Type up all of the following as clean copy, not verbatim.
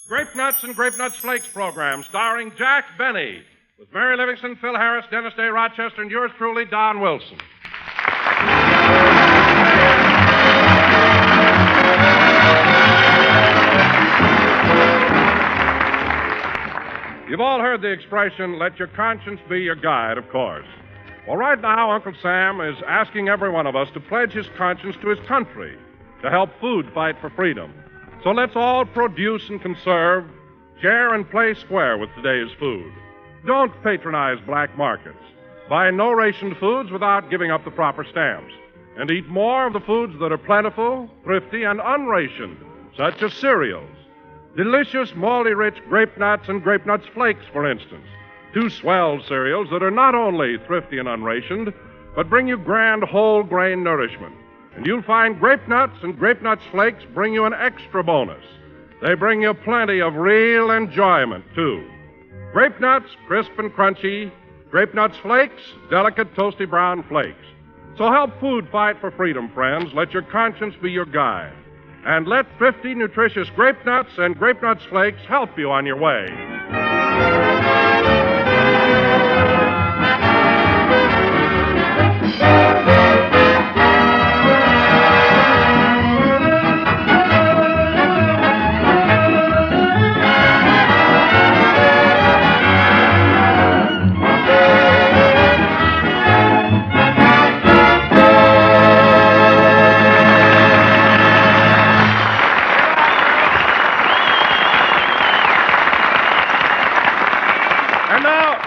Grape Nuts and Grape Nuts Flakes program starring Jack Benny with Mary Livingston, Phil Harris, Dennis Day Rochester, and yours truly, Don Wilson. You've all heard the expression, let your conscience be your guide, of course. Well, right now, Uncle Sam is asking every one of us to pledge his conscience to his country, to help food fight for freedom. So let's all produce and conserve, share and play square with today's food. Don't patronize black markets. Buy no rationed foods without giving up the proper stamps. And eat more of the foods that are plentiful, thrifty, and unrationed, such as cereals. Delicious, malty-rich Grape Nuts and Grape Nuts Flakes, for instance. Two swell cereals that are not only thrifty and unrationed, but bring you grand whole grain nourishment. And you'll find Grape Nuts and Grape Nuts Flakes bring you an extra bonus. They bring you plenty of real enjoyment, too. Grape Nuts, crisp and crunchy. Grape Nuts Flakes, delicate, toasty brown flakes. So help food fight for freedom, friends. Let your conscience be your guide. And let thrifty, nutritious Grape Nuts and Grape Nuts Flakes help you on your way.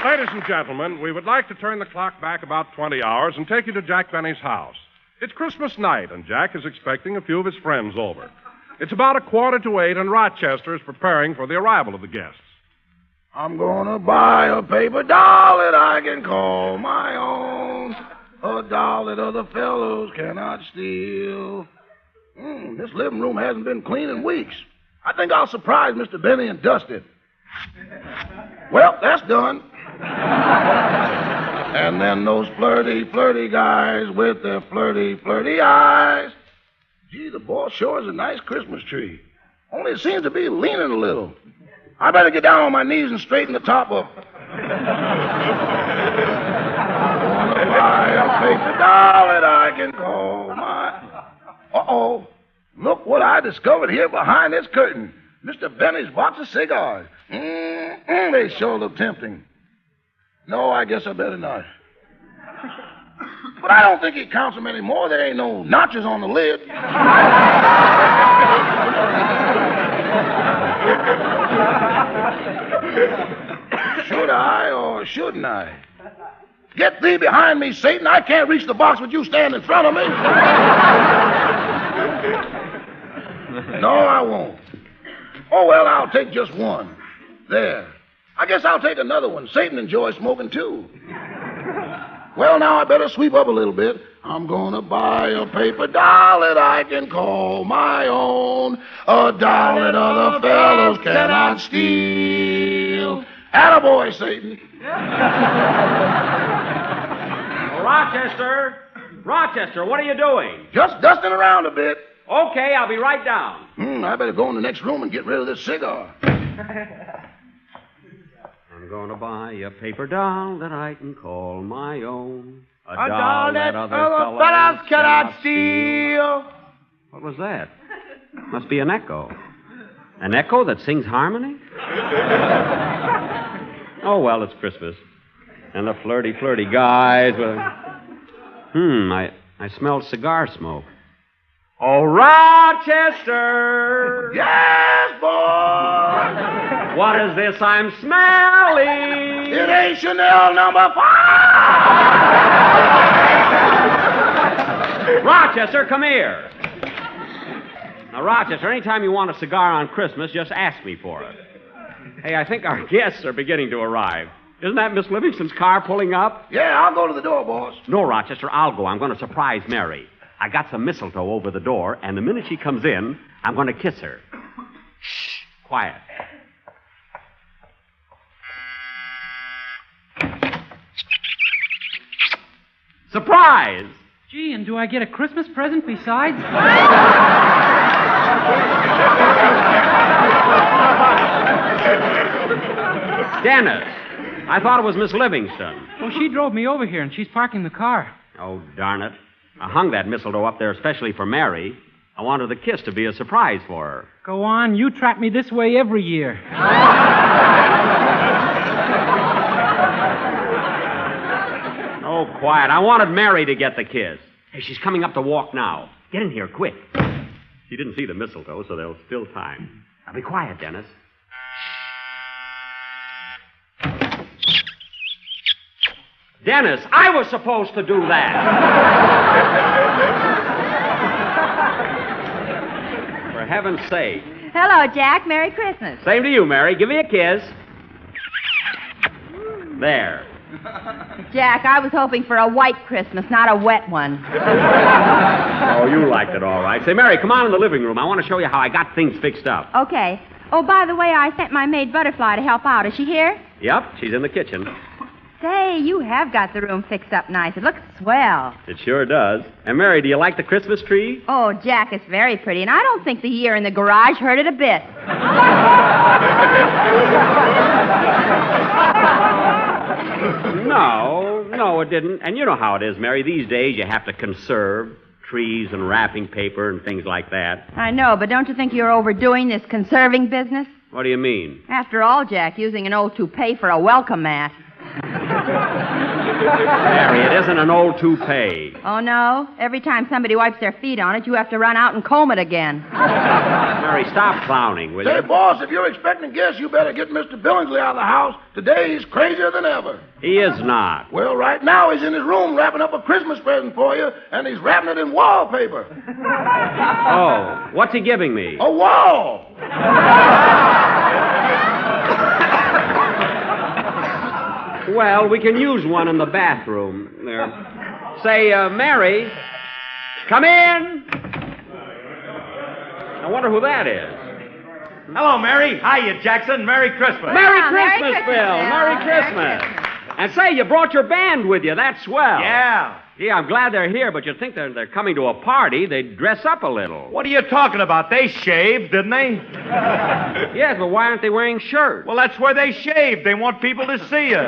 Ladies and gentlemen, we would like to turn the clock back about 20 hours and take you to Jack Benny's house. It's Christmas night, and Jack is expecting a few of his friends over. It's about 7:45, and Rochester is preparing for the arrival of the guests. I'm gonna buy a paper doll that I can call my own, a doll that other fellows cannot steal. This living room hasn't been clean in weeks. I think I'll surprise Mr. Benny and dust it. Well, that's done. And then those flirty, flirty guys with their flirty, flirty eyes. Gee, the boss sure is a nice Christmas tree. Only it seems to be leaning a little. I better get down on my knees and straighten the top up. I want to buy a paper doll that I can call my... Uh-oh. Look what I discovered here behind this curtain. Mr. Benny's box of cigars. They sure look tempting. No, I guess I better not. But I don't think he counts them anymore. There ain't no notches on the lid. Should I or shouldn't I? Get thee behind me, Satan. I can't reach the box with you standing in front of me. No, I won't. Oh, well, I'll take just one. There. I guess I'll take another one. Satan enjoys smoking, too. Well, now I better sweep up a little bit. I'm gonna buy a paper doll that I can call my own, a doll that other fellows cannot steal. Attaboy, Satan. Rochester, what are you doing? Just dusting around a bit. Okay, I'll be right down. I better go in the next room and get rid of this cigar. I'm going to buy a paper doll that I can call my own. A doll that other fellows cannot steal. What was that? Must be an echo. An echo that sings harmony? Oh, well, it's Christmas. And the flirty, flirty guys with... I smell cigar smoke. Oh, Rochester! Yes, boy! What is this I'm smelling? It ain't Chanel number 5! Rochester, come here. Now, Rochester, anytime you want a cigar on Christmas, just ask me for it. Hey, I think our guests are beginning to arrive. Isn't that Miss Livingston's car pulling up? Yeah, I'll go to the door, boss. No, Rochester, I'll go. I'm going to surprise Mary. I got some mistletoe over the door, and the minute she comes in, I'm going to kiss her. Shh, quiet. Surprise! Gee, and do I get a Christmas present besides? Dennis, I thought it was Miss Livingston. Well, she drove me over here, and she's parking the car. Oh, darn it. I hung that mistletoe up there especially for Mary. I wanted the kiss to be a surprise for her. Go on. You trap me this way every year. Oh, quiet. I wanted Mary to get the kiss. Hey, she's coming up to walk now. Get in here, quick. She didn't see the mistletoe, so there's still time. Now, be quiet, Dennis. Dennis, I was supposed to do that. For heaven's sake. Hello, Jack. Merry Christmas. Same to you, Mary. Give me a kiss. There. Jack, I was hoping for a white Christmas, not a wet one. Oh, you liked it all right. Say, Mary, come on in the living room. I want to show you how I got things fixed up. Okay. Oh, by the way, I sent my maid Butterfly to help out. Is she here? Yep, she's in the kitchen. Say, you have got the room fixed up nice. It looks swell. It sure does. And, Mary, do you like the Christmas tree? Oh, Jack, it's very pretty, and I don't think the year in the garage hurt it a bit. No, it didn't. And you know how it is, Mary. These days you have to conserve trees and wrapping paper and things like that. I know, but don't you think you're overdoing this conserving business? What do you mean? After all, Jack, using an old toupee for a welcome mat. Mary, it isn't an old toupee. Oh, no? Every time somebody wipes their feet on it, you have to run out and comb it again. Mary, stop clowning, will you? Say, boss, if you're expecting guests, you better get Mr. Billingsley out of the house. Today he's crazier than ever. He is not. Well, right now he's in his room wrapping up a Christmas present for you, and he's wrapping it in wallpaper. Oh, what's he giving me? A wall! Well, we can use one in the bathroom. There. Say, Mary, come in. I wonder who that is. Hello, Mary. Hiya, Jackson. Merry Christmas. Merry Yeah, Christmas, Merry Christmas, Bill. Bill. Merry Merry Christmas. And say, you brought your band with you. That's swell. Yeah. Yeah, I'm glad they're here, but you'd think they're coming to a party. They'd dress up a little. What are you talking about? They shaved, didn't they? Yes, but why aren't they wearing shirts? Well, that's where they shaved. They want people to see you.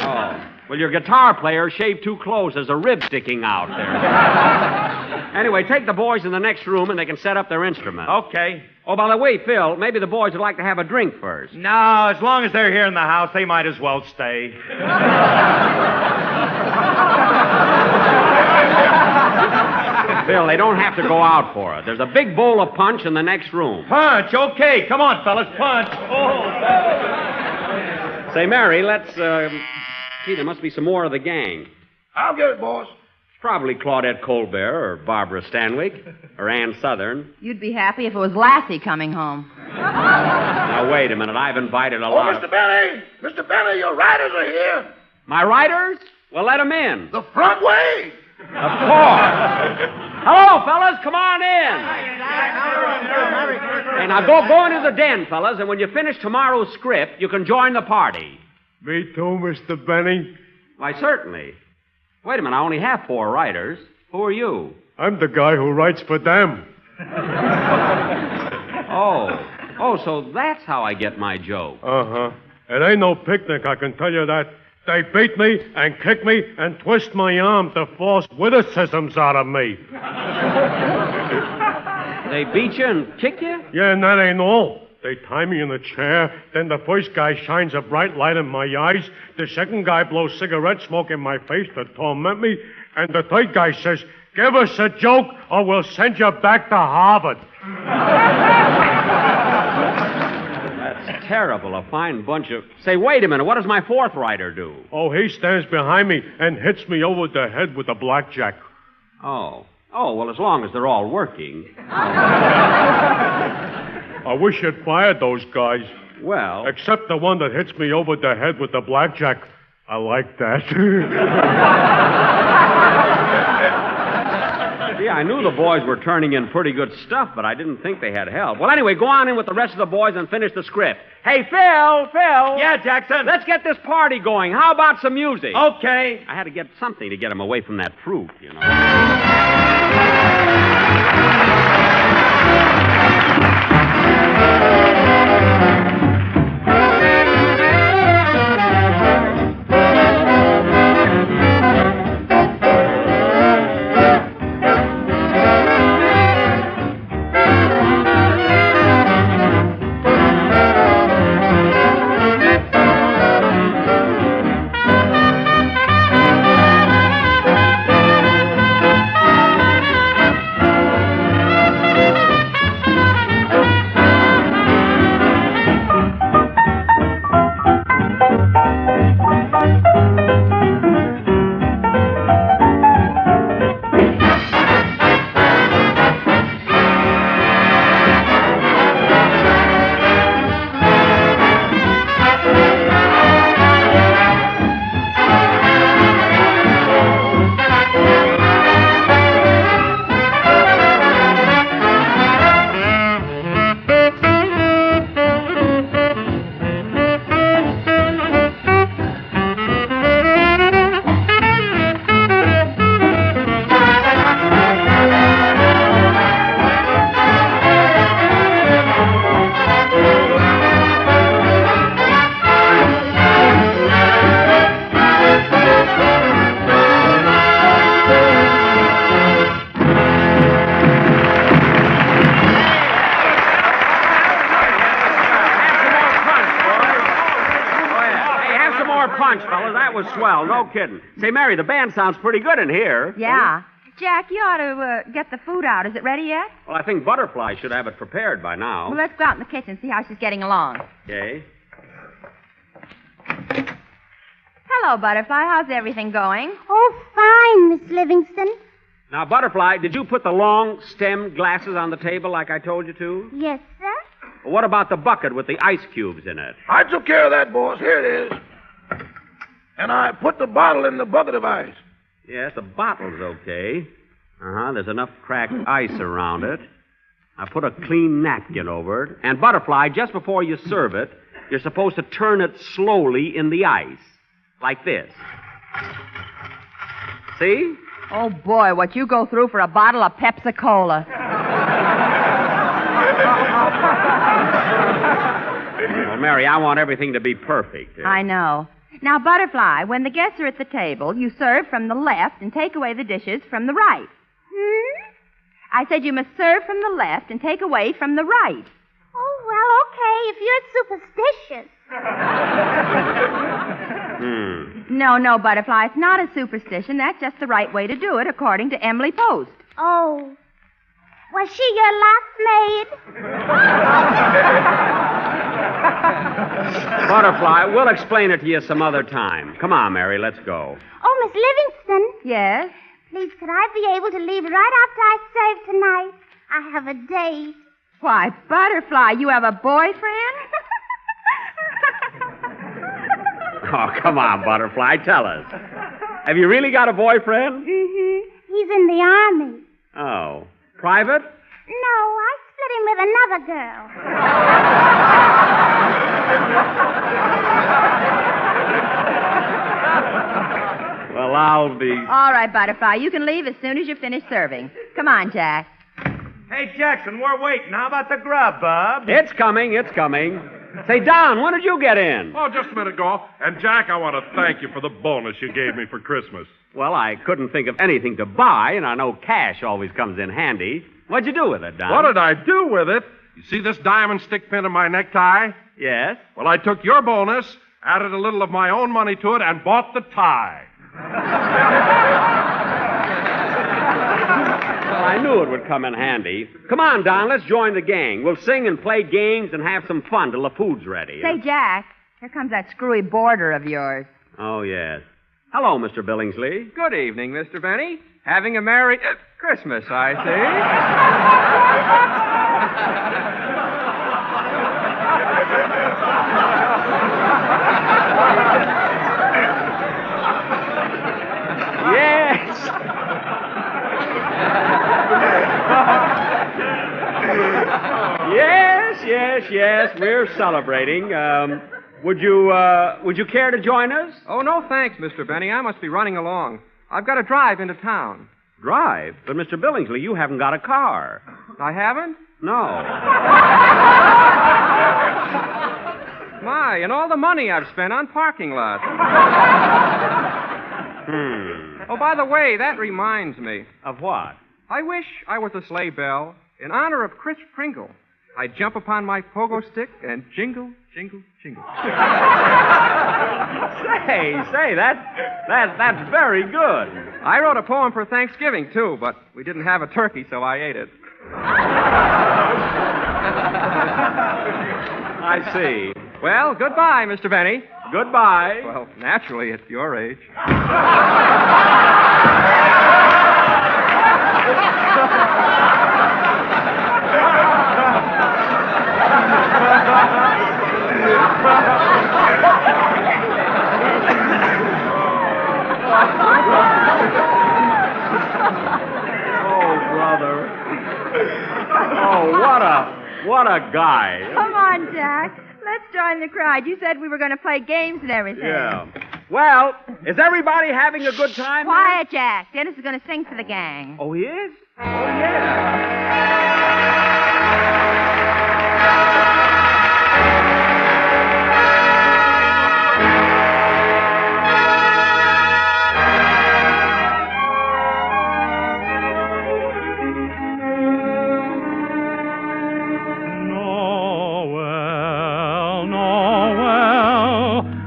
Oh. Well, your guitar player shaved too close. There's a rib sticking out there. Anyway, take the boys in the next room and they can set up their instruments. Okay. Oh, by the way, Phil, maybe the boys would like to have a drink first. No, as long as they're here in the house, they might as well stay. Phil, they don't have to go out for it. There's a big bowl of punch in the next room. Punch, okay. Come on, fellas, punch. Oh. Say, Mary, let's, gee, there must be some more of the gang. I'll get it, boss. Probably Claudette Colbert or Barbara Stanwyck or Ann Southern. You'd be happy if it was Lassie coming home. Now, wait a minute. I've invited a Oh, lot Mr. Benny! Mr. Benny, your riders are here. My writers? Well, let them in. The front way. Of course. Hello, fellas. Come on in. Hey, now go into the den, fellas, and when you finish tomorrow's script, you can join the party. Me too, Mr. Benny. Why, certainly. Wait a minute. I only have 4 writers. Who are you? I'm the guy who writes for them. Oh, so that's how I get my joke. Uh-huh. It ain't no picnic, I can tell you that. They beat me and kick me and twist my arm to force witticisms out of me. They beat you and kick you? Yeah, and that ain't all. They tie me in a chair, then the first guy shines a bright light in my eyes, the second guy blows cigarette smoke in my face to torment me, and the third guy says, "Give us a joke or we'll send you back to Harvard." That's terrible. A fine bunch of... Say, wait a minute. What does my 4th writer do? Oh, he stands behind me and hits me over the head with a blackjack. Oh, well, as long as they're all working. I wish you'd fired those guys. Well... Except the one that hits me over the head with the blackjack. I like that. Yeah, I knew the boys were turning in pretty good stuff, but I didn't think they had help. Well, anyway, go on in with the rest of the boys and finish the script. Hey, Phil! Yeah, Jackson? Let's get this party going. How about some music? Okay. I had to get something to get them away from that fruit, you know. bunch, fellas. That was swell. No kidding. Say, Mary, the band sounds pretty good in here. Yeah. Jack, you ought to get the food out. Is it ready yet? Well, I think Butterfly should have it prepared by now. Well, let's go out in the kitchen and see how she's getting along. Okay. Hello, Butterfly. How's everything going? Oh, fine, Miss Livingston. Now, Butterfly, did you put the long stem glasses on the table like I told you to? Yes, sir. Well, what about the bucket with the ice cubes in it? I took care of that, boss. Here it is. And I put the bottle in the bucket of ice. Yes, the bottle's okay. There's enough cracked ice around it. I put a clean napkin over it. And, Butterfly, just before you serve it, you're supposed to turn it slowly in the ice. Like this. See? Oh, boy, what you go through for a bottle of Pepsi-Cola. Well, Mary, I want everything to be perfect. I know. Now, Butterfly, when the guests are at the table, you serve from the left and take away the dishes from the right. I said you must serve from the left and take away from the right. Oh, well, okay, if you're superstitious. No, Butterfly, it's not a superstition. That's just the right way to do it, according to Emily Post. Oh. Was she your last maid? Butterfly, we'll explain it to you some other time. Come on, Mary, let's go. Oh, Miss Livingston. Yes? Please, could I be able to leave right after I serve tonight? I have a date. Why, Butterfly, you have a boyfriend? Oh, come on, Butterfly, tell us. Have you really got a boyfriend? Mm-hmm. He's in the army. Oh. Private? No, I split him with another girl. Well, I'll be... All right, Butterfly, you can leave as soon as you finish serving. Come on, Jack. Hey, Jackson, we're waiting. How about the grub, Bub? It's coming. Say, Don, when did you get in? Oh, just a minute ago. And, Jack, I want to thank you for the bonus you gave me for Christmas. Well, I couldn't think of anything to buy, and I know cash always comes in handy. What'd you do with it, Don? What did I do with it? You see this diamond stick pin in my necktie? Yes? Well, I took your bonus, added a little of my own money to it, and bought the tie. Well, I knew it would come in handy. Come on, Don, let's join the gang. We'll sing and play games and have some fun till the food's ready. Say, Jack, here comes that screwy boarder of yours. Oh, yes. Hello, Mr. Billingsley. Good evening, Mr. Benny. Having a merry Christmas, I see. Yes. Yes, we're celebrating. Would you care to join us? Oh, no thanks, Mr. Benny. I must be running along. I've got to drive into town. Drive? But, Mr. Billingsley, you haven't got a car. I haven't? No. My, and all the money I've spent on parking lots. Oh, by the way, that reminds me. Of what? I wish I was a sleigh bell in honor of Kris Kringle. I'd jump upon my pogo stick and jingle, jingle, jingle. Say, that's very good. I wrote a poem for Thanksgiving, too, but we didn't have a turkey, so I ate it. I see. Well, goodbye, Mr. Benny. Goodbye. Well, naturally, at your age. Oh, brother. Oh, what a guy. Come on, Jack. Let's join the crowd. You said we were going to play games and everything. Yeah. Well, is everybody having a good time? Quiet, Jack. Dennis is going to sing for the gang. Oh, he is? Oh, yeah.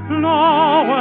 Noel,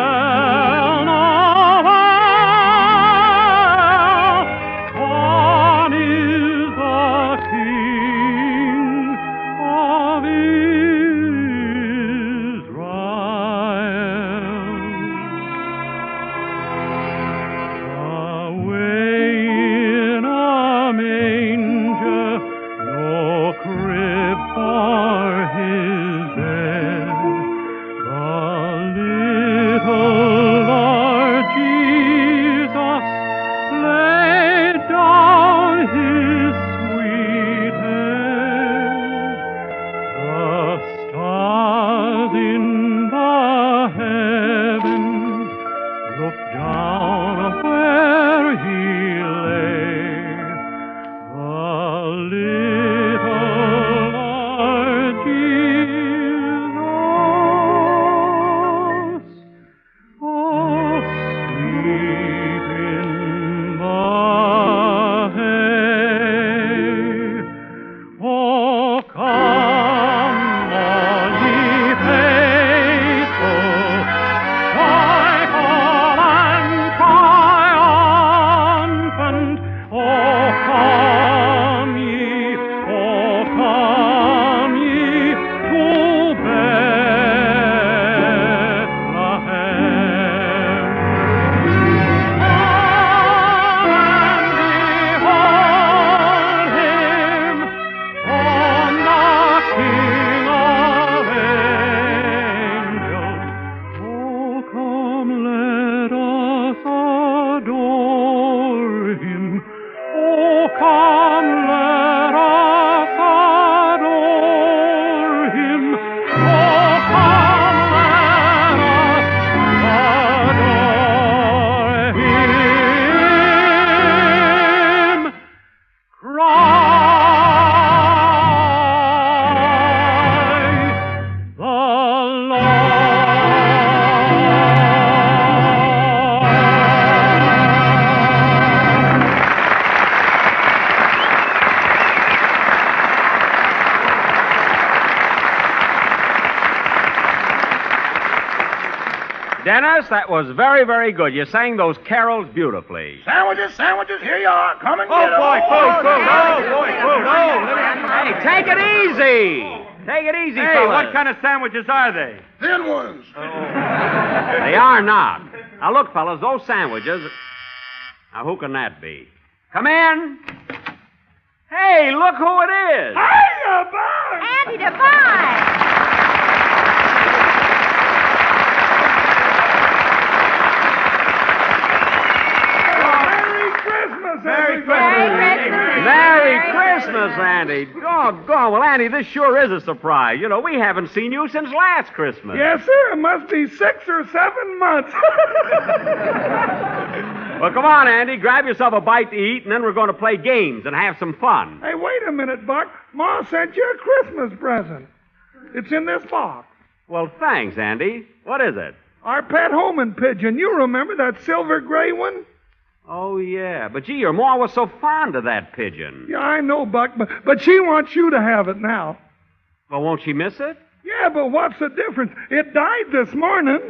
Dennis, that was very, very good. You sang those carols beautifully. Sandwiches, here you are. Come and Oh, get 'em. boy, food. Hey, take it easy. Take it easy, Hey, fellas. what kind of sandwiches are they? Thin ones. They are not. Now, look, fellas, those sandwiches... Now, who can that be? Come in. Hey, look who it is. Hiya, Bud! Andy Devine! Merry Christmas, Andy. Doggone. Well, Andy, this sure is a surprise. You know, we haven't seen you since last Christmas. Yes, sir. It must be 6 or 7 months. Well, come on, Andy. Grab yourself a bite to eat, and then we're going to play games and have some fun. Hey, wait a minute, Buck. Ma sent you a Christmas present. It's in this box. Well, thanks, Andy. What is it? Our pet homing pigeon. You remember that silver gray one? Oh, yeah. But, gee, your ma was so fond of that pigeon. Yeah, I know, Buck, but she wants you to have it now. Well, won't she miss it? Yeah, but what's the difference? It died this morning.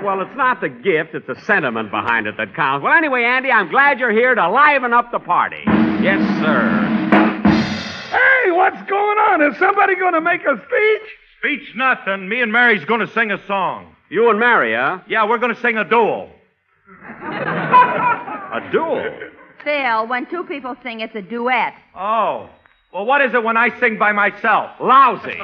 Well, it's not the gift, it's the sentiment behind it that counts. Well, anyway, Andy, I'm glad you're here to liven up the party. Yes, sir. Hey, what's going on? Is somebody going to make a speech? Speech nothing. Me and Mary's going to sing a song. You and Mary, huh? Yeah, we're going to sing a duel. A duel? Phil, when two people sing, it's a duet. Oh. Well, what is it when I sing by myself? Lousy.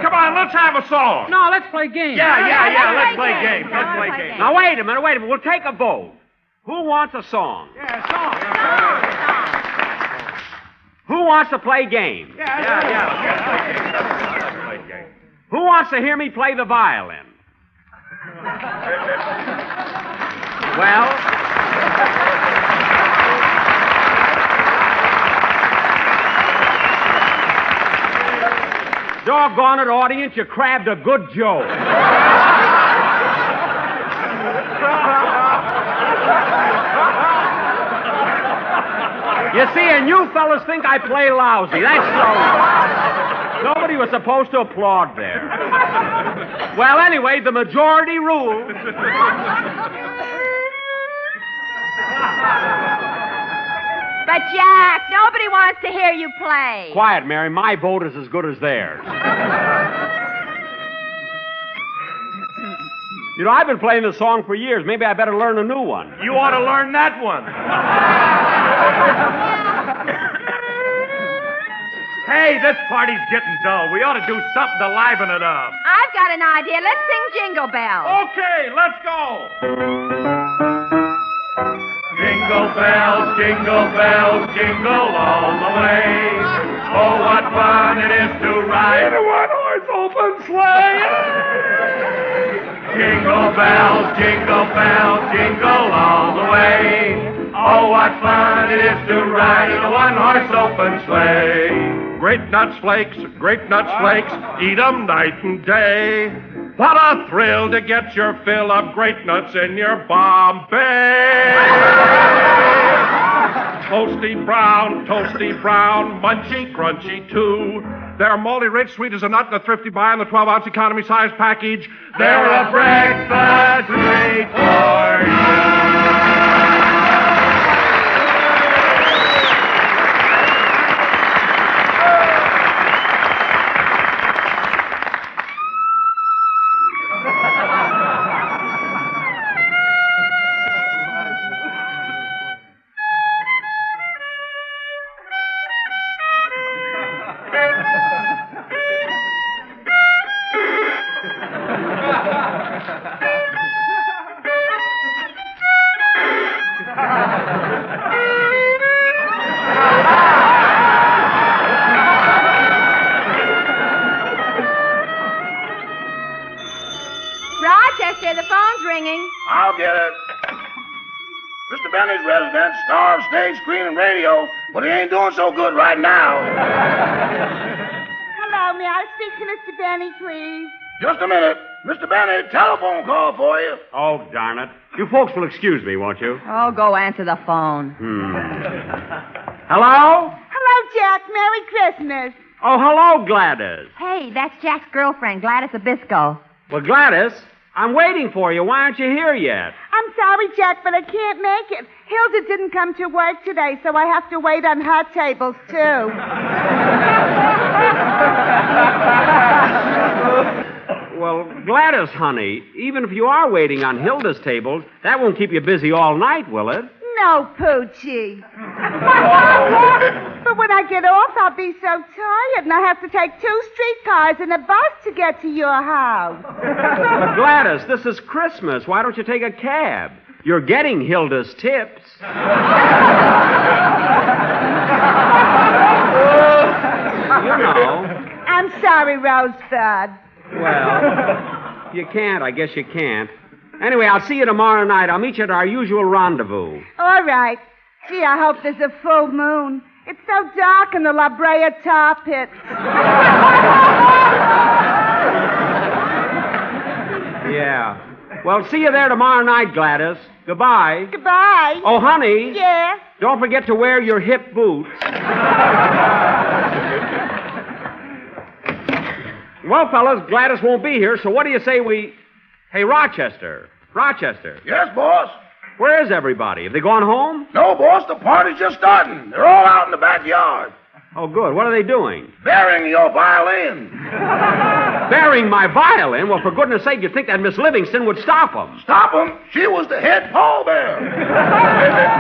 Come on, let's have a song. No, let's play games. Yeah. Let's play games. Let's play games. Now, wait a minute. We'll take a vote. Who wants a song? Yeah, song. Who wants to play games? Yeah. Let's play games. Who wants to hear me play the violin? Well... Doggone it, audience, you crabbed a good joke. You see, and you fellas think I play lousy. That's so. Nobody was supposed to applaud there. Well, anyway, the majority rules. But, Jack, nobody wants to hear you play. Quiet, Mary. My vote is as good as theirs. You know, I've been playing this song for years. Maybe I better learn a new one. You ought to learn that one. Hey, this party's getting dull. We ought to do something to liven it up. I've got an idea. Let's sing Jingle Bells. Okay, let's go. Jingle bells, jingle all the way. Oh, what fun it is to ride In a one-horse open sleigh. Jingle bells, jingle all the way. Oh, what fun it is to ride in a one-horse open sleigh. Grape Nuts Flakes, eat 'em night and day. What a thrill to get your fill of Grape Nuts in your Bombay. Toasty brown, munchy, crunchy, too. They're moldy rich, sweet as a nut, and a thrifty buy in the 12-ounce economy size package. They're a breakfast treat for you. Rochester, the phone's ringing. I'll get it. Mr. Bentley's resident, star of stage, screen, and radio, but he ain't doing so good right now. Hello, may I speak to Mr. Benny, please? Just a minute. Mr. Bentley, telephone call for you. Oh, darn it. You folks will excuse me, won't you? Oh, go answer the phone. Hello? Hello, Jack. Merry Christmas. Oh, hello, Gladys. Hey, that's Jack's girlfriend, Gladys Abisco. Well, Gladys, I'm waiting for you. Why aren't you here yet? I'm sorry, Jack, but I can't make it. Hilda didn't come to work today, so I have to wait on her tables, too. Well, Gladys, honey, even if you are waiting on Hilda's tables, that won't keep you busy all night, will it? No, Poochie. But when I get off, I'll be so tired, and I have to take 2 streetcars and a bus to get to your house. But Gladys, this is Christmas. Why don't you take a cab? You're getting Hilda's tips. You know. I'm sorry, Rosebud. Well, you can't. I guess you can't. Anyway, I'll see you tomorrow night. I'll meet you at our usual rendezvous. All right. Gee, I hope there's a full moon. It's so dark in the La Brea tar pits. Yeah. Well, see you there tomorrow night, Gladys. Goodbye. Goodbye. Oh, honey. Yeah? Don't forget to wear your hip boots. Well, fellas, Gladys won't be here, so what do you say we... Hey, Rochester. Rochester. Yes, boss? Where is everybody? Have they gone home? No, boss. The party's just starting. They're all out in the backyard. Oh, good. What are they doing? Burying your violin. Burying my violin? Well, for goodness sake, you'd think that Miss Livingston would stop them. Stop them? She was the head pallbearer.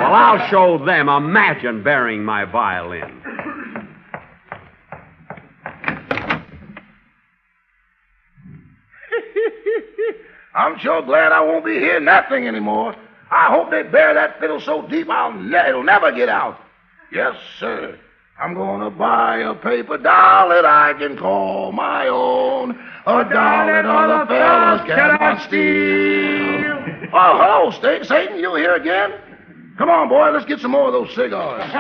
Well, I'll show them. Imagine burying my violin. I'm sure glad I won't be hearing that thing anymore. I hope they bury that fiddle so deep it'll never get out. Yes, sir. I'm going to buy a paper doll that I can call my own. A doll that other fellas cannot steal. Oh, hello, Satan. You here again? Come on, boy. Let's get some more of those cigars.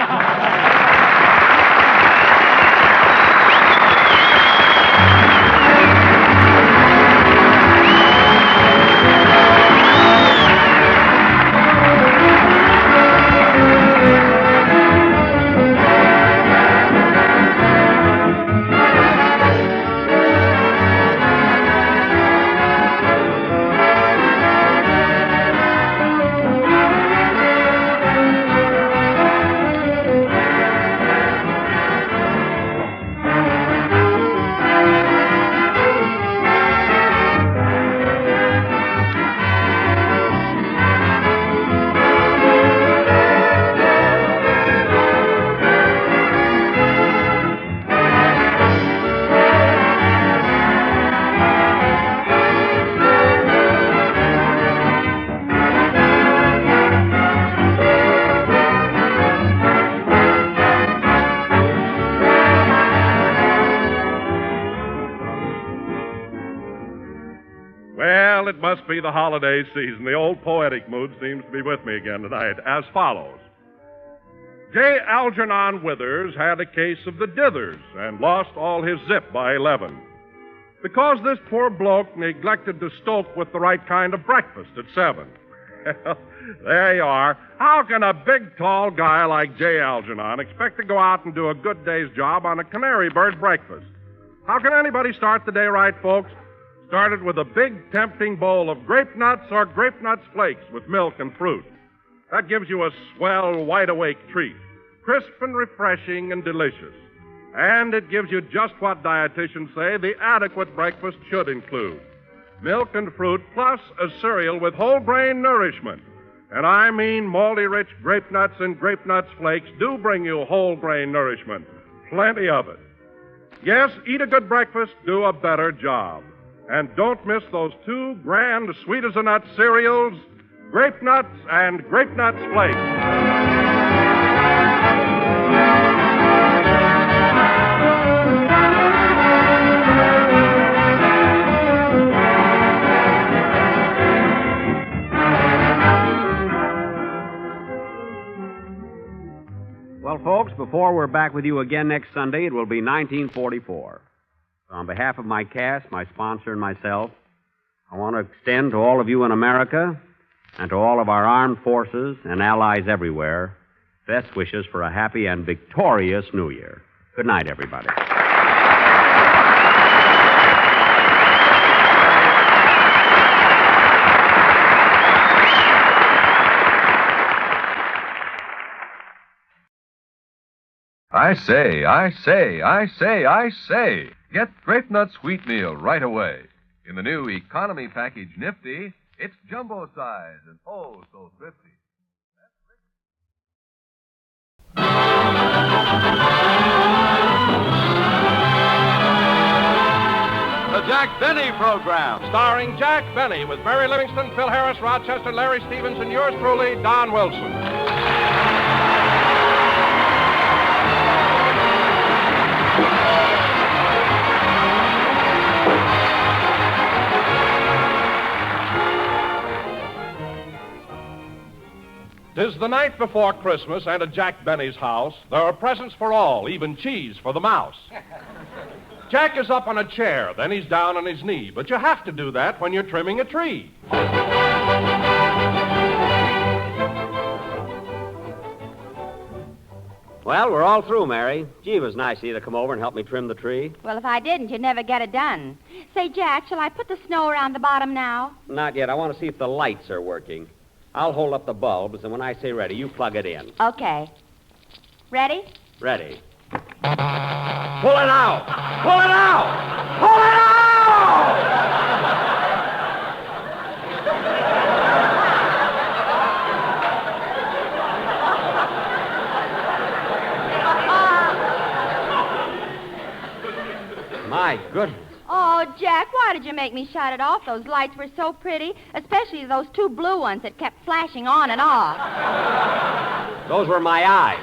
Well, it must be the holiday season. The old poetic mood seems to be with me again tonight. As follows. J. Algernon Withers had a case of the dithers and lost all his zip by 11. Because this poor bloke neglected to stoke with the right kind of breakfast at 7. There you are. How can a big, tall guy like J. Algernon expect to go out and do a good day's job on a canary bird breakfast? How can anybody start the day right, folks? Start it with a big, tempting bowl of Grape Nuts or Grape Nuts flakes with milk and fruit. That gives you a swell, wide-awake treat, crisp and refreshing and delicious. And it gives you just what dietitians say the adequate breakfast should include. Milk and fruit plus a cereal with whole grain nourishment. And I mean malty-rich Grape Nuts and Grape Nuts flakes do bring you whole grain nourishment. Plenty of it. Yes, eat a good breakfast, do a better job. And don't miss those 2 grand sweet-as-a-nut cereals, Grape Nuts and Grape Nuts flakes. Well, folks, before we're back with you again next Sunday, it will be 1944. So on behalf of my cast, my sponsor, and myself, I want to extend to all of you in America and to all of our armed forces and allies everywhere best wishes for a happy and victorious New Year. Good night, everybody. I say. Get Grape Nuts Wheatmeal right away. In the new economy package Nifty, it's jumbo size and oh so thrifty. The Jack Benny Program, starring Jack Benny with Mary Livingston, Phil Harris, Rochester, Larry Stevens, and yours truly, Don Wilson. Tis the night before Christmas, and at Jack Benny's house, there are presents for all, even cheese for the mouse. Jack is up on a chair, then he's down on his knee, but you have to do that when you're trimming a tree. Well, we're all through, Mary. Gee, it was nice of you to come over and help me trim the tree. Well, if I didn't, you'd never get it done. Say, Jack, shall I put the snow around the bottom now? Not yet. I want to see if the lights are working. I'll hold up the bulbs, and when I say ready, you plug it in. Okay. Ready? Ready. Pull it out! Pull it out! Pull it out! My goodness. Oh, Jack, why did you make me shut it off? Those lights were so pretty, especially those two blue ones that kept flashing on and off. Those were my eyes.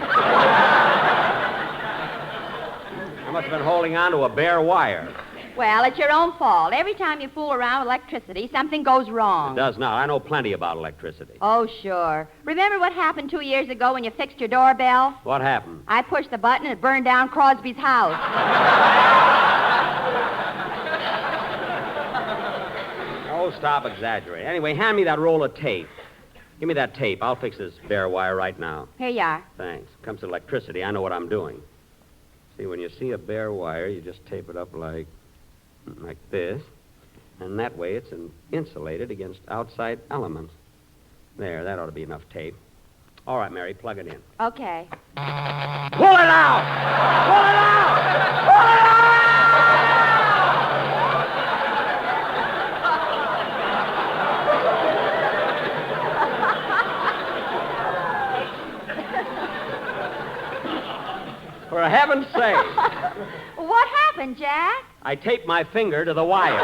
I must have been holding on to a bare wire. Well, it's your own fault. Every time you fool around with electricity, something goes wrong. It does not. I know plenty about electricity. Oh, sure. Remember what happened 2 years ago when you fixed your doorbell? What happened? I pushed the button and it burned down Crosby's house. Oh, stop exaggerating. Anyway, hand me that roll of tape. Give me that tape. I'll fix this bare wire right now. Here you are. Thanks. Comes to electricity, I know what I'm doing. See, when you see a bare wire, you just tape it up like this. And that way it's insulated against outside elements. There, that ought to be enough tape. All right, Mary, plug it in. Okay. Pull it out! Pull it out! Pull it out! For heaven's sake. What happened, Jack? I taped my finger to the wire.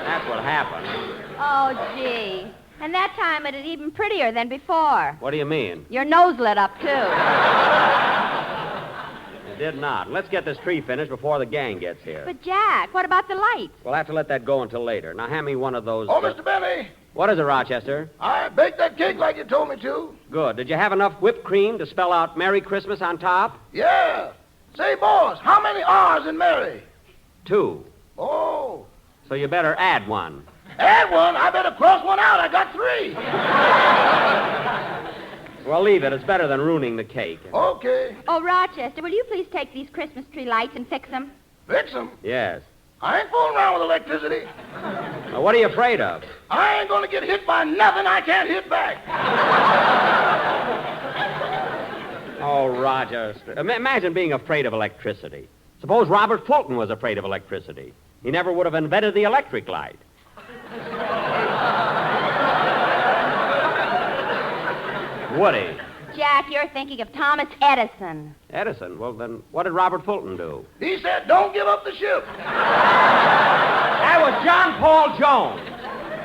That's what happened. Oh, gee. And that time it was even prettier than before. What do you mean? Your nose lit up, too. It did not. Let's get this tree finished before the gang gets here. But, Jack, what about the lights? We'll have to let that go until later. Now, hand me one of those... Oh, Mr. Benny. What is it, Rochester? I baked that cake like you told me to. Good. Did you have enough whipped cream to spell out Merry Christmas on top? Yeah. Say, boss, how many R's in Mary? 2. Oh. So you better add one. Add one? I better cross one out. I got 3. Well, leave it. It's better than ruining the cake. Okay. Oh, Rochester, will you please take these Christmas tree lights and fix them? Fix them? Yes. I ain't fooling around with electricity. Now, what are you afraid of? I ain't going to get hit by nothing I can't hit back. Oh, Rochester. Imagine being afraid of electricity. Suppose Robert Fulton was afraid of electricity. He never would have invented the electric light. Would he? Jack, you're thinking of Thomas Edison. Edison? Well, then what did Robert Fulton do? He said, don't give up the ship. That was John Paul Jones.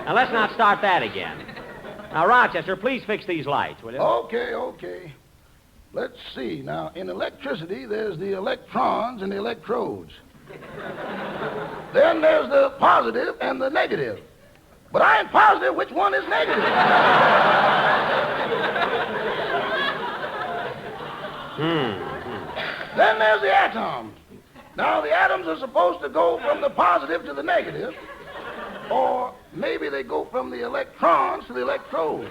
Now, let's not start that again. Now, Rochester, please fix these lights, will you? Okay. Let's see. Now, in electricity, there's the electrons and the electrodes. Then there's the positive and the negative. But I ain't positive which one is negative. Then there's the atoms. Now, the atoms are supposed to go from the positive to the negative, or maybe they go from the electrons to the electrodes.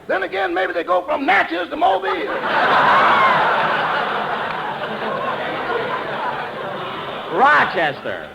Then again, maybe they go from Natchez to Mobile. Rochester.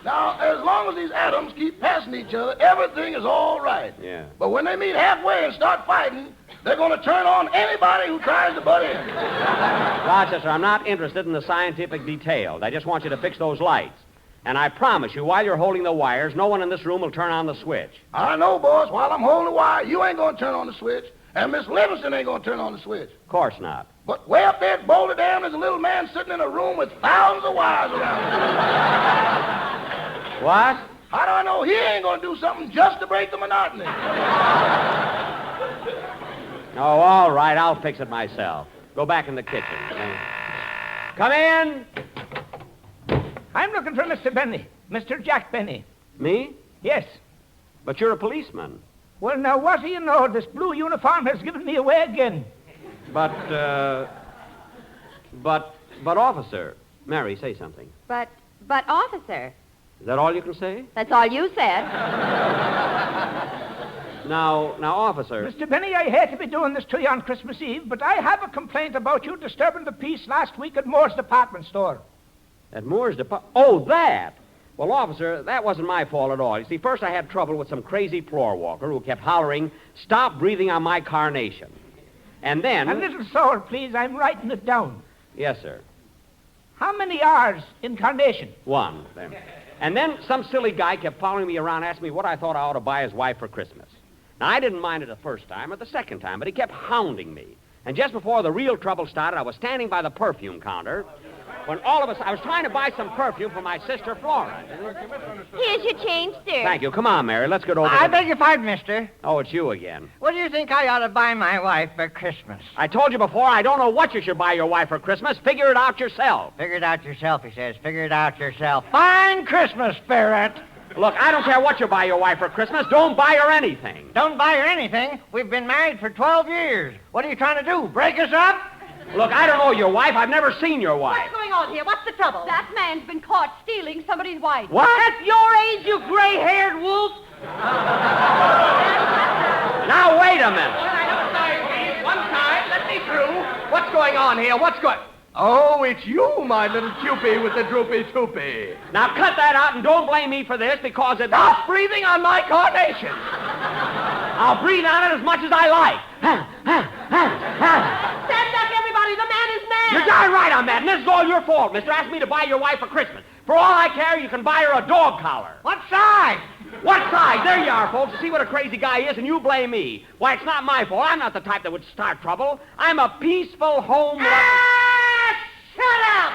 Now, as long as these atoms keep passing each other, everything is all right. Yeah. But when they meet halfway and start fighting, they're going to turn on anybody who tries to butt in. Rochester, I'm not interested in the scientific details. I just want you to fix those lights. And I promise you, while you're holding the wires, no one in this room will turn on the switch. I know, boss. While I'm holding the wire, you ain't going to turn on the switch, and Miss Livingston ain't going to turn on the switch. Of course not. But way up there at Boulder Dam, there's a little man sitting in a room with thousands of wires around him. What? How do I know he ain't going to do something just to break the monotony? Oh, all right. I'll fix it myself. Go back in the kitchen. Come in. I'm looking for Mr. Benny. Mr. Jack Benny. Me? Yes. But you're a policeman. Well, now, what do you know? This blue uniform has given me away again. But, officer. Mary, say something. But, officer, Is that all you can say? that's all you said. Now, officer. Mr. Benny, I hate to be doing this to you on Christmas Eve, but I have a complaint about you disturbing the peace last week at Moore's department store. At Moore's department. Oh, that! Well, officer, that wasn't my fault at all. You see, first I had trouble with some crazy floor walker who kept hollering, "Stop breathing on my carnation." And then... A little slower, please. I'm writing it down. Yes, sir. How many R's in carnation? 1. There. And then some silly guy kept following me around, asking me what I thought I ought to buy his wife for Christmas. Now, I didn't mind it the first time or the second time, but he kept hounding me. And just before the real trouble started, I was standing by the perfume counter when all of us, I was trying to buy some perfume for my sister Flora. Here's your change, sir. Thank you. Come on, Mary. Let's get over I beg your pardon, mister. Oh, it's you again. What do you think I ought to buy my wife for Christmas? I told you before, I don't know what you should buy your wife for Christmas. Figure it out yourself. Figure it out yourself, he says. Figure it out yourself. Fine Christmas, spirit. Look, I don't care what you buy your wife for Christmas. Don't buy her anything. Don't buy her anything. We've been married for 12 years. What are you trying to do, break us up? Look, I don't know your wife. I've never seen your wife. What's going on here? What's the trouble? That man's been caught stealing somebody's wife. What? At your age, you gray-haired wolf. Now, wait a minute. One time, let me through. What's going on here? Oh, it's you, my little Cupid with the droopy toopy. Now, cut that out and don't blame me for this because it... Stop breathing on my carnation. I'll breathe on it as much as I like. Stand back, everybody. The man is mad. You're darn right I'm mad, and this is all your fault, mister. Asked me to buy your wife for Christmas. For all I care, you can buy her a dog collar. What size? What size? There you are, folks. You see what a crazy guy is, and you blame me. Why, it's not my fault. I'm not the type that would start trouble. I'm a peaceful home... Shut up!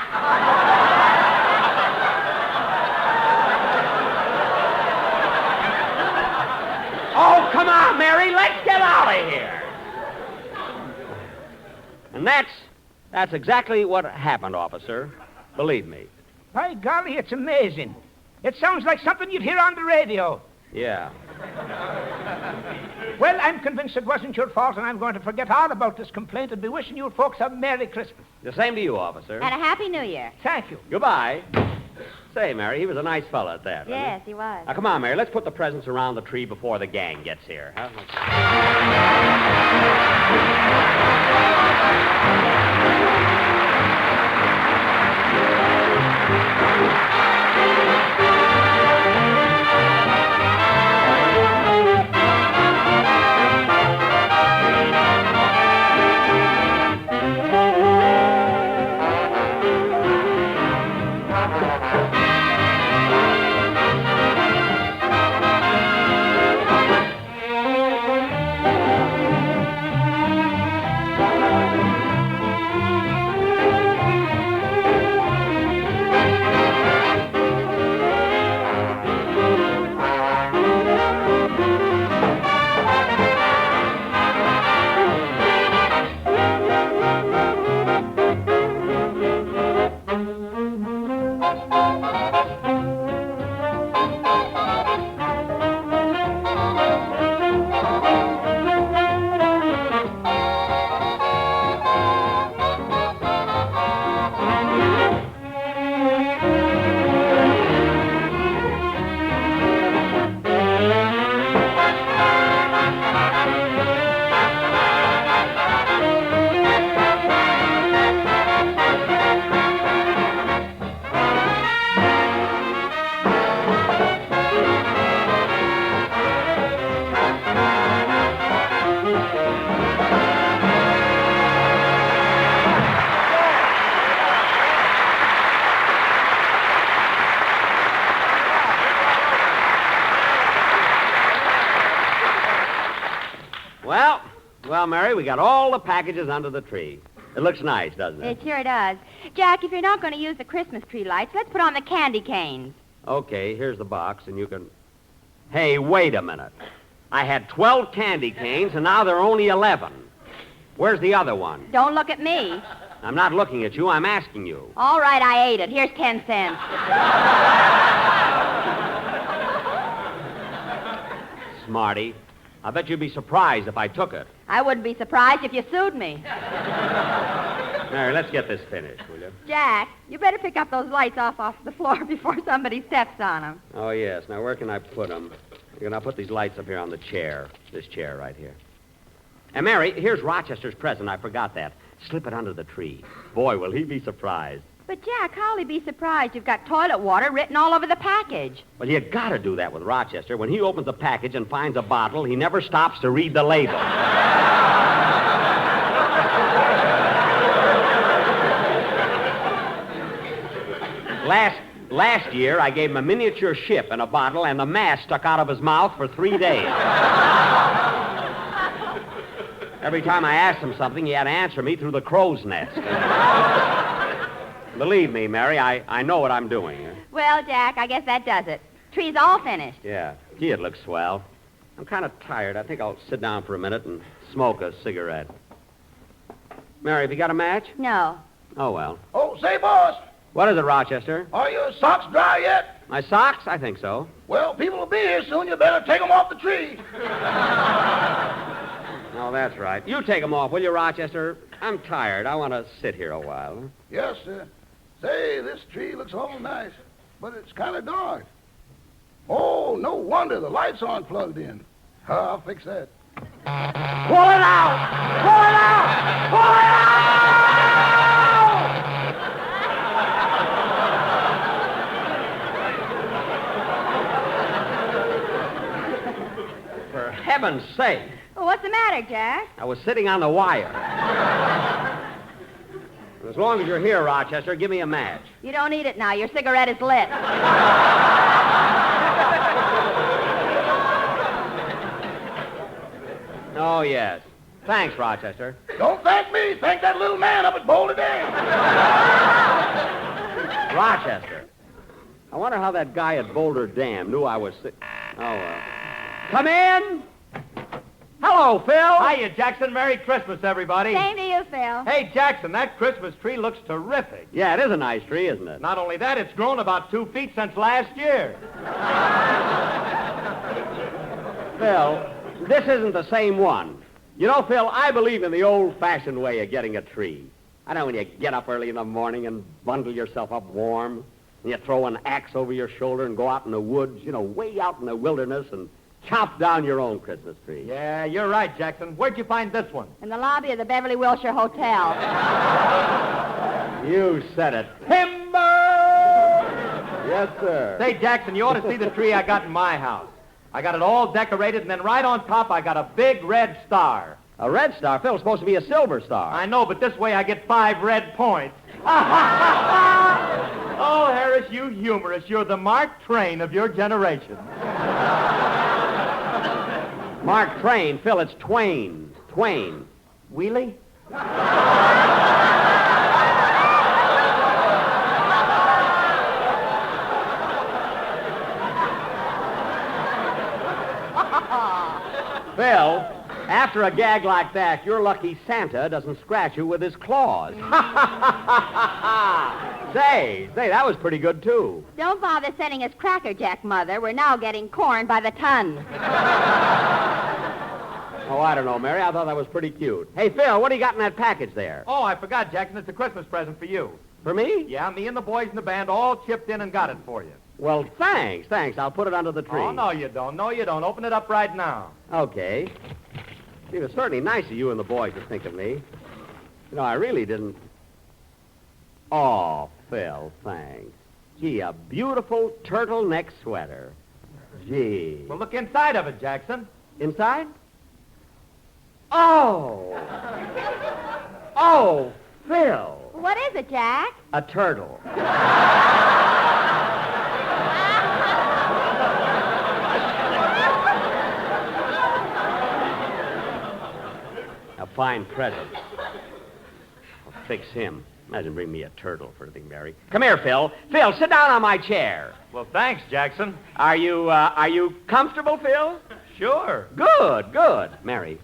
Oh, come on, Mary. Let's get out of here. And that's exactly what happened, officer. Believe me. By golly, it's amazing. It sounds like something you'd hear on the radio. Yeah. Well, I'm convinced it wasn't your fault, and I'm going to forget all about this complaint and be wishing you folks a Merry Christmas. The same to you, officer. And a Happy New Year. Thank you. Goodbye. Say, Mary, he was a nice fella at that, wasn't Yes, he was. Now, come on, Mary. Let's put the presents around the tree before the gang gets here. Huh? Well, Mary, we got all the packages under the tree. It looks nice, doesn't it? It sure does. Jack, if you're not going to use the Christmas tree lights, let's put on the candy canes. Okay, here's the box, and you can... Hey, wait a minute. I had 12 candy canes, and now there are only 11. Where's the other one? Don't look at me. I'm not looking at you. I'm asking you. All right, I ate it. Here's 10 cents. Smarty. I bet you'd be surprised if I took it. I wouldn't be surprised if you sued me. Mary, let's get this finished, will you? Jack, you better pick up those lights off the floor before somebody steps on them. Oh, yes. Now, where can I put them? I'll put these lights up here on the chair. This chair right here. And, Mary, here's Rochester's present. I forgot that. Slip it under the tree. Boy, will he be surprised. But, Jack, how'll he be surprised? You've got toilet water written all over the package. Well, you got to do that with Rochester. When he opens the package and finds a bottle, he never stops to read the label. Last year, I gave him a miniature ship and a bottle, and the mast stuck out of his mouth for 3 days. Every time I asked him something, he had to answer me through the crow's nest. Believe me, Mary, I know what I'm doing. Well, Jack, I guess that does it. Tree's all finished. Yeah. Gee, it looks swell. I'm kind of tired. I think I'll sit down for a minute and smoke a cigarette. Mary, have you got a match? No. Oh, well. Oh, say, boss. What is it, Rochester? Are your socks dry yet? My socks? I think so. Well, people will be here soon. You better take them off the tree. Oh, that's right. You take them off, will you, Rochester? I'm tired. I want to sit here a while. Yes, sir. Say, this tree looks all nice, but it's kind of dark. Oh, no wonder the lights aren't plugged in. I'll fix that. Pull it out! Pull it out! Pull it out! For heaven's sake. Well, what's the matter, Jack? I was sitting on the wire. As long as you're here, Rochester, give me a match. You don't need it now. Your cigarette is lit. Oh, yes. Thanks, Rochester. Don't thank me. Thank that little man up at Boulder Dam. Rochester. I wonder how that guy at Boulder Dam knew I was sick. Oh, well. Come in. Hello, Phil. Hiya, Jackson. Merry Christmas, everybody. Same to you, Phil. Hey, Jackson, that Christmas tree looks terrific. Yeah, it is a nice tree, isn't it? Not only that, it's grown about 2 feet since last year. Phil, this isn't the same one. You know, Phil, I believe in the old-fashioned way of getting a tree. I know when you get up early in the morning and bundle yourself up warm, and you throw an axe over your shoulder and go out in the woods, way out in the wilderness and chop down your own Christmas tree. Yeah, you're right, Jackson. Where'd you find this one? In the lobby of the Beverly Wilshire Hotel. You said it. Timber! Yes, sir. Say, Jackson, you ought to see the tree I got in my house. I got it all decorated, and then right on top I got a big red star. A red star? Phil, it's supposed to be a silver star. I know, but this way I get 5 red points. Oh, Harris, you humorist. You're the Mark Twain of your generation. Mark Twain. Phil, it's Twain. Twain. Wheelie? Phil, after a gag like that, you're lucky Santa doesn't scratch you with his claws. Say, that was pretty good, too. Don't bother sending us Cracker Jack, Mother. We're now getting corn by the ton. Oh, I don't know, Mary. I thought that was pretty cute. Hey, Phil, what do you got in that package there? Oh, I forgot, Jackson. It's a Christmas present for you. For me? Yeah, me and the boys in the band all chipped in and got it for you. Well, thanks. I'll put it under the tree. Oh, no, you don't. No, you don't. Open it up right now. Okay. It was certainly nice of you and the boys to think of me. I really didn't... Oh, Phil, thanks. Gee, a beautiful turtleneck sweater. Gee. Well, look inside of it, Jackson. Inside? Oh! Oh, Phil. What is it, Jack? A turtle. fine present. I'll fix him. Imagine bring me a turtle for the Mary. Come here, Phil. Phil, sit down on my chair. Well, thanks, Jackson. Are you comfortable, Phil? Sure. Good. Mary,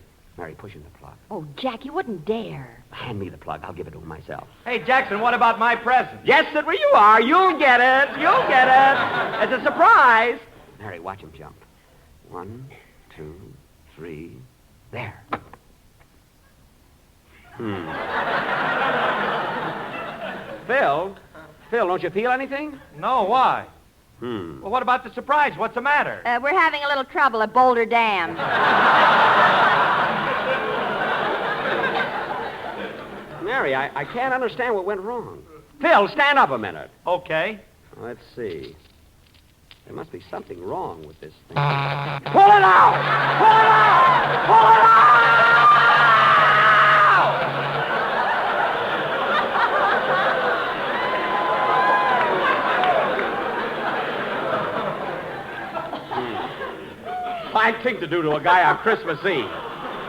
push in the plug. Oh, Jack, you wouldn't dare. Hand me the plug. I'll give it to him myself. Hey, Jackson, what about my present? Yes, sit where you are. You'll get it. It's a surprise. Mary, watch him jump. 1, 2, 3. There. Phil, don't you feel anything? No, why? Well, what about the surprise? What's the matter? We're having a little trouble at Boulder Dam. Mary, I can't understand what went wrong. Phil, stand up a minute. Okay. Let's see. There must be something wrong with this thing. Pull it out! Pull it out! Pull it out! Fine thing to do to a guy on Christmas Eve.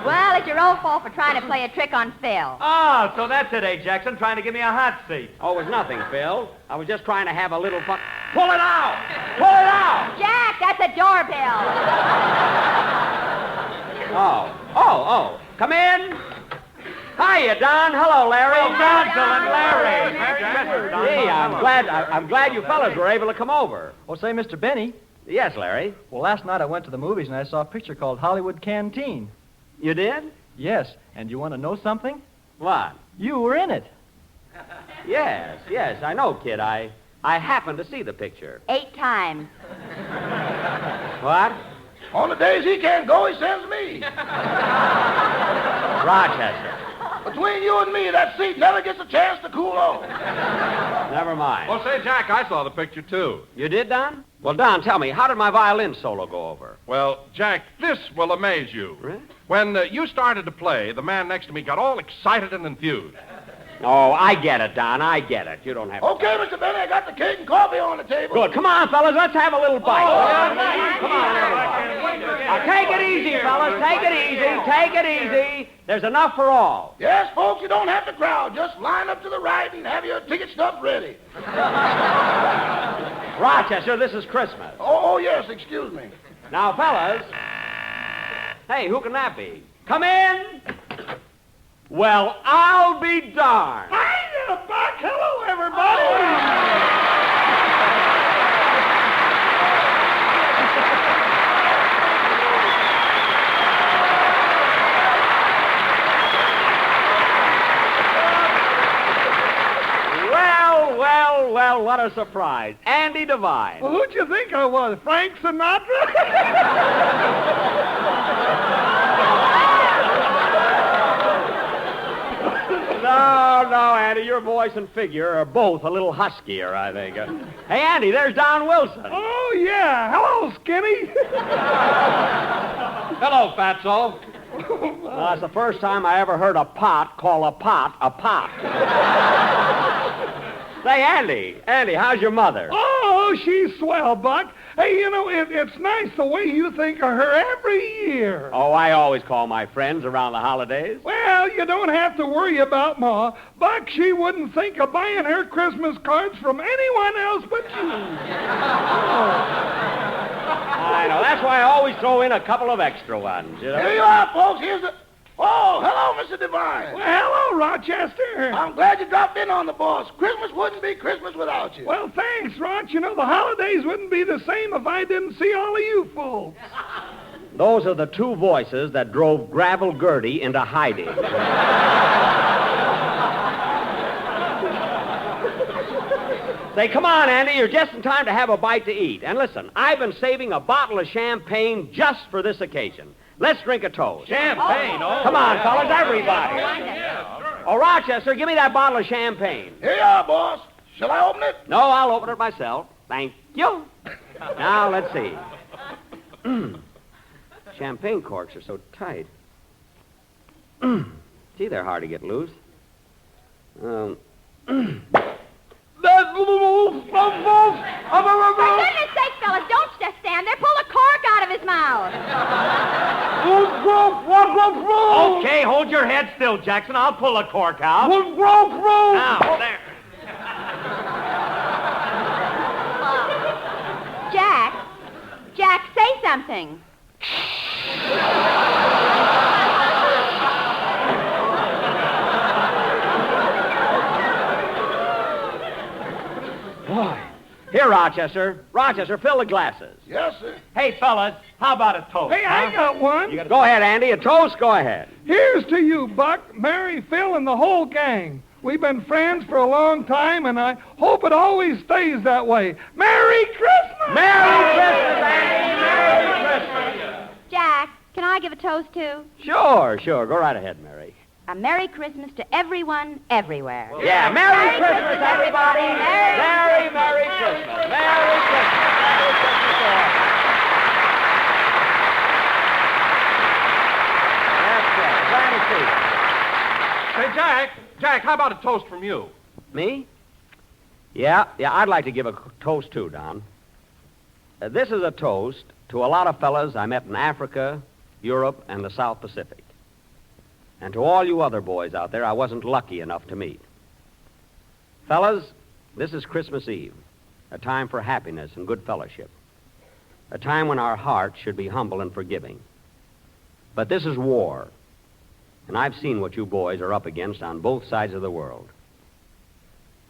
Well, it's your own fault for trying to play a trick on Phil. Oh, so that's it, eh, Jackson? Trying to give me a hot seat. Oh, it was nothing, Phil. I was just trying to have a little fun. Pull it out! Pull it out! Jack, that's a doorbell. Oh. Come in. Hiya, Don. Hello, Larry. Oh, Don, Phil, and Larry. Hey, I'm glad you fellas were able to come over. Oh, say, Mr. Benny. Yes, Larry. Well, last night I went to the movies and I saw a picture called Hollywood Canteen. You did? Yes. And you want to know something? What? You were in it. Yes, I know, kid. I happened to see the picture. 8 times. What? On the days he can't go, he sends me. Rochester. Between you and me, that seat never gets a chance to cool off. Never mind. Well, say, Jack, I saw the picture, too. You did, Don? Well, Don, tell me, how did my violin solo go over? Well, Jack, this will amaze you. Really? When you started to play, the man next to me got all excited and enthused. Oh, I get it, Don. I get it. You don't have to... Okay, Mr. Benny, I got the cake and coffee on the table. Good. Come on, fellas. Let's have a little bite. Come on, everybody. Now, take it easy, fellas. Take it easy. Take it easy. There's enough for all. Yes, folks, you don't have to crowd. Just line up to the right and have your ticket stub ready. Rochester, this is Christmas. Oh, yes, excuse me. Now, fellas. Hey, who can that be? Come in. Well, I'll be darned. Hiya, Buck. Hello, everybody. Well, what a surprise. Andy Devine. Well, who'd you think I was? Frank Sinatra? No, Andy, your voice and figure are both a little huskier, I think. Hey, Andy, there's Don Wilson. Oh, yeah. Hello, Skinny. Hello, Fatso. It's the first time I ever heard a pot call a pot a pot. Say, Andy, how's your mother? Oh, she's swell, Buck. Hey, you know, it's nice the way you think of her every year. Oh, I always call my friends around the holidays. Well, you don't have to worry about Ma. Buck, she wouldn't think of buying her Christmas cards from anyone else but you. I know. That's why I always throw in a couple of extra ones, you know? Here you are, folks. Here's the... Oh, hello, Mr. Devine. Well, hello, Rochester. I'm glad you dropped in on the boss. Christmas wouldn't be Christmas without you. Well, thanks, Roch. You know, the holidays wouldn't be the same if I didn't see all of you folks. Those are the two voices that drove Gravel Gertie into hiding. Say, come on, Andy. You're just in time to have a bite to eat. And listen, I've been saving a bottle of champagne just for this occasion. Let's drink a toast. Champagne? Oh, come on, fellas, everybody. Oh, Rochester, give me that bottle of champagne. Here you are, boss. Shall I open it? No, I'll open it myself. Thank you. Now, let's see. Champagne corks are so tight. Gee, they're hard to get loose. For goodness sake, fellas, don't just stand there. Pull the cork out of his mouth. Okay, hold your head still, Jackson. I'll pull a cork out. Now, there. Jack, say something. Boy. Here, Rochester. Rochester, fill the glasses. Yes, sir. Hey, fellas, how about a toast? Hey, I got one. Go ahead, Andy. A toast? Go ahead. Here's to you, Buck, Mary, Phil, and the whole gang. We've been friends for a long time, and I hope it always stays that way. Merry Christmas! Merry Christmas, Andy! Merry Christmas! Jack, can I give a toast, too? Sure. Go right ahead, Mary. A Merry Christmas to everyone, everywhere. Yeah, Merry Christmas, everybody! Merry Christmas! Merry Christmas! Merry Christmas to all. That's right. Glad to see you. Say, Jack, how about a toast from you? Me? Yeah, I'd like to give a toast, too, Don. This is a toast to a lot of fellas I met in Africa, Europe, and the South Pacific. And to all you other boys out there I wasn't lucky enough to meet. Fellas, this is Christmas Eve, a time for happiness and good fellowship, a time when our hearts should be humble and forgiving. But this is war, and I've seen what you boys are up against on both sides of the world.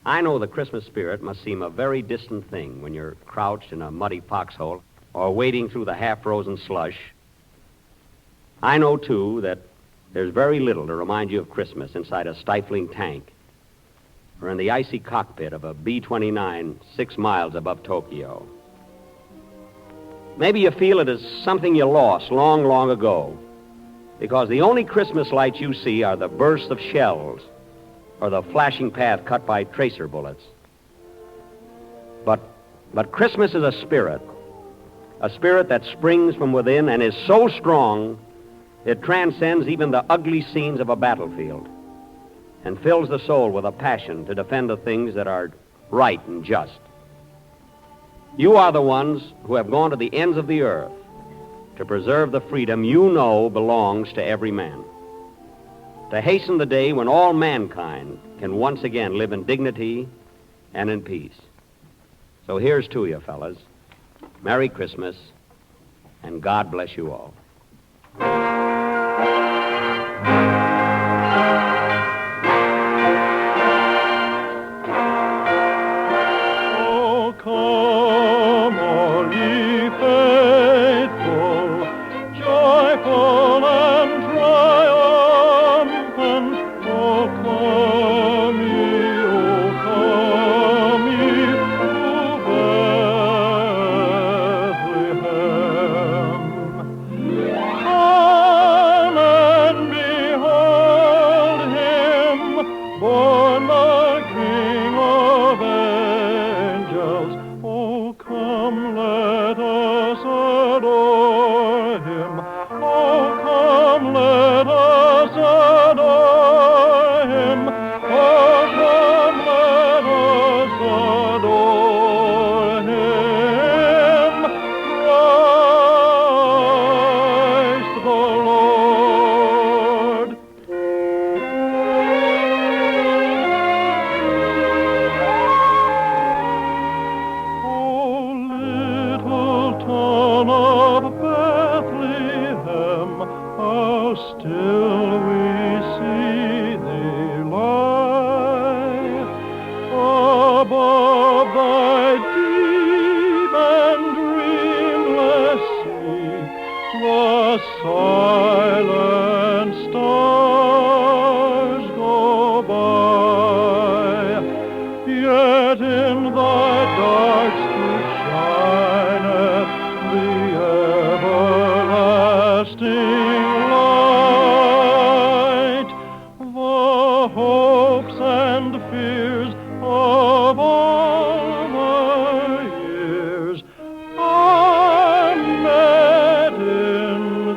I know the Christmas spirit must seem a very distant thing when you're crouched in a muddy foxhole or wading through the half-frozen slush. I know, too, that there's very little to remind you of Christmas inside a stifling tank or in the icy cockpit of a B-29 6 miles above Tokyo. Maybe you feel it as something you lost long, long ago, because the only Christmas lights you see are the bursts of shells or the flashing path cut by tracer bullets. But Christmas is a spirit that springs from within and is so strong it transcends even the ugly scenes of a battlefield and fills the soul with a passion to defend the things that are right and just. You are the ones who have gone to the ends of the earth to preserve the freedom you know belongs to every man, to hasten the day when all mankind can once again live in dignity and in peace. So here's to you, fellas. Merry Christmas, and God bless you all.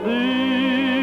Thee.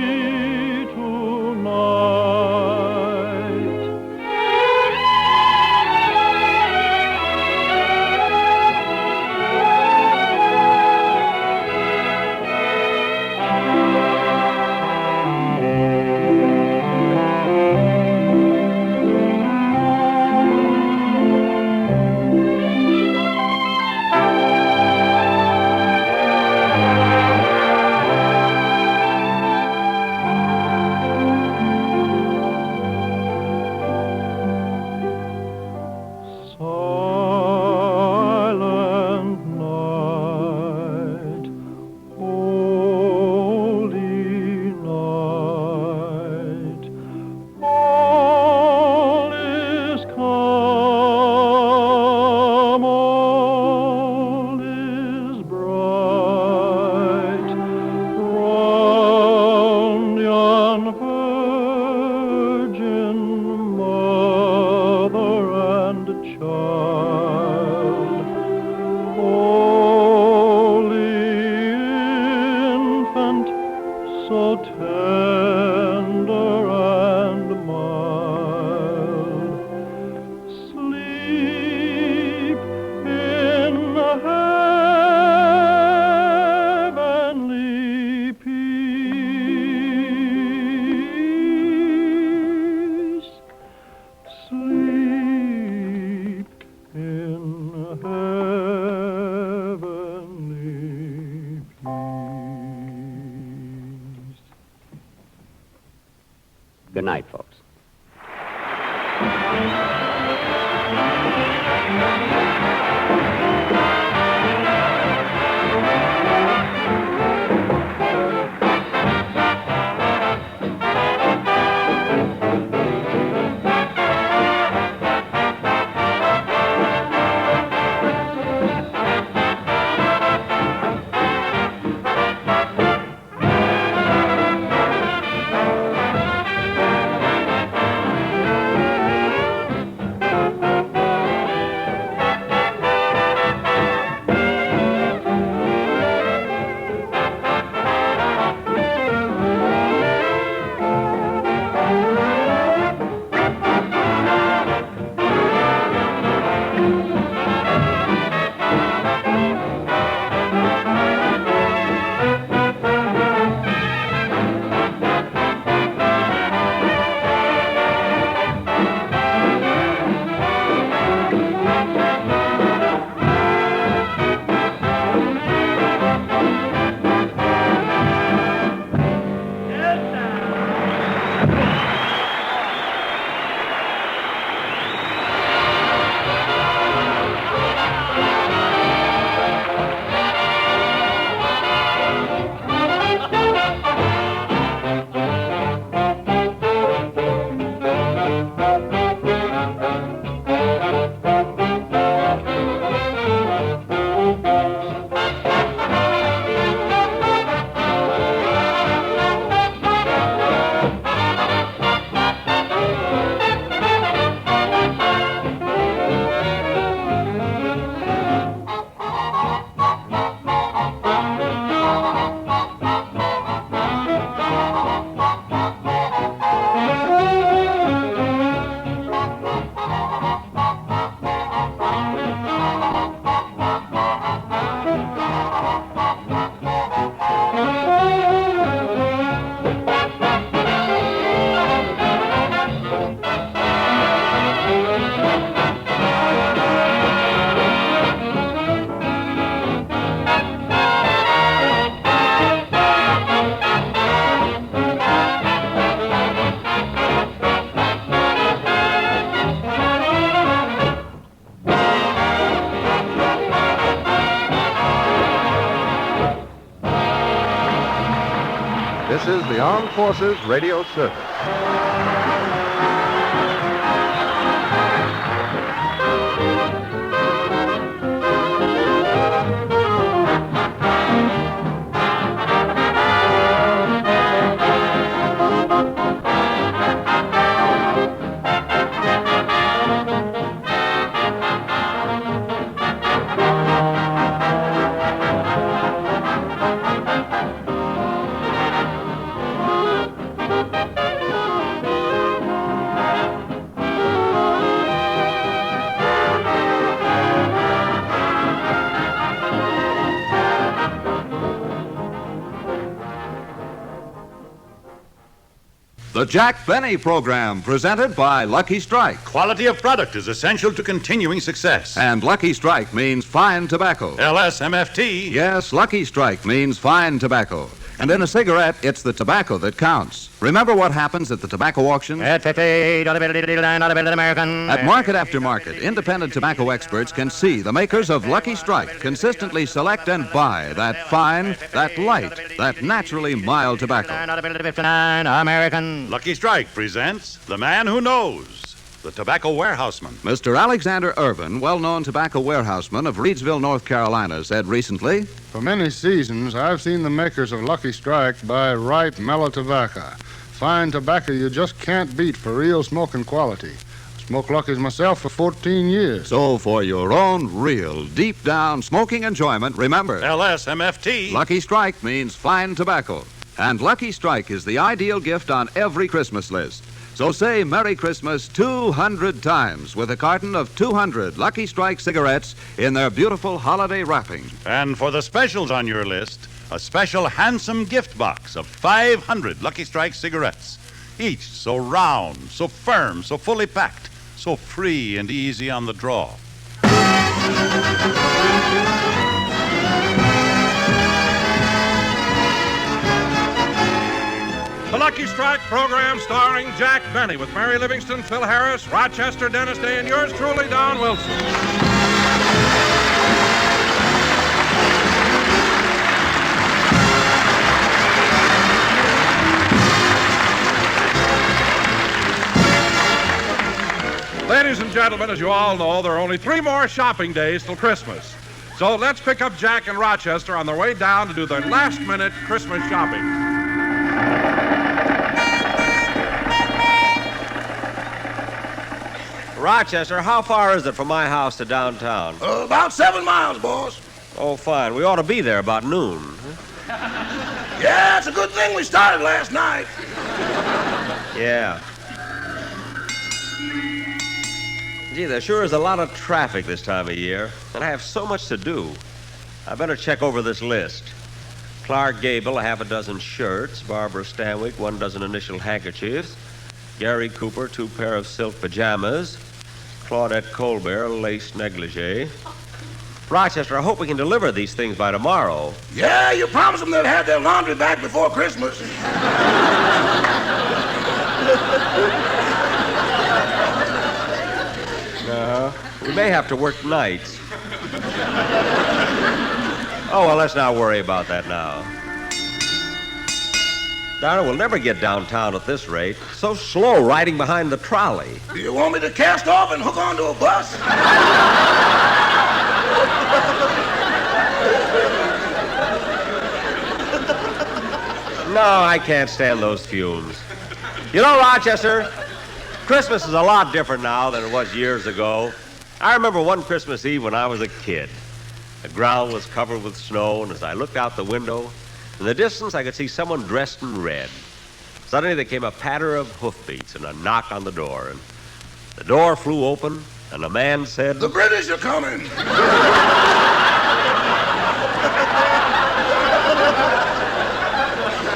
so tender and mild. Sleep in heavenly peace. Sleep in heavenly peace. Good night, folks. This is the Armed Forces Radio Service. The Jack Benny Program, presented by Lucky Strike. Quality of product is essential to continuing success. And Lucky Strike means fine tobacco. LSMFT. Yes, Lucky Strike means fine tobacco. And in a cigarette, it's the tobacco that counts. Remember what happens at the tobacco auction? At 50, American. At market after market, independent tobacco experts can see the makers of Lucky Strike consistently select and buy that fine, that light, that naturally mild tobacco. American. Lucky Strike presents The Man Who Knows, the tobacco warehouseman. Mr. Alexander Irvin, well-known tobacco warehouseman of Reidsville, North Carolina, said recently, "For many seasons, I've seen the makers of Lucky Strike buy ripe, mellow tobacco. Fine tobacco you just can't beat for real smoking quality. Smoked Lucky's myself for 14 years. So for your own real, deep-down smoking enjoyment, remember, LSMFT. Lucky Strike means fine tobacco. And Lucky Strike is the ideal gift on every Christmas list. So say Merry Christmas 200 times with a carton of 200 Lucky Strike cigarettes in their beautiful holiday wrapping. And for the specials on your list, a special handsome gift box of 500 Lucky Strike cigarettes. Each so round, so firm, so fully packed, so free and easy on the draw. The Lucky Strike program starring Jack Benny with Mary Livingston, Phil Harris, Rochester, Dennis Day, and yours truly, Don Wilson. Ladies and gentlemen, as you all know, there are only 3 more shopping days till Christmas. So let's pick up Jack and Rochester on their way down to do their last-minute Christmas shopping. Rochester, how far is it from my house to downtown? About 7 miles, boss. Oh, fine. We ought to be there about noon. Yeah, it's a good thing we started last night. Yeah. Gee, there sure is a lot of traffic this time of year, and I have so much to do. I better check over this list. Clark Gable, a half a dozen shirts. Barbara Stanwyck, 1 dozen initial handkerchiefs. Gary Cooper, 2 pair of silk pajamas. Claudette Colbert, a lace negligee. Rochester, I hope we can deliver these things by tomorrow. Yeah, you promised them they'd have their laundry back before Christmas. We may have to work nights. Oh, well, let's not worry about that now. Darn it, we'll never get downtown at this rate. So slow riding behind the trolley. Do you want me to cast off and hook onto a bus? No, I can't stand those fumes. You know, Rochester, Christmas is a lot different now than it was years ago. I remember one Christmas Eve when I was a kid. The ground was covered with snow, and as I looked out the window, in the distance I could see someone dressed in red. Suddenly there came a patter of hoofbeats and a knock on the door, and the door flew open, and a man said, "The British are coming."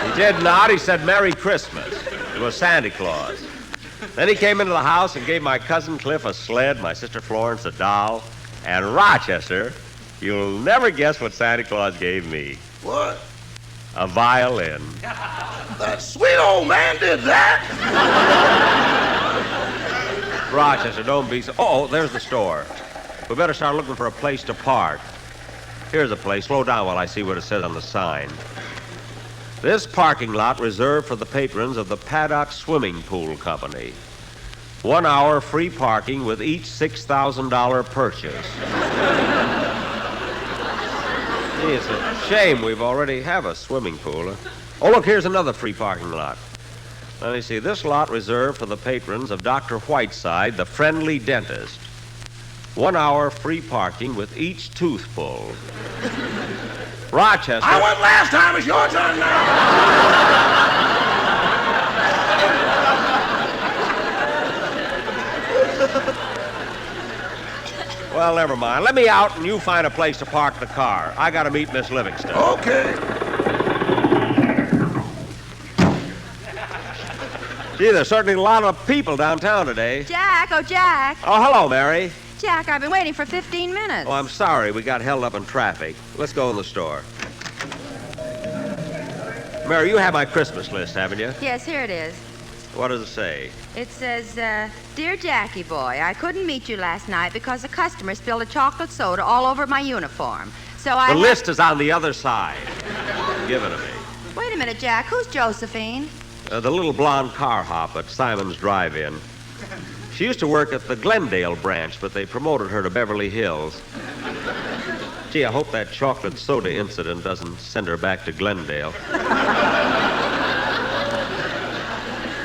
He did not. He said, "Merry Christmas." It was Santa Claus. Then he came into the house and gave my cousin Cliff a sled, my sister Florence a doll, and Rochester, you'll never guess what Santa Claus gave me. What? A violin. That sweet old man did that? Rochester, don't be so... Oh, there's the store. We better start looking for a place to park. Here's a place. Slow down while I see what it says on the sign. This parking lot reserved for the patrons of the Paddock Swimming Pool Company. 1 hour free parking with each $6,000 purchase. Gee, it's a shame we've already have a swimming pool. Oh, look, here's another free parking lot. Let me see. This lot reserved for the patrons of Dr. Whiteside, the friendly dentist. 1 hour free parking with each tooth pulled. Rochester. I went last time. It's your turn now. Well, never mind. Let me out and you find a place to park the car. I got to meet Miss Livingston. Okay. Gee, there's certainly a lot of people downtown today. Jack, oh, Jack. Oh, hello, Mary. Jack, I've been waiting for 15 minutes. Oh, I'm sorry. We got held up in traffic. Let's go in the store. Mary, you have my Christmas list, haven't you? Yes, here it is. What does it say? It says, Dear Jackie boy, I couldn't meet you last night because a customer spilled a chocolate soda all over my uniform. So The list is on the other side. Give it to me. Wait a minute, Jack. Who's Josephine? The little blonde car hop at Simon's Drive-In. She used to work at the Glendale branch, but they promoted her to Beverly Hills. Gee, I hope that chocolate soda incident doesn't send her back to Glendale.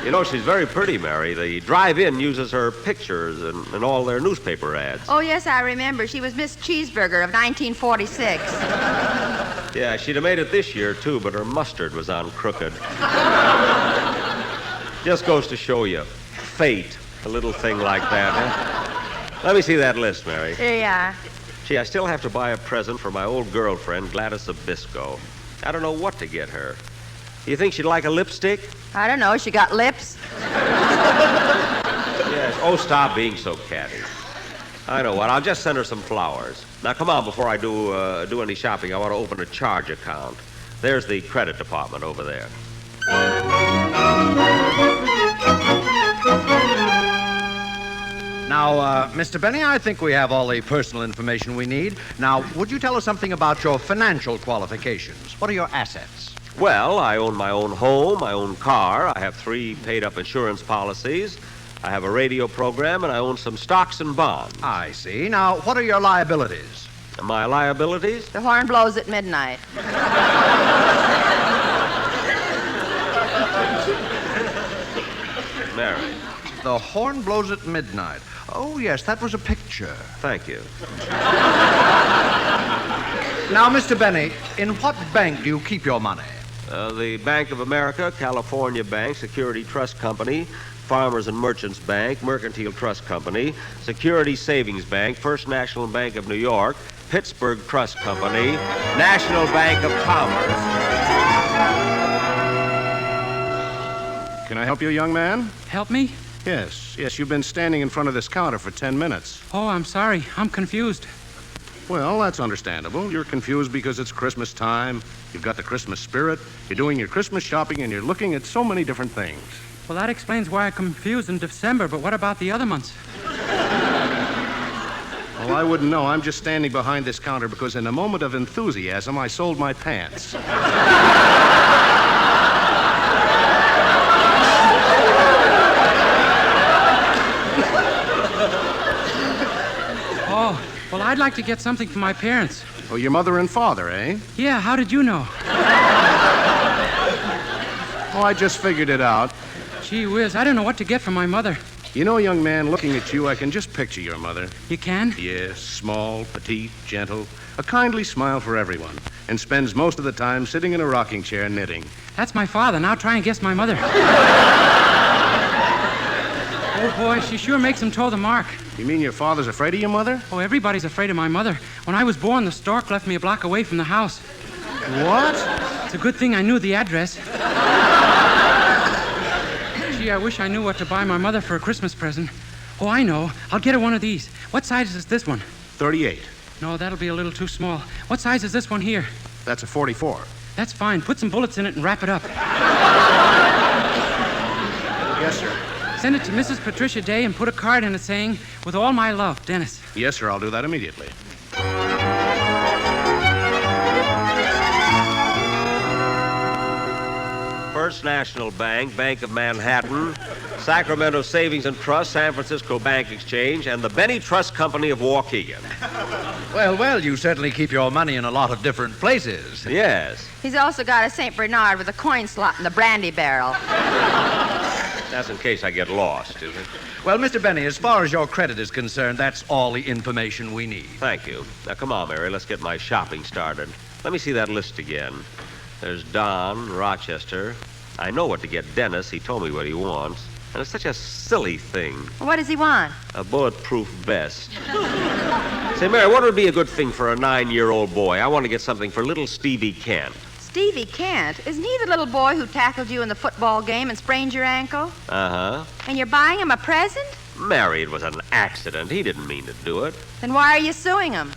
You know, she's very pretty, Mary. The Drive-In uses her pictures in all their newspaper ads. Oh, yes, I remember. She was Miss Cheeseburger of 1946. Yeah, she'd have made it this year, too, but her mustard was on crooked. Just goes to show you. Fate. A little thing like that, huh? Let me see that list, Mary. Here you are. Gee, I still have to buy a present for my old girlfriend, Gladys Abisco. I don't know what to get her. Do you think she'd like a lipstick? I don't know. She got lips. Yes. Oh, stop being so catty. I know what. I'll just send her some flowers. Now, come on. Before I do any shopping, I want to open a charge account. There's the credit department over there. Now, Mr. Benny, I think we have all the personal information we need. Now, would you tell us something about your financial qualifications? What are your assets? Well, I own my own home, my own car. I have 3 paid-up insurance policies. I have a radio program, and I own some stocks and bonds. I see. Now, what are your liabilities? My liabilities? The horn blows at midnight. Mary. The horn blows at midnight. Oh, yes, that was a picture. Thank you. Now, Mr. Benny, in what bank do you keep your money? The Bank of America, California Bank, Security Trust Company, Farmers and Merchants Bank, Mercantile Trust Company, Security Savings Bank, First National Bank of New York, Pittsburgh Trust Company, National Bank of Commerce. Can I help you, young man? Help me? Yes, you've been standing in front of this counter for 10 minutes. Oh, I'm sorry. I'm confused. Well, that's understandable. You're confused because it's Christmas time. You've got the Christmas spirit. You're doing your Christmas shopping, and you're looking at so many different things. Well, that explains why I'm confused in December, but what about the other months? Well, I wouldn't know. I'm just standing behind this counter because in a moment of enthusiasm, I sold my pants. Oh, well, I'd like to get something for my parents. Oh, your mother and father, eh? Yeah, how did you know? Oh, I just figured it out. Gee whiz, I don't know what to get for my mother. You know, young man, looking at you, I can just picture your mother. You can? Yes, small, petite, gentle, a kindly smile for everyone, and spends most of the time sitting in a rocking chair knitting. That's my father. Now try and guess my mother. Oh, boy, she sure makes him toe the mark. You mean your father's afraid of your mother? Oh, everybody's afraid of my mother. When I was born, the stork left me a block away from the house. What? It's a good thing I knew the address. Gee, I wish I knew what to buy my mother for a Christmas present. Oh, I know. I'll get her one of these. What size is this one? 38. No, that'll be a little too small. What size is this one here? That's a 44. That's fine. Put some bullets in it and wrap it up. Yes, sir. Send it to Mrs. Patricia Day and put a card in it saying, "With all my love, Dennis." Yes, sir. I'll do that immediately. First National Bank, Bank of Manhattan, Sacramento Savings and Trust, San Francisco Bank Exchange, and the Benny Trust Company of Waukegan. Well, you certainly keep your money in a lot of different places. Yes. He's also got a St. Bernard with a coin slot in the brandy barrel. That's in case I get lost, is it? Well, Mr. Benny, as far as your credit is concerned, that's all the information we need. Thank you. Now, come on, Mary. Let's get my shopping started. Let me see that list again. There's Don, Rochester. I know what to get Dennis. He told me what he wants. And it's such a silly thing. What does he want? A bulletproof vest. Say, Mary, what would be a good thing for a 9-year-old boy? I want to get something for little Stevie Kent. Stevie Kent? Isn't he the little boy who tackled you in the football game and sprained your ankle? Uh-huh. And you're buying him a present? Mary, it was an accident. He didn't mean to do it. Then why are you suing him?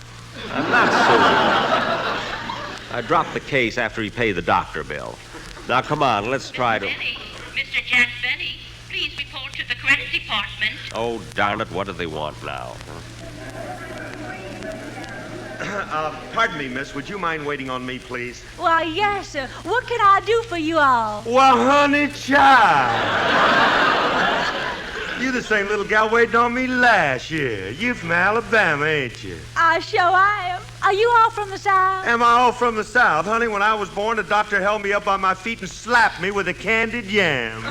I'm not suing him. I dropped the case after he paid the doctor bill. Now, come on, let's try to... Benny, Mr. Jack Benny, please report to the credit department. Oh, darn it, what do they want now? Pardon me, miss. Would you mind waiting on me, please? Why, yes, sir. What can I do for you all? Well, honey, child. You the same little gal waiting on me last year. You from Alabama, ain't you? I sure am. Are you all from the South? Am I all from the South? Honey, when I was born, the doctor held me up on my feet and slapped me with a candied yam.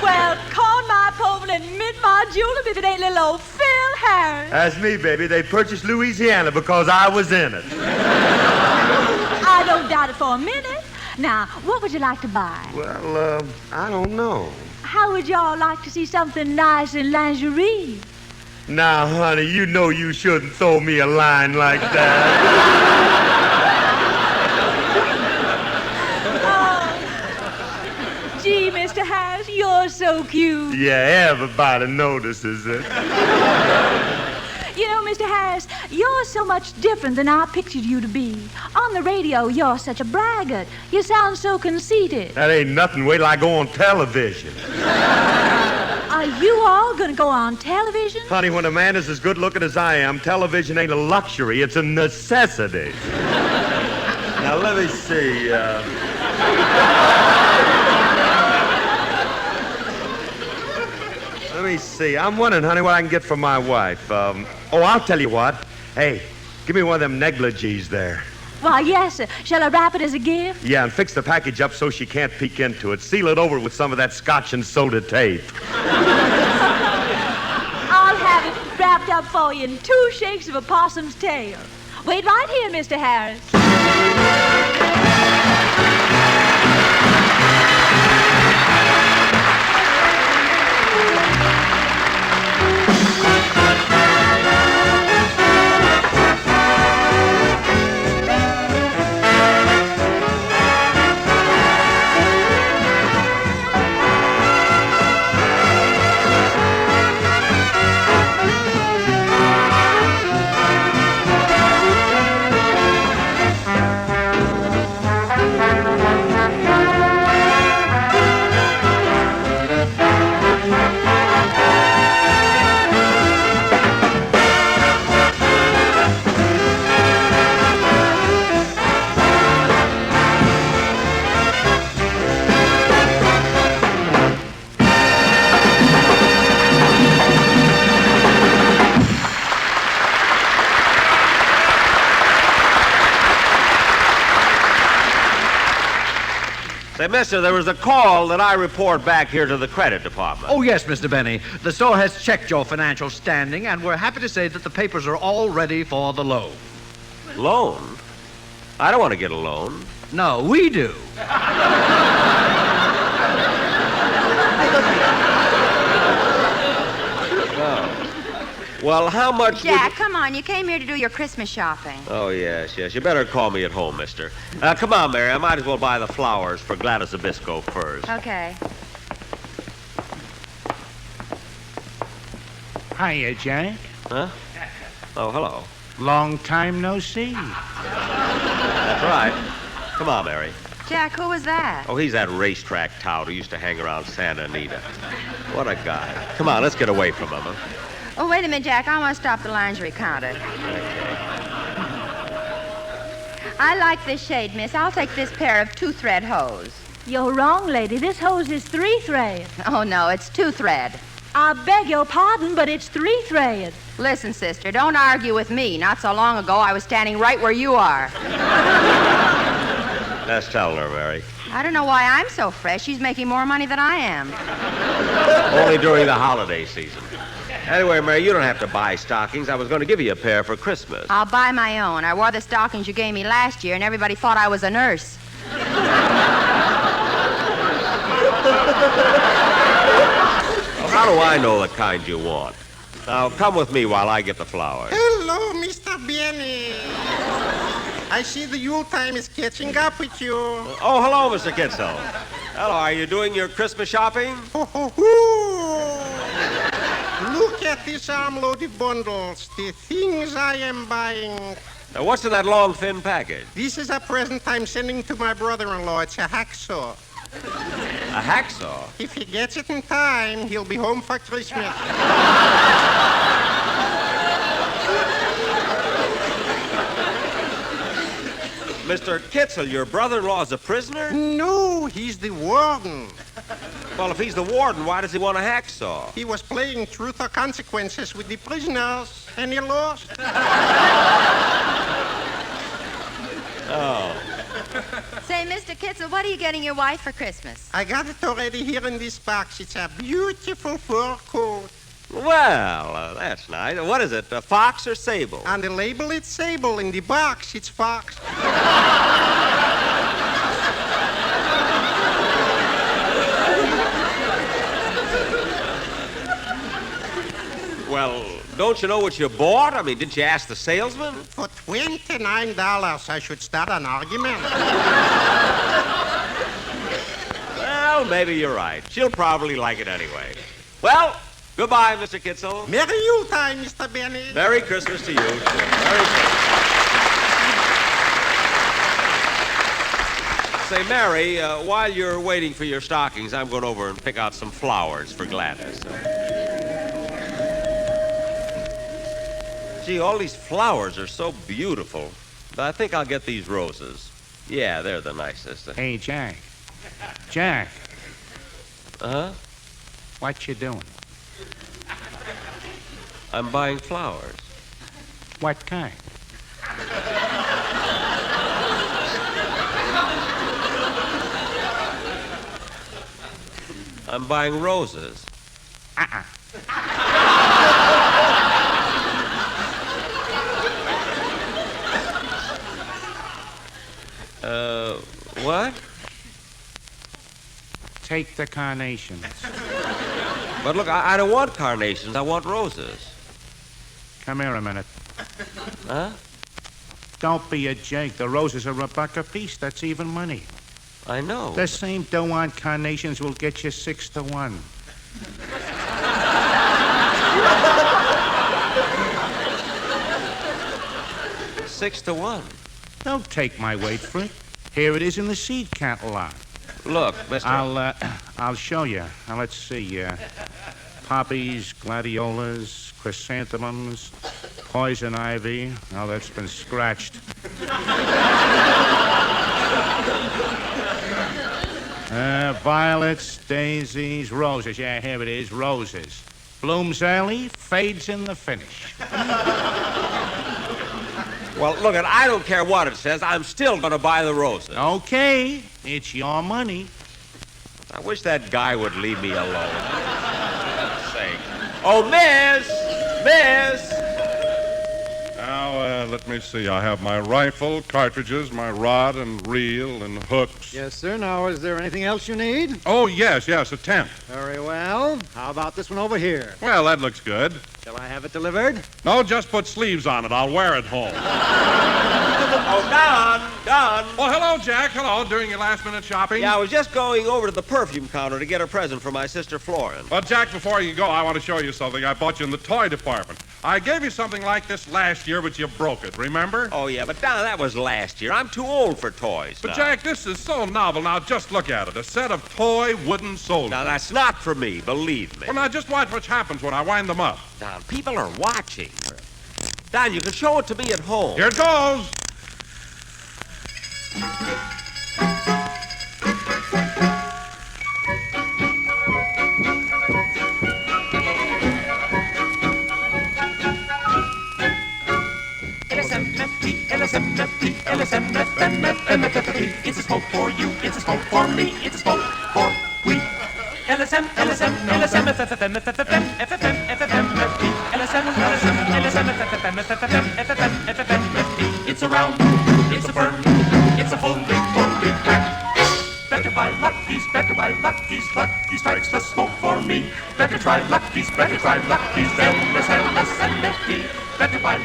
Well, corn my povil and mint my julep if it ain't little old Phil Harris? That's me, baby. They purchased Louisiana because I was in it. I don't doubt it for a minute. Now, what would you like to buy? Well, I don't know. How would y'all like to see something nice in lingerie? Now, honey, you know you shouldn't throw me a line like that. Gee, Mr. Harris, you're so cute. Yeah, everybody notices it. You know, Mr. Harris, you're so much different than I pictured you to be. On the radio, you're such a braggart. You sound so conceited. That ain't nothing. Wait till I go on television. Are you all going to go on television? Honey, when a man is as good looking as I am, television ain't a luxury, it's a necessity. Now, let me see. Let me see. I'm wondering, honey, what I can get for my wife. I'll tell you what. Hey, give me one of them negligees there. Why, yes, sir. Shall I wrap it as a gift? Yeah, and fix the package up so she can't peek into it. Seal it over with some of that scotch and soda tape. I'll have it wrapped up for you in 2 shakes of a possum's tail. Wait right here, Mr. Harris. Say, mister, there was a call that I report back here to the credit department. Oh, yes, Mr. Benny. The store has checked your financial standing, and we're happy to say that the papers are all ready for the loan. Loan? I don't want to get a loan. No, we do. Well, how much Jack, come on. You came here to do your Christmas shopping. Oh, yes. You better call me at home, mister. Come on, Mary. I might as well buy the flowers for Gladys Zabisco first. Okay. Hiya, Jack. Huh? Oh, hello. Long time no see. That's right. Come on, Mary. Jack, who was that? Oh, he's that racetrack tout who used to hang around Santa Anita. What a guy. Come on, let's get away from him. Huh? Oh, wait a minute, Jack. I want to stop the lingerie counter. Okay. I like this shade, miss. I'll take this pair of 2-thread hose. You're wrong, lady. This hose is 3-thread. Oh, no, it's 2-thread. I beg your pardon, but it's 3-thread. Listen, sister, don't argue with me. Not so long ago, I was standing right where you are. Let's tell her, Mary. I don't know why I'm so fresh. She's making more money than I am. Only during the holiday season. Anyway, Mary, you don't have to buy stockings. I was going to give you a pair for Christmas. I'll buy my own. I wore the stockings you gave me last year, and everybody thought I was a nurse. Well, how do I know the kind you want? Now, come with me while I get the flowers. Hello, Mr. Benny. I see the Yule time is catching up with you. Oh, hello, Mr. Kitzel. Hello, are you doing your Christmas shopping? Look at these arm-loaded bundles, the things I am buying. Now, what's in that long, thin package? This is a present I'm sending to my brother-in-law. It's a hacksaw. A hacksaw? If he gets it in time, he'll be home for Christmas. Mr. Kitzel, your brother-in-law is a prisoner? No, he's the warden. Well, if he's the warden, why does he want a hacksaw? He was playing Truth or Consequences with the prisoners, and he lost. Oh. Say, Mr. Kitzel, what are you getting your wife for Christmas? I got it already here in this box. It's a beautiful fur coat. Well, that's nice. What is it, fox or sable? On the label, it's sable. In the box, it's fox. Well, don't you know what you bought? I mean, didn't you ask the salesman? For $29, I should start an argument. Well, maybe you're right. She'll probably like it anyway. Well, goodbye, Mr. Kitzel. Merry Yuletime, Mr. Benny. Merry Christmas to you. Merry Christmas. Say, Mary, while you're waiting for your stockings, I'm going over and pick out some flowers for Gladys. Gee, all these flowers are so beautiful. But I think I'll get these roses. Yeah, they're the nicest. Hey, Jack. Jack. Uh-huh? What you doing? I'm buying flowers. What kind? I'm buying roses. What? Take the carnations. But look, I don't want carnations. I want roses. Come here a minute. Huh? Don't be a jake. The roses are $1 a piece. That's even money. I know. The same dough on carnations will get you 6 to 1. Six to 1. Don't take my word for it. Here it is in the seed catalog. Look, mister. I'll show you. Now, let's see. Poppies, gladiolas, chrysanthemums, poison ivy. Oh, that's been scratched. Violets, daisies, roses. Yeah, here it is, roses. Blooms early, fades in the finish. Well, look, I don't care what it says. I'm still going to buy the roses. Okay, it's your money. I wish that guy would leave me alone. For God's sake. Oh, Miss! Now, let me see. I have my rifle, cartridges, my rod and reel and hooks. Yes, sir. Now, is there anything else you need? Oh, yes, a tent. Very well. How about this one over here? Well, that looks good. Shall I have it delivered? No, just put sleeves on it. I'll wear it home. Oh, Don! Well, hello, Jack. Hello. Doing your last-minute shopping? Yeah, I was just going over to the perfume counter to get a present for my sister Florence. Well, Jack, before you go, I want to show you something I bought you in the toy department. I gave you something like this last year, but you broke it, remember? Oh, yeah, but Don, that was last year. I'm too old for toys But, now. Jack, this is so novel. Now, just look at it. A set of toy wooden soldiers. Now, that's not for me, believe me. Well, now, just watch what happens when I wind them up. Don, people are watching. Don, you can show it to me at home. Here it goes. LSMFT. It's a smoke for you, it's a smoke for me, it's a smoke for we. LSM, LSM, LSM, FFM, FFM, FFM, FFMFT. LSM, LSM, LSM, FFM, FFM, FFM, FFMFT. It's a round, it's a firm, it's a fully pack. Better buy Lucky's, Lucky strikes the smoke for me. Better try Lucky's, LSMFT. Better buy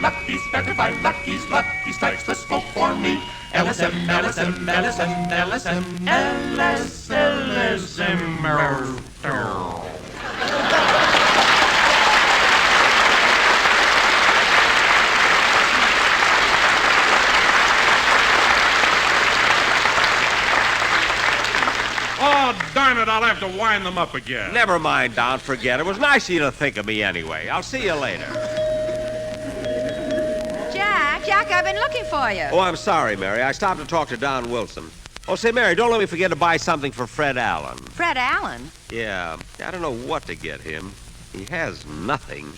Lucky's, Lucky strikes the smoke for me. LSM, LSM, LSM, LSM, LSM. Oh, darn it, I'll have to wind them up again. Never mind, Don, forget it. It was nice of you to think of me anyway. I'll see you later. Jack, I've been looking for you. Oh, I'm sorry, Mary. I stopped to talk to Don Wilson. Oh, say, Mary, don't let me forget to buy something for Fred Allen. Fred Allen? Yeah, I don't know what to get him. He has nothing.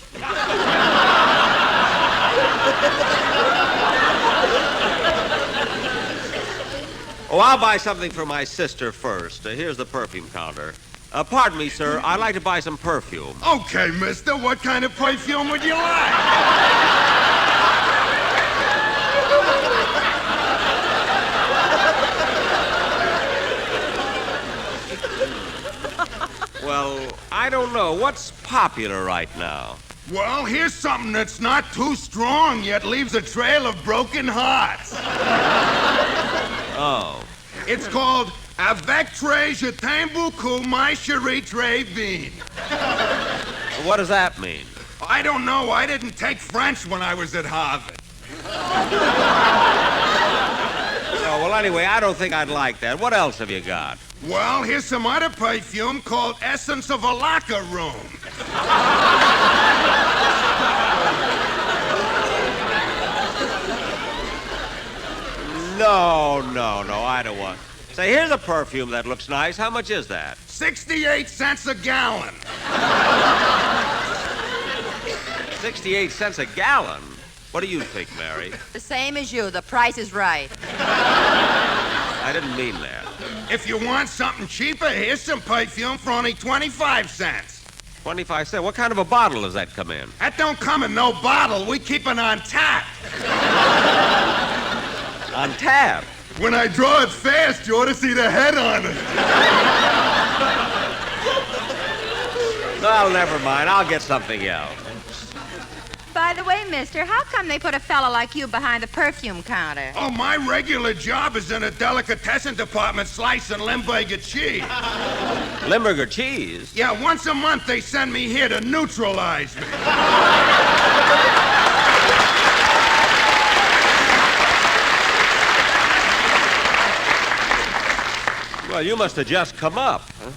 Oh, I'll buy something for my sister first. Here's the perfume counter. Pardon me, sir. I'd like to buy some perfume. Okay, mister. What kind of perfume would you like? Well, I don't know. What's popular right now? Well, here's something that's not too strong yet leaves a trail of broken hearts. Oh. It's called Avec très je t'aime beaucoup, my chérie très bien. What does that mean? I don't know. I didn't take French when I was at Harvard. Oh, well, anyway, I don't think I'd like that. What else have you got? Well, here's some other perfume called Essence of a Locker Room. No, I don't want. Say, here's a perfume that looks nice. How much is that? 68 cents a gallon. 68 cents a gallon? What do you think, Mary? The same as you. The price is right. I didn't mean that. If you want something cheaper, here's some perfume for only 25 cents. 25 cents? What kind of a bottle does that come in? That don't come in no bottle. We keep it on tap. On tap? When I draw it fast, you ought to see the head on it. No, never mind. I'll get something else. By the way, mister, how come they put a fella like you behind the perfume counter? Oh, my regular job is in a delicatessen department slicing Limburger cheese. Limburger cheese? Yeah, once a month they send me here to neutralize me. Well, you must have just come up. Huh?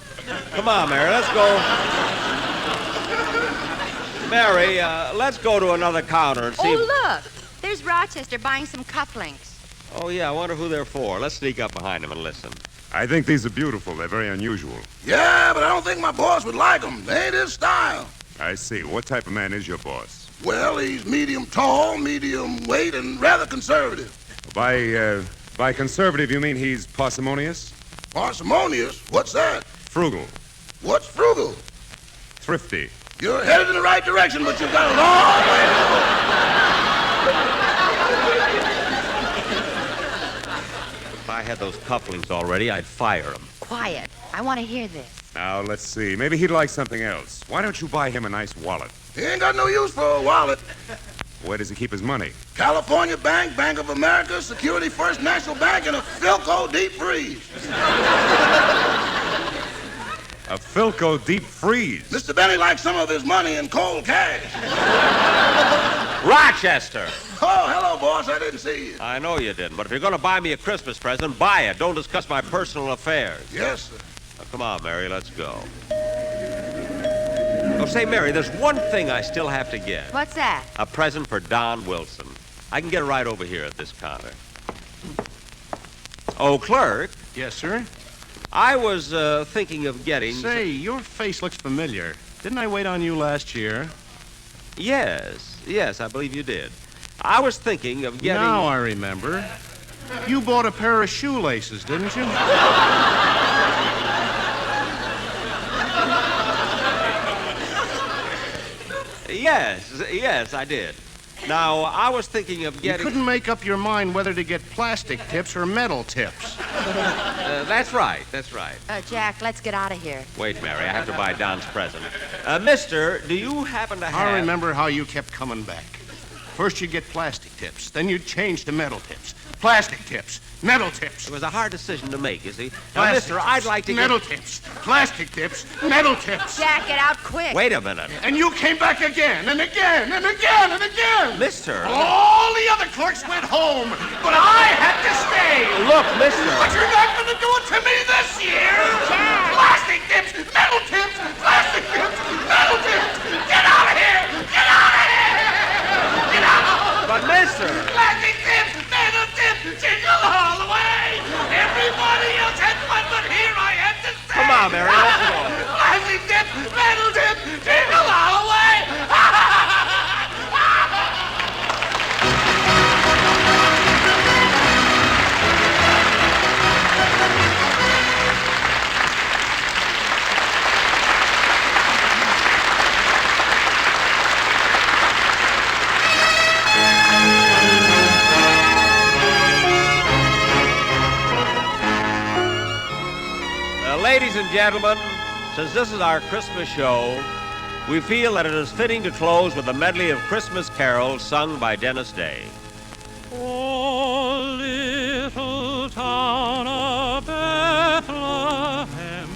Come on, Mary, let's go. Mary, let's go to another counter and see. Oh, look. There's Rochester buying some cufflinks. Oh, yeah, I wonder who they're for. Let's sneak up behind him and listen. I think these are beautiful. They're very unusual. Yeah, but I don't think my boss would like them. They ain't his style. I see. What type of man is your boss? Well, he's medium tall, medium weight, and rather conservative. By conservative, you mean he's parsimonious? Parsimonious? What's that? Frugal. What's frugal? Thrifty. You're headed in the right direction, but you've got a long way to go. If I had those cufflinks already, I'd fire him. Quiet. I want to hear this. Now, let's see. Maybe he'd like something else. Why don't you buy him a nice wallet? He ain't got no use for a wallet. Where does he keep his money? California Bank, Bank of America, Security First National Bank, and a Philco deep freeze. A Philco deep freeze? Mr. Benny likes some of his money in cold cash. Rochester! Oh, hello, boss. I didn't see you. I know you didn't, but if you're going to buy me a Christmas present, buy it. Don't discuss my personal affairs. Yes, sir. Now, come on, Mary, let's go. Oh, say, Mary, there's one thing I still have to get. What's that? A present for Don Wilson. I can get it right over here at this counter. Oh, clerk. Yes, sir? I was thinking of getting... Say, your face looks familiar. Didn't I wait on you last year? Yes, I believe you did. I was thinking of getting... Now I remember. You bought a pair of shoelaces, didn't you? Yes, I did. Now, I was thinking of getting... You couldn't make up your mind whether to get plastic tips or metal tips. That's right. Jack, let's get out of here. Wait, Mary, I have to buy Don's present. Mister, do you happen to have... I remember how you kept coming back. First you'd get plastic tips, then you'd change to metal tips. Plastic tips, metal tips. It was a hard decision to make, you see. Now, mister, I'd like to metal tips, plastic tips, metal tips. Jack, get out quick. Wait a minute. And you came back again, and again, and again, and again. Mister. All the other clerks went home, but I had to stay. Look, mister. But you're not going to do it to me this year. Jack. Plastic tips, metal tips, plastic tips, metal tips. Get out of here. Get out of here. Get out. But, mister. Plastic tips, metal tips, jingle all the way. Everybody else had fun, but here I had to stay. Come on, Mary, let's go. Plastic tips, metal tips, jingle all the way. Ladies and gentlemen, since this is our Christmas show, we feel that it is fitting to close with a medley of Christmas carols sung by Dennis Day. Oh, little town of Bethlehem,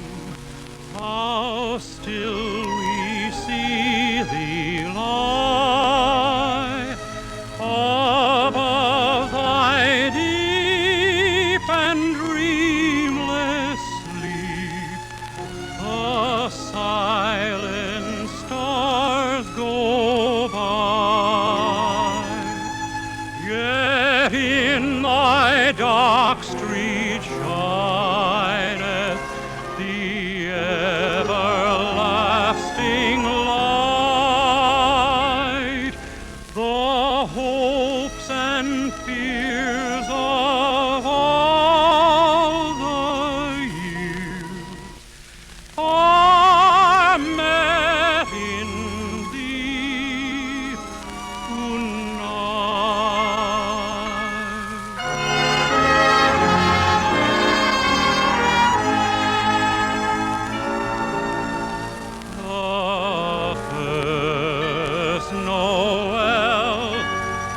how still we see thee lie above thy deep and dreamless sleep. The silent stars go by, yet in thy dark street shineth the everlasting light. The hopes and fears of all the years are met in thee tonight. The first Noel,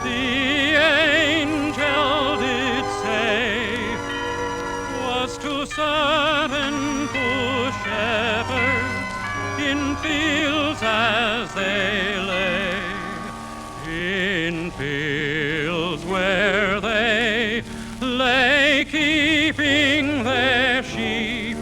the angel did say, was to certain poor shepherds in fields as they lay, in fields where they lay keeping their sheep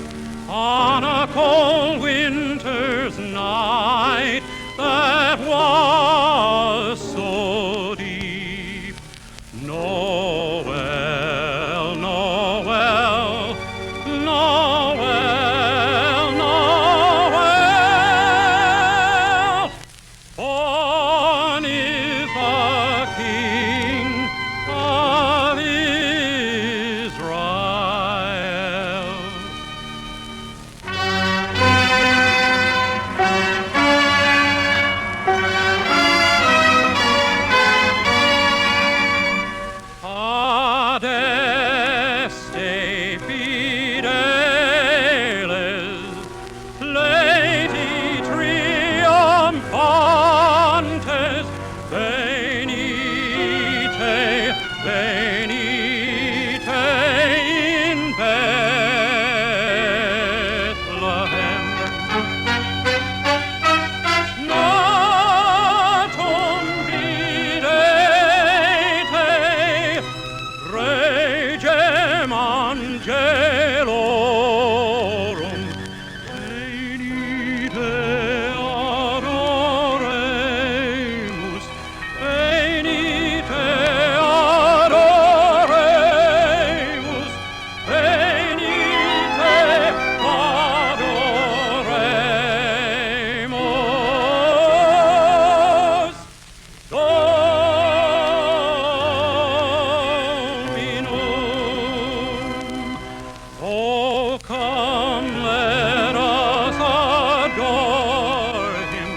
on a cold winter's night that was so deep. Noel, Noel, Noel, Noel, born is the King of Israel. Adeste fideles, Lady triumphantes, venite, venite in Bethlehem. Natum videte, regem angelorum, venite adoremus, venite adoremus, venite adoremus. Dominum. Oh, come, let us adore him.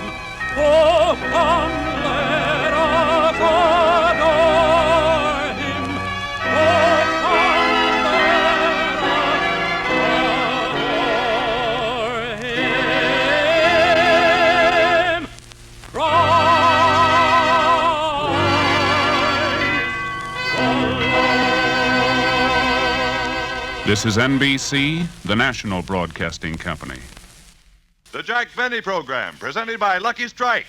Oh, come, let us adore him. Oh, come, let us adore him. This is NBC, the national broadcasting company. The Jack Benny Program, presented by Lucky Strike.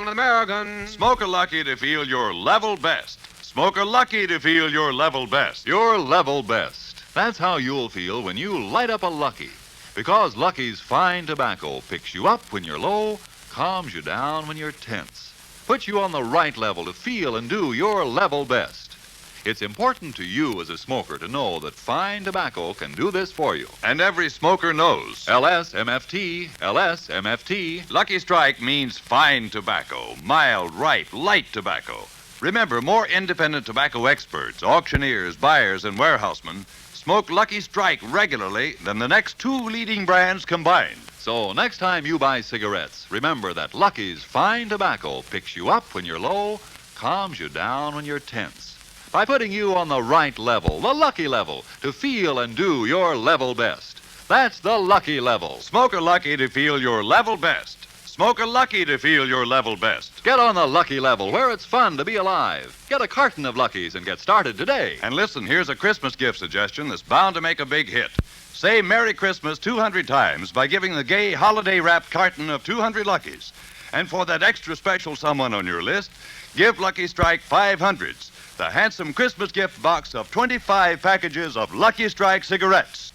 American. Smoke a Lucky to feel your level best. Smoke a Lucky to feel your level best. Your level best. That's how you'll feel when you light up a Lucky. Because Lucky's fine tobacco picks you up when you're low, calms you down when you're tense, puts you on the right level to feel and do your level best. It's important to you as a smoker to know that fine tobacco can do this for you. And every smoker knows LSMFT, LSMFT. Lucky Strike means fine tobacco, mild, ripe, light tobacco. Remember, more independent tobacco experts, auctioneers, buyers, and warehousemen smoke Lucky Strike regularly than the next two leading brands combined. So next time you buy cigarettes, remember that Lucky's fine tobacco picks you up when you're low, calms you down when you're tense, by putting you on the right level, the lucky level, to feel and do your level best. That's the lucky level. Smoke a Lucky to feel your level best. Smoke a Lucky to feel your level best. Get on the lucky level where it's fun to be alive. Get a carton of Luckies and get started today. And listen, here's a Christmas gift suggestion that's bound to make a big hit. Say Merry Christmas 200 times by giving the gay holiday-wrapped carton of 200 Luckies. And for that extra special someone on your list, give Lucky Strike 500s, the handsome Christmas gift box of 25 packages of Lucky Strike cigarettes.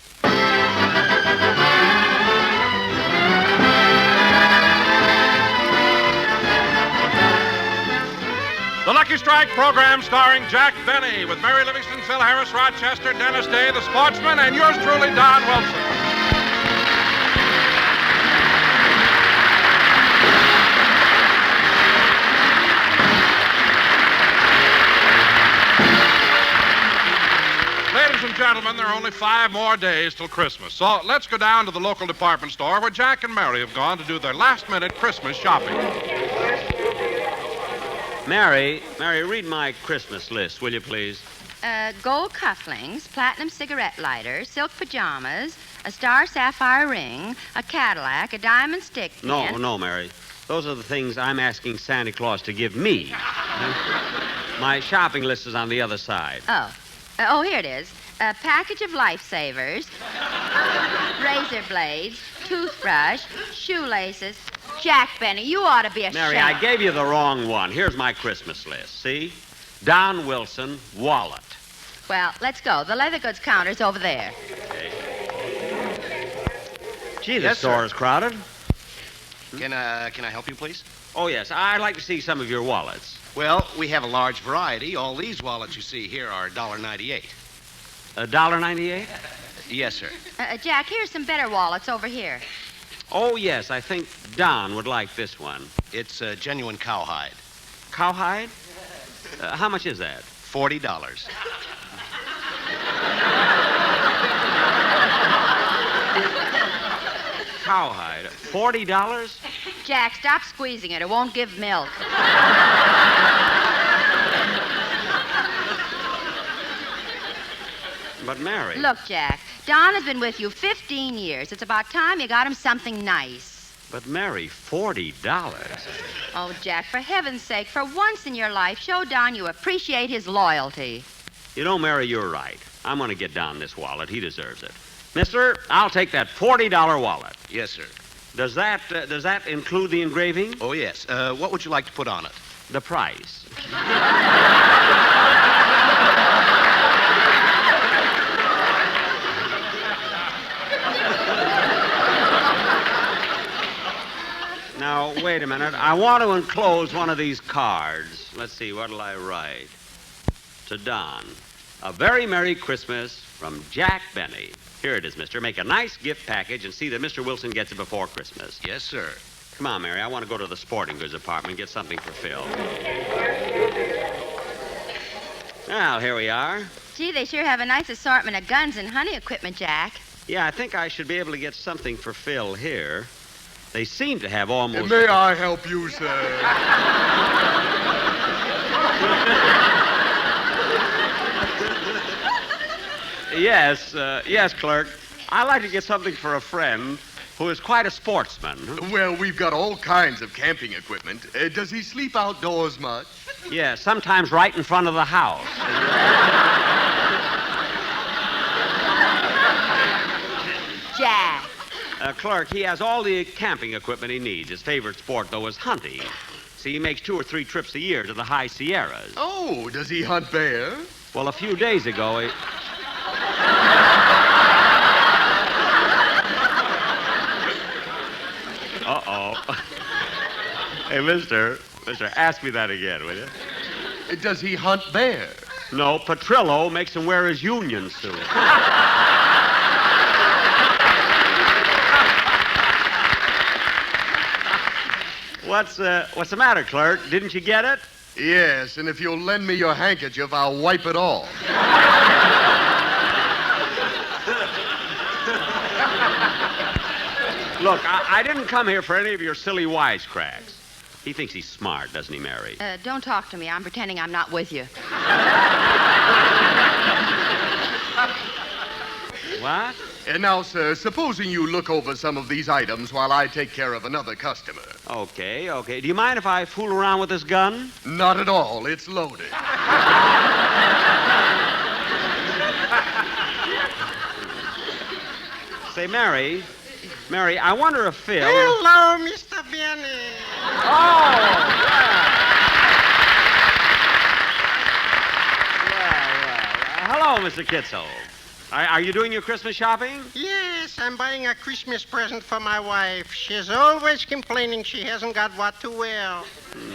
The Lucky Strike program starring Jack Benny with Mary Livingston, Phil Harris, Rochester, Dennis Day, the Sportsman, and yours truly, Don Wilson. Ladies and gentlemen, there are only 5 more days till Christmas. So let's go down to the local department store where Jack and Mary have gone to do their last-minute Christmas shopping. Mary, read my Christmas list, will you please? Gold cufflinks, platinum cigarette lighter, silk pajamas, a star sapphire ring, a Cadillac, a diamond stick pin. No, Mary. Those are the things I'm asking Santa Claus to give me. My shopping list is on the other side. Oh, here it is. A package of lifesavers, razor blades, toothbrush, shoelaces. Jack Benny, you ought to be ashamed. Mary, I gave you the wrong one. Here's my Christmas list. See? Don Wilson, wallet. Well, let's go. The leather goods counter's over there. Okay. Gee, the store is crowded. Can I help you, please? Oh, yes. I'd like to see some of your wallets. Well, we have a large variety. All these wallets you see here are $1.98. $1.98? Yes, sir. Jack, here's some better wallets over here. Oh, yes. I think Don would like this one. It's genuine cowhide. Cowhide? How much is that? $40. Cowhide. $40? Jack, stop squeezing it. It won't give milk. But, Mary... Look, Jack, Don has been with you 15 years. It's about time you got him something nice. But, Mary, $40. Oh, Jack, for heaven's sake, for once in your life, show Don you appreciate his loyalty. You know, Mary, you're right. I'm going to get Don this wallet. He deserves it. Mister, I'll take that $40 wallet. Yes, sir. Does that include the engraving? Oh, yes. What would you like to put on it? The price. Now, wait a minute. I want to enclose one of these cards. Let's see, what'll I write? To Don. A very Merry Christmas from Jack Benny. Here it is, mister. Make a nice gift package and see that Mr. Wilson gets it before Christmas. Yes, sir. Come on, Mary. I want to go to the sporting goods department and get something for Phil. Well, here we are. Gee, they sure have a nice assortment of guns and hunting equipment, Jack. Yeah, I think I should be able to get something for Phil here. They seem to have almost... May I help you, sir? Yes, clerk. I'd like to get something for a friend who is quite a sportsman. Well, we've got all kinds of camping equipment. Does he sleep outdoors much? Yeah, sometimes right in front of the house. Jack. Clerk, he has all the camping equipment he needs. His favorite sport, though, is hunting. See, he makes 2 or 3 trips a year to the high Sierras. Oh, does he hunt bear? Well, a few days ago, he... Uh-oh. Hey, mister, ask me that again, will you? Does he hunt bear? No, Petrillo makes him wear his union suit. What's the matter, clerk? Didn't you get it? Yes, and if you'll lend me your handkerchief, I'll wipe it off. Look, I didn't come here for any of your silly wisecracks. He thinks he's smart, doesn't he, Mary? Don't talk to me. I'm pretending I'm not with you. What? And now, sir, supposing you look over some of these items while I take care of another customer. Okay. Do you mind if I fool around with this gun? Not at all. It's loaded. Say, Mary, I wonder if Phil... Hello, Mr. Benny. Hello, Mr. Kitzel. Are you doing your Christmas shopping? Yes, I'm buying a Christmas present for my wife. She's always complaining she hasn't got what to wear.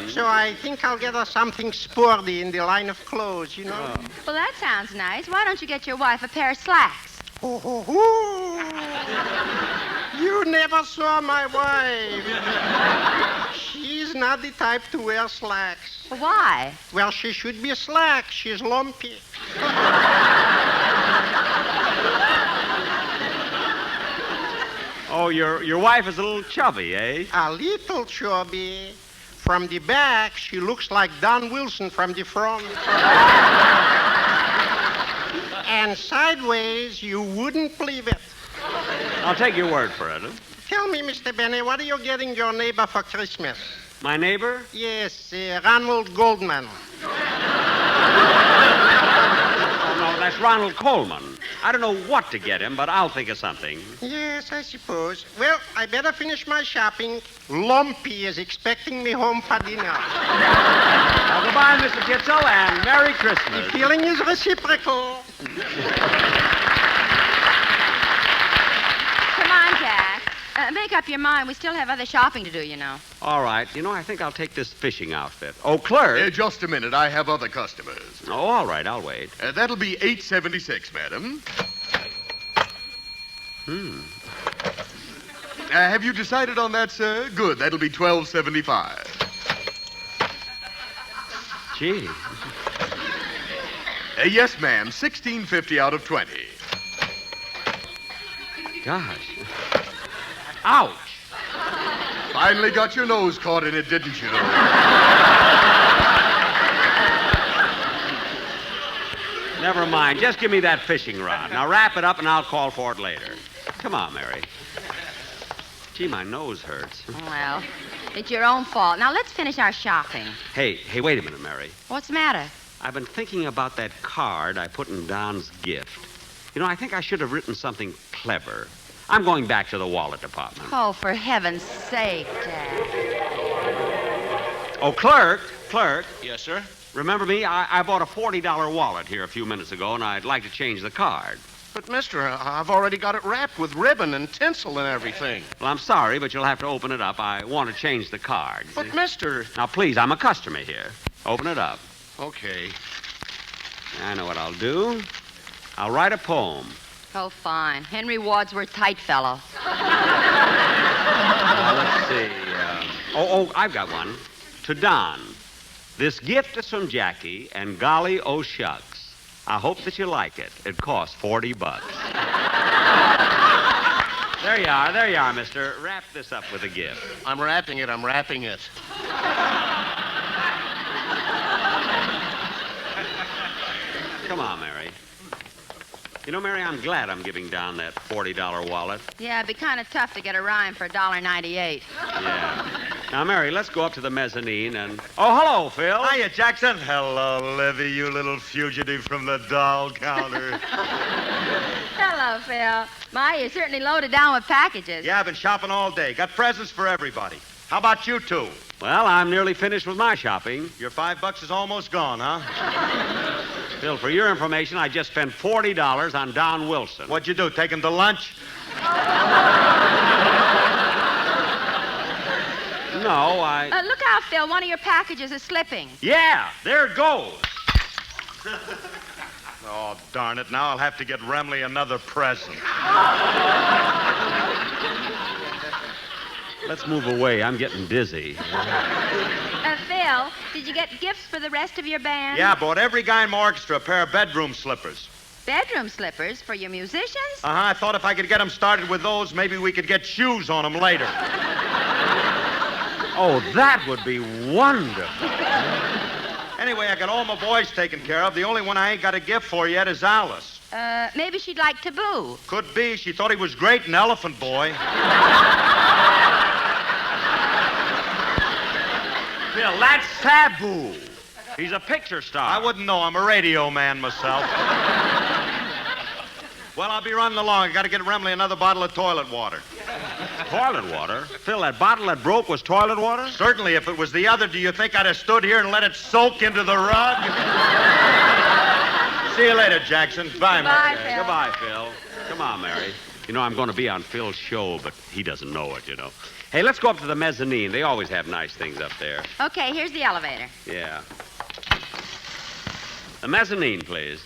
So I think I'll get her something sporty in the line of clothes, you know. Well, that sounds nice. Why don't you get your wife a pair of slacks? You never saw my wife. She's not the type to wear slacks. Why? Well, she should be slack. She's lumpy. Oh, your wife is a little chubby, eh? A little chubby. From the back, she looks like Don Wilson from the front. And sideways, you wouldn't believe it. I'll take your word for it. Tell me, Mr. Benny, what are you getting your neighbor for Christmas? My neighbor? Yes, Ronald Goldman. Oh, no, that's Ronald Coleman. I don't know what to get him, but I'll think of something. Yes, I suppose. Well, I better finish my shopping. Lumpy is expecting me home for dinner. Well, goodbye, Mr. Kitzel, and Merry Christmas. The feeling is reciprocal. Come on, Jack. Make up your mind. We still have other shopping to do, you know. All right. I think I'll take this fishing outfit. Oh, clerk. Just a minute. I have other customers. Oh, all right. I'll wait. That'll be $8.76, madam. Have you decided on that, sir? Good. That'll be $12.75. Gee. Yes, ma'am. $16.50 out of 20. Gosh. Ouch. Finally got your nose caught in it, didn't you? Never mind. Just give me that fishing rod. Now wrap it up and I'll call for it later. Come on, Mary. Gee, my nose hurts. Well, it's your own fault. Now let's finish our shopping. Hey, wait a minute, Mary. What's the matter? I've been thinking about that card I put in Don's gift. I think I should have written something clever. I'm going back to the wallet department. Oh, for heaven's sake, Jack. Oh, clerk. Yes, sir? Remember me? I bought a $40 wallet here a few minutes ago, and I'd like to change the card. But, mister, I've already got it wrapped with ribbon and tinsel and everything. Well, I'm sorry, but you'll have to open it up. I want to change the card. But, mister... Now, please, I'm a customer here. Open it up. Okay. I know what I'll do. I'll write a poem. Oh, fine. Henry Wadsworth Tightfellow. Let's see. I've got one. To Don. This gift is from Jackie, and golly, oh shucks. I hope that you like it. It costs $40. There you are, mister. Wrap this up with a gift. I'm wrapping it. Come on, Mary. Mary, I'm glad I'm giving Don that $40 wallet. Yeah, it'd be kind of tough to get a rhyme for $1.98. Yeah. Now, Mary, let's go up to the mezzanine and... Oh, hello, Phil. Hiya, Jackson. Hello, Livy, you little fugitive from the doll counter. Hello, Phil. My, you're certainly loaded down with packages. Yeah, I've been shopping all day. Got presents for everybody. How about you two? Well, I'm nearly finished with my shopping. Your $5 is almost gone, huh? Phil, for your information, I just spent $40 on Don Wilson. What'd you do, take him to lunch? No, I... Look out, Phil. One of your packages is slipping. Yeah, there it goes. Oh, darn it. Now I'll have to get Remley another present. Let's move away. I'm getting dizzy. Phil, did you get gifts for the rest of your band? Yeah, I bought every guy in my orchestra a pair of bedroom slippers. Bedroom slippers for your musicians? I thought if I could get them started with those, maybe we could get shoes on them later. Oh, that would be wonderful. Anyway, I got all my boys taken care of. The only one I ain't got a gift for yet is Alice. Maybe she'd like Taboo. Could be. She thought he was great, an elephant boy. Bill, that's Taboo. He's a picture star. I wouldn't know. I'm a radio man myself. Well, I'll be running along. I got to get Remley another bottle of toilet water. Toilet water? Phil, that bottle that broke was toilet water? Certainly. If it was the other, do you think I'd have stood here and let it soak into the rug? See you later, Jackson. Bye, Mary. Phil. Goodbye, Phil. Come on, Mary. You know, I'm going to be on Phil's show, but he doesn't know it, you know. Hey, let's go up to the mezzanine. They always have nice things up there. Okay, here's the elevator. Yeah. The mezzanine, please.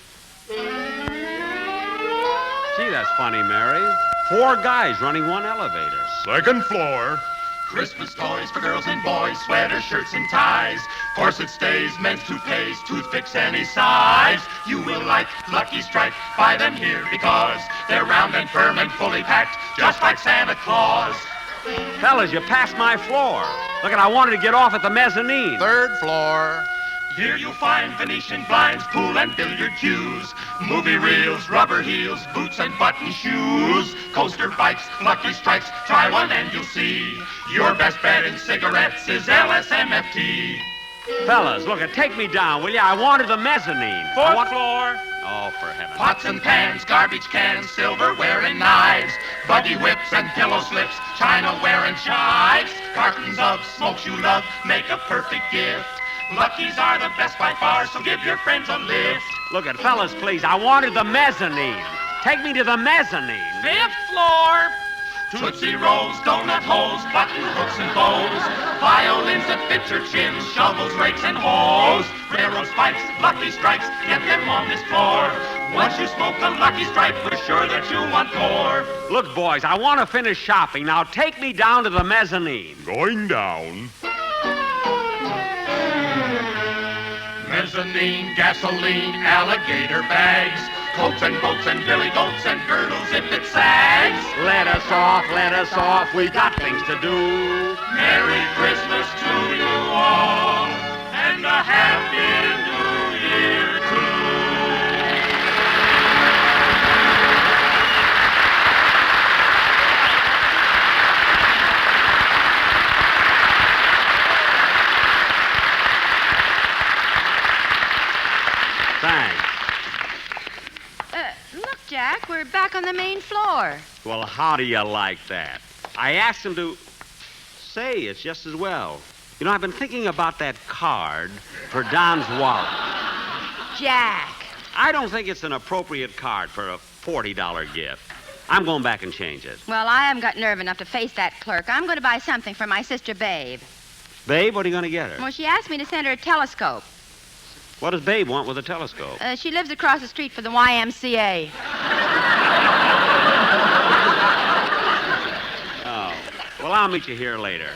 Gee, that's funny, Mary. 4 guys running one elevator. Second floor. Christmas toys for girls and boys, sweaters, shirts, and ties, corset stays, men's toupees, toothpicks any size. You will like Lucky Strike. Buy them here because they're round and firm and fully packed, just like Santa Claus. Fellas, you passed my floor. Look, I wanted to get off at the mezzanine. 3rd floor. Here you'll find Venetian blinds, pool and billiard cues, movie reels, rubber heels, boots and button shoes, coaster bikes, Lucky Strikes. Try one and you'll see your best bet in cigarettes is LSMFT. Fellas, look, take me down, will you? I wanted the mezzanine. 4th floor. Oh, for heaven's Pots and pans, garbage cans, silverware and knives, buggy whips and pillow slips, chinaware and chives, cartons of smokes you love make a perfect gift. Lucky's are the best by far, so give your friends a lift. Look at fellas, please. I wanted the mezzanine. Take me to the mezzanine. 5th floor. Tootsie Rolls, donut holes, button hooks and bows, violins that fit your chins, shovels, rakes, and hoes, railroad spikes, Lucky Strikes, get them on this floor. Once you smoke a Lucky Strike, we're sure that you'll want more. Look, boys, I want to finish shopping. Now take me down to the mezzanine. Going down. Mezzanine, gasoline, alligator bags, coats and boats and billy goats and girdles if it sags. Let us off, we got things to do. Merry Christmas to you all, and a Happy New Year too. Thanks. Look, Jack, we're back on the main floor. Well, how do you like that? I asked him to say it's just as well. You know, I've been thinking about that card for Don's wallet. Jack. I don't think it's an appropriate card for a $40 gift. I'm going back and change it. Well, I haven't got nerve enough to face that clerk. I'm going to buy something for my sister, Babe. Babe, what are you going to get her? Well, she asked me to send her a telescope. What does Babe want with a telescope? She lives across the street from the YMCA. Oh. Well, I'll meet you here later.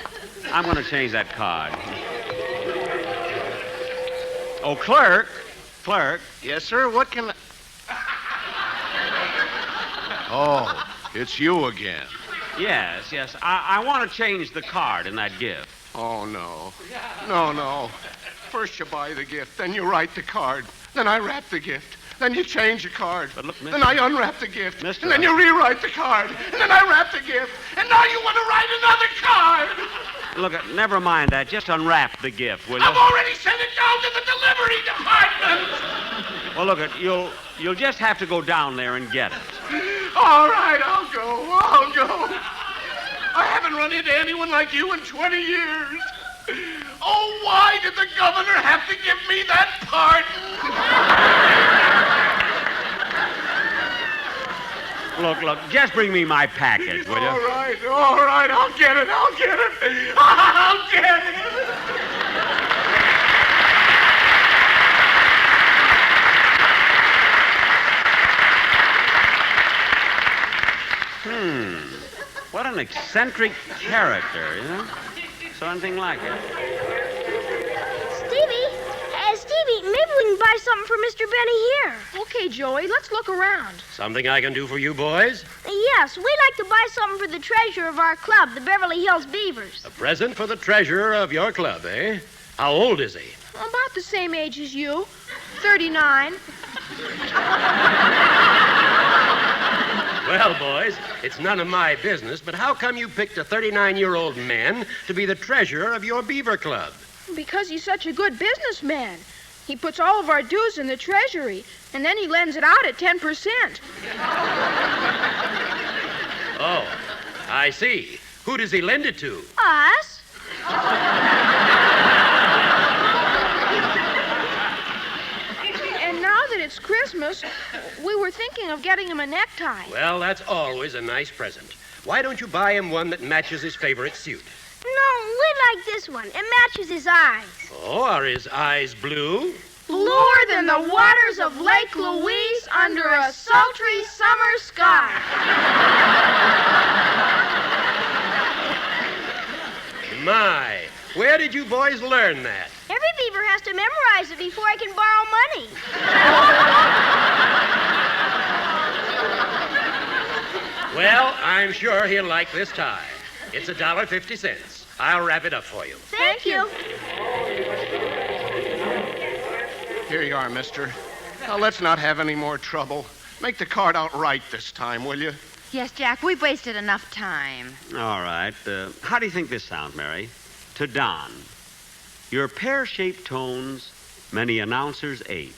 I'm going to change that card. Oh, clerk. Clerk. Yes, sir. What can Oh, it's you again. Yes. I want to change the card in that gift. Oh, no. No. First you buy the gift, then you write the card. Then I wrap the gift. Then you change the card. But look, Mr. Then I unwrap the gift. Mr. And then you rewrite the card. And then I wrap the gift. And now you want to write another card. Look, never mind that. Just unwrap the gift, will you? I've already sent it down to the delivery department. Well, look, you'll just have to go down there and get it. All right, I'll go. I haven't run into anyone like you in 20 years. Oh, why did the governor have to give me that pardon? Look, just bring me my package, will you? All right, I'll get it. I'll get it. What an eccentric character, you know? Something like it. Stevie, maybe we can buy something for Mr. Benny here. Okay, Joey, let's look around. Something I can do for you boys? Yes, we'd like to buy something for the treasurer of our club, the Beverly Hills Beavers. A present for the treasurer of your club, eh? How old is he? About the same age as you, 39. Well, boys, it's none of my business, but how come you picked a 39-year-old man to be the treasurer of your beaver club? Because he's such a good businessman. He puts all of our dues in the treasury, and then he lends it out at 10%. Oh, I see. Who does he lend it to? Us? And now that it's Christmas, we were thinking of getting him a necktie. Well, that's always a nice present. Why don't you buy him one that matches his favorite suit? No, we like this one. It matches his eyes. Oh, are his eyes blue? Bluer than the waters of Lake Louise under a sultry summer sky. My, where did you boys learn that? Every beaver has to memorize it before I can borrow money. Well, I'm sure he'll like this tie. It's $1.50. I'll wrap it up for you. Thank you. Here you are, mister. Now, let's not have any more trouble. Make the card out right this time, will you? Yes, Jack, we've wasted enough time. All right. How do you think this sounds, Mary? To Don. Your pear-shaped tones many announcers ape,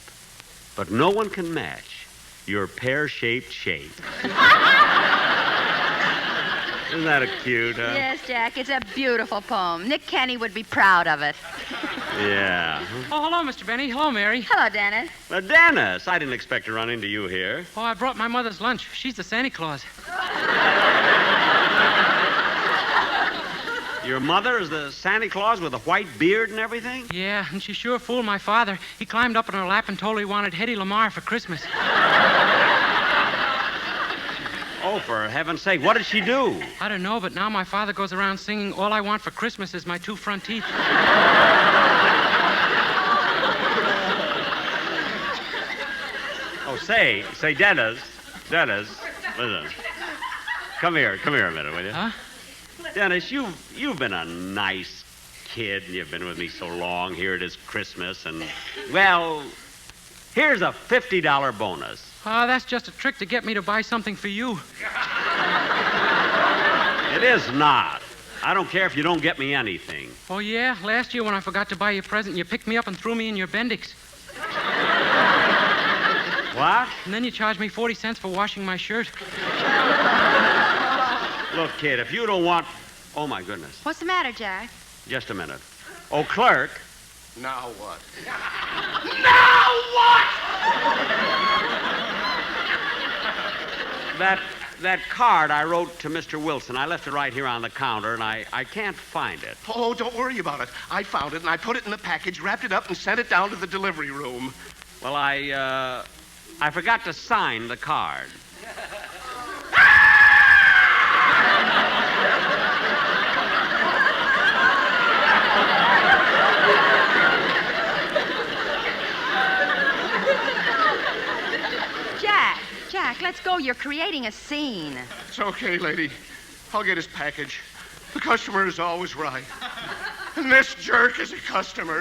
but no one can match your pear-shaped shape. Isn't that cute, huh? Yes, Jack, it's a beautiful poem. Nick Kenny would be proud of it. Yeah. Oh, hello, Mr. Benny. Hello, Mary. Hello, Dennis. Dennis, I didn't expect to run into you here. Oh, I brought my mother's lunch. She's the Santa Claus. Your mother is the Santa Claus with a white beard and everything? Yeah, and she sure fooled my father. He climbed up in her lap and told her he wanted Hedy Lamarr for Christmas. Oh, for heaven's sake, what did she do? I don't know, but now my father goes around singing, "All I want for Christmas is my 2 front teeth." Oh, say, Dennis, listen. Come here a minute, will you? Huh? Dennis, you've been a nice kid, and you've been with me so long. Here it is Christmas, and, well, here's a $50 bonus. Oh, that's just a trick to get me to buy something for you. It is not. I don't care if you don't get me anything. Oh, yeah? Last year when I forgot to buy you a present, you picked me up and threw me in your Bendix. What? And then you charged me 40 cents for washing my shirt. Look, kid, if you don't want... Oh, my goodness. What's the matter, Jack? Just a minute. Oh, clerk. Now what? Now what? That card I wrote to Mr. Wilson, I left it right here on the counter, and I can't find it. Oh, don't worry about it. I found it, and I put it in the package, wrapped it up, and sent it down to the delivery room. Well, I forgot to sign the card. Jack, let's go. You're creating a scene. It's okay, lady. I'll get his package. The customer is always right. And this jerk is a customer.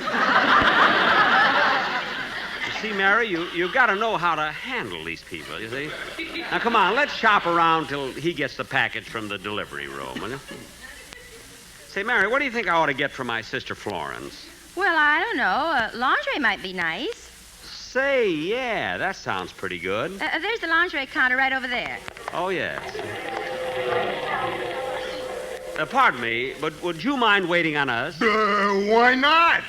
You see, Mary, you've got to know how to handle these people, you see? Now, come on, let's shop around till he gets the package from the delivery room, will you? Say, Mary, what do you think I ought to get for my sister Florence? Well, I don't know. Lingerie might be nice. Say, yeah, that sounds pretty good. There's the lingerie counter right over there. Oh, yes. Pardon me, but would you mind waiting on us? Why not?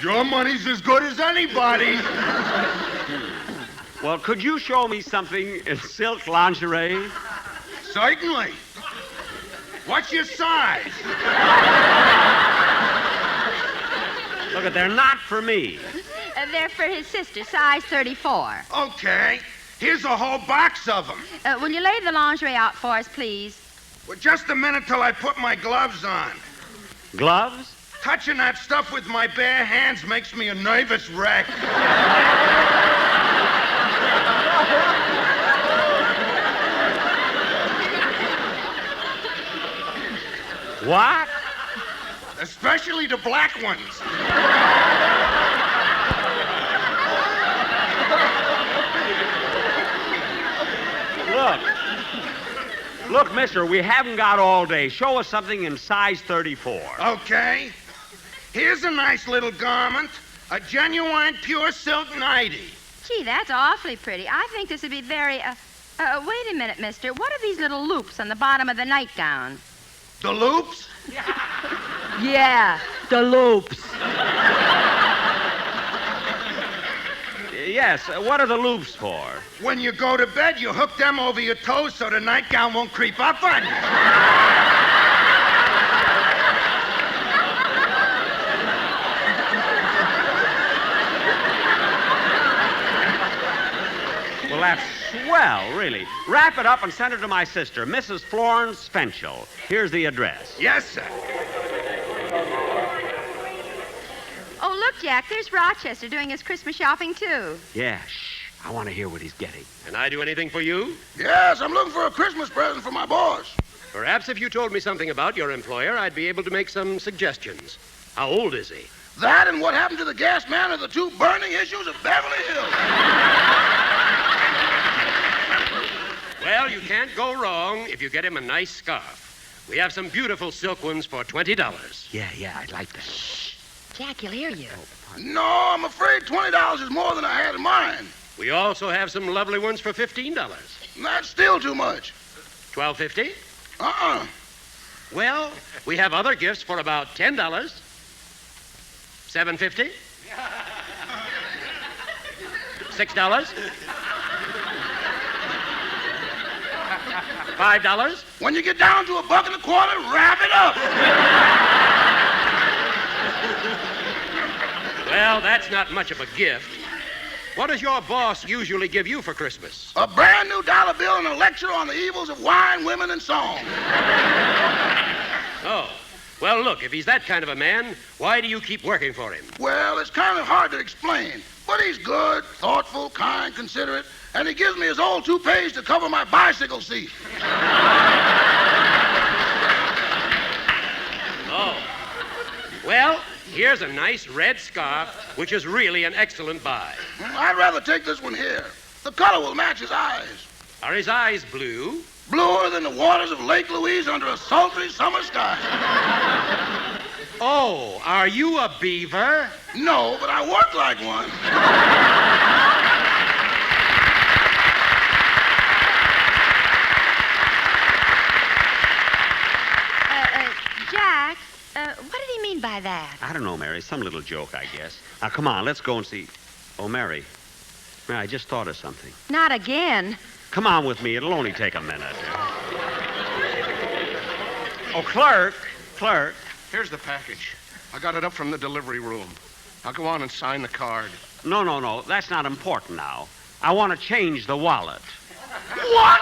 Your money's as good as anybody. Well, could you show me something in silk lingerie? Certainly. What's your size? Look, they're not for me. They're for his sister, size 34. Okay. Here's a whole box of them. Will you lay the lingerie out for us, please? Well, just a minute till I put my gloves on. Gloves? Touching that stuff with my bare hands makes me a nervous wreck. What? Especially the black ones. Look, mister, we haven't got all day. Show us something in size 34. Okay. Here's a nice little garment. A genuine pure silk nightie. Gee, that's awfully pretty. I think this would be very, wait a minute, mister. What are these little loops on the bottom of the nightgown? The loops? Yeah, the loops. Yes, what are the loops for? When you go to bed, you hook them over your toes so the nightgown won't creep up on you. Well, that's swell, really. Wrap it up and send it to my sister, Mrs. Florence Spenchel. Here's the address. Yes, sir. Oh, look, Jack, there's Rochester doing his Christmas shopping, too. Yeah, shh. I want to hear what he's getting. Can I do anything for you? Yes, I'm looking for a Christmas present for my boss. Perhaps if you told me something about your employer, I'd be able to make some suggestions. How old is he? That and what happened to the gas man are the two burning issues of Beverly Hills. Well, you can't go wrong if you get him a nice scarf. We have some beautiful silk ones for $20. Yeah, I'd like that. Jack, he'll hear you. No, I'm afraid $20 is more than I had in mind. We also have some lovely ones for $15. That's still too much. $12.50? Uh-uh. Well, we have other gifts for about $10. $7.50? $6? $5? When you get down to $1.25, wrap it up. Well, that's not much of a gift. What does your boss usually give you for Christmas? A brand new dollar bill and a lecture on the evils of wine, women, and song. Oh. Well, look, if he's that kind of a man, why do you keep working for him? Well, it's kind of hard to explain. But he's good, thoughtful, kind, considerate, and he gives me his old toupees to cover my bicycle seat. Oh. Well, here's a nice red scarf, which is really an excellent buy. I'd rather take this one here. The color will match his eyes. Are his eyes blue? Bluer than the waters of Lake Louise under a sultry summer sky. Oh, are you a beaver? No, but I work like one. Jack, what did he mean by that? I don't know, Mary. Some little joke, I guess. Now, come on, let's go and see. Oh, Mary. Mary, I just thought of something. Not again. Come on with me. It'll only take a minute. Oh, clerk. Here's the package. I got it up from the delivery room. Now go on and sign the card. No. That's not important now. I want to change the wallet. What?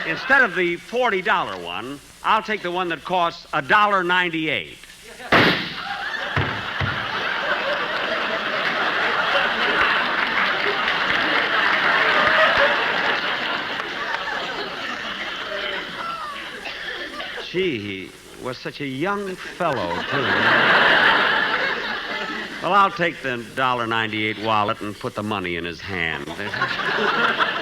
Instead of the $40 one, I'll take the one that costs $1.98. Gee, he was such a young fellow, too. Well, I'll take the $1.98 wallet and put the money in his hand.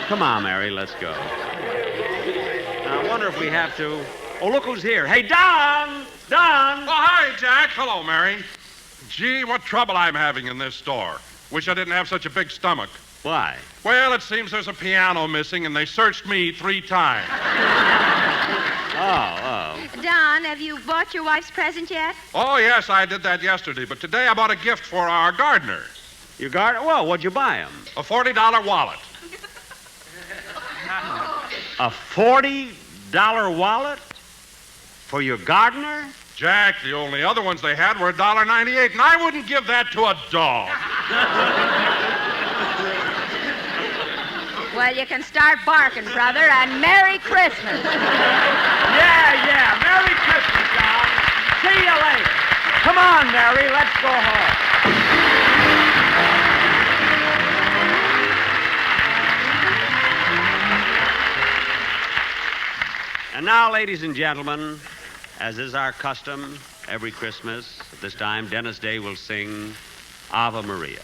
Come on, Mary, let's go. Now, I wonder if we have to... Oh, look who's here. Hey, Don! Don! Oh, hi, Jack. Hello, Mary. Gee, what trouble I'm having in this store. Wish I didn't have such a big stomach. Why? Well, it seems there's a piano missing, and they searched me 3 times. Oh. Don, have you bought your wife's present yet? Oh, yes, I did that yesterday, but today I bought a gift for our gardener. Your gardener? Well, what'd you buy him? A $40 wallet. A $40 wallet? For your gardener? Jack, the only other ones they had were $1.98, and I wouldn't give that to a dog. Well, you can start barking, brother, and Merry Christmas. Yeah. Merry Christmas, John. See you later. Come on, Mary, let's go home. And now, ladies and gentlemen, as is our custom every Christmas, at this time, Dennis Day will sing Ave Maria.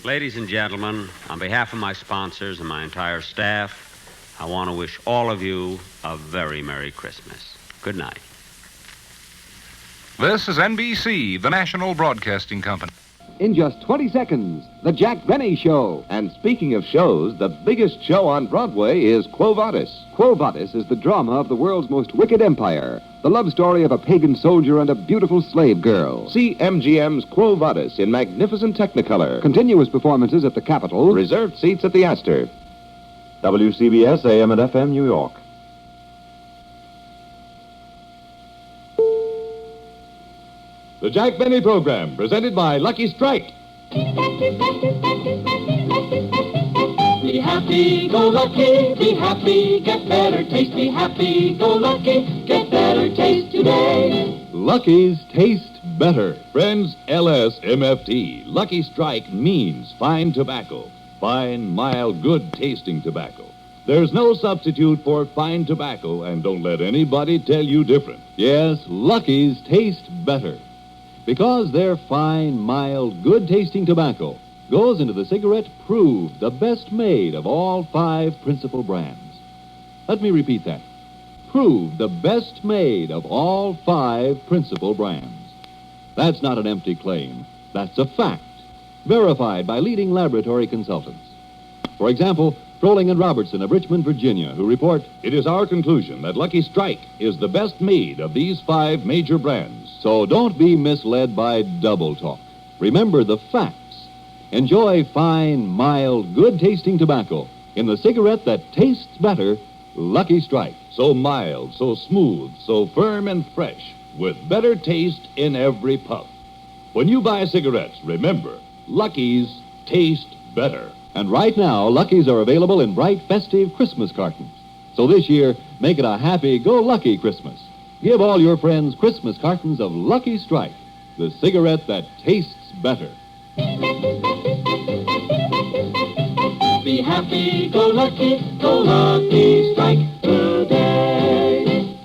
Ladies and gentlemen, on behalf of my sponsors and my entire staff, I want to wish all of you a very Merry Christmas. Good night. This is NBC, the National Broadcasting Company. In just 20 seconds, The Jack Benny Show. And speaking of shows, the biggest show on Broadway is Quo Vadis. Quo Vadis is the drama of the world's most wicked empire, the love story of a pagan soldier and a beautiful slave girl. See MGM's Quo Vadis in magnificent Technicolor. Continuous performances at the Capitol, reserved seats at the Astor. WCBS AM and FM, New York. The Jack Benny Program, presented by Lucky Strike. Be happy, go lucky, be happy, get better taste. Be happy, go lucky, get better taste today. Lucky's taste better. Friends, LSMFT. Lucky Strike means fine tobacco. Fine, mild, good-tasting tobacco. There's no substitute for fine tobacco, and don't let anybody tell you different. Yes, Lucky's taste better. Because their fine, mild, good-tasting tobacco goes into the cigarette proved the best made of all 5 principal brands. Let me repeat that. Proved the best made of all 5 principal brands. That's not an empty claim. That's a fact. Verified by leading laboratory consultants. For example, Froling and Robertson of Richmond, Virginia, who report, it is our conclusion that Lucky Strike is the best made of these 5 major brands. So don't be misled by double talk. Remember the facts. Enjoy fine, mild, good-tasting tobacco in the cigarette that tastes better, Lucky Strike. So mild, so smooth, so firm and fresh, with better taste in every puff. When you buy cigarettes, remember, Lucky's taste better. And right now, Lucky's are available in bright, festive Christmas cartons. So this year, make it a happy-go-lucky Christmas. Give all your friends Christmas cartons of Lucky Strike, the cigarette that tastes better. Be happy, go lucky strike today.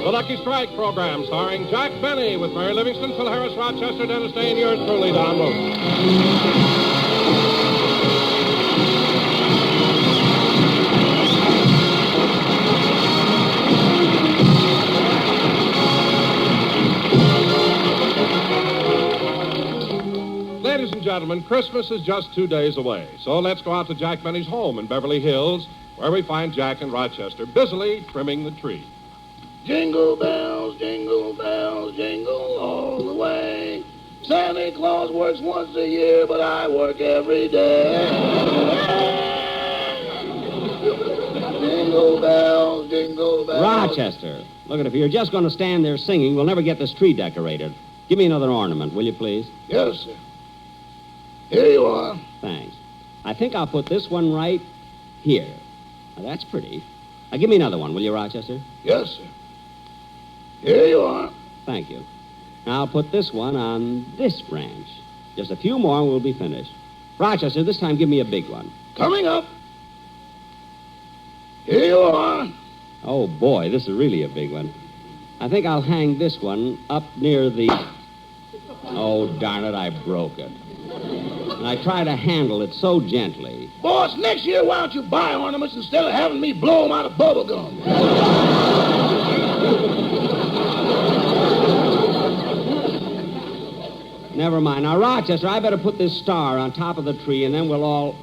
The Lucky Strike program, starring Jack Benny with Mary Livingston, Phil Harris, Rochester, Dennis Day, and yours truly, Don Luke. Ladies and gentlemen, Christmas is just 2 days away. So let's go out to Jack Benny's home in Beverly Hills, where we find Jack and Rochester busily trimming the tree. Jingle bells, jingle all the way. Santa Claus works once a year, but I work every day. Jingle bells, jingle bells. Rochester, look, if you're just going to stand there singing, we'll never get this tree decorated. Give me another ornament, will you, please? Yes, sir. Here you are. Thanks. I think I'll put this one right here. Now, that's pretty. Now, give me another one, will you, Rochester? Yes, sir. Here you are. Thank you. Now, I'll put this one on this branch. Just a few more and we'll be finished. Rochester, this time give me a big one. Coming up. Here you are. Oh, boy, this is really a big one. I think I'll hang this one up near the... Oh, darn it, I broke it. And I try to handle it so gently. Boss, next year, why don't you buy ornaments instead of having me blow them out of bubble gum? Never mind. Now, Rochester, I better put this star on top of the tree, and then we'll all...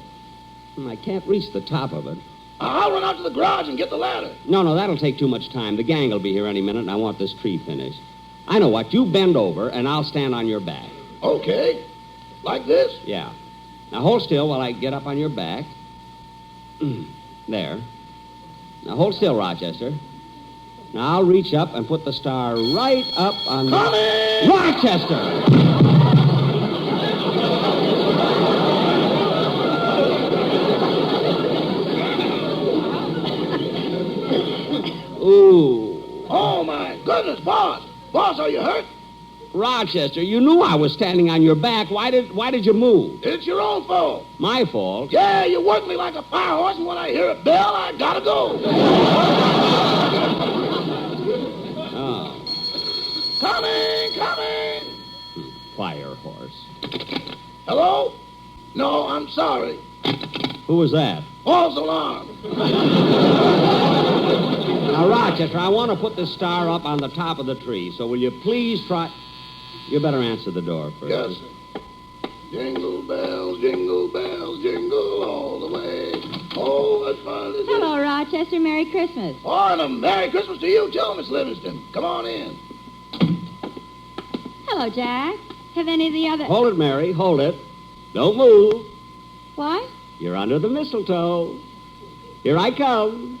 I can't reach the top of it. I'll run out to the garage and get the ladder. No, that'll take too much time. The gang will be here any minute, and I want this tree finished. I know what. You bend over, and I'll stand on your back. Okay. Like this? Yeah. Now, hold still while I get up on your back. There. Now, hold still, Rochester. Now, I'll reach up and put the star right up on Coming! Rochester! Ooh. Oh, my goodness, boss. Boss, are you hurt? Rochester, you knew I was standing on your back. Why did you move? It's your own fault. My fault? Yeah, you work me like a fire horse, and when I hear a bell, I gotta go. Oh. Coming! Fire horse. Hello? No, I'm sorry. Who was that? False alarm. Now, Rochester, I want to put this star up on the top of the tree, so will you please try... You better answer the door first. Yes, sir. Jingle bells, jingle all the way. Oh, what fun is it? Hello, Rochester. Merry Christmas. Oh, and a Merry Christmas to you, too, Miss Livingston. Come on in. Hello, Jack. Have any of the other... Hold it, Mary. Hold it. Don't move. What? You're under the mistletoe. Here I come.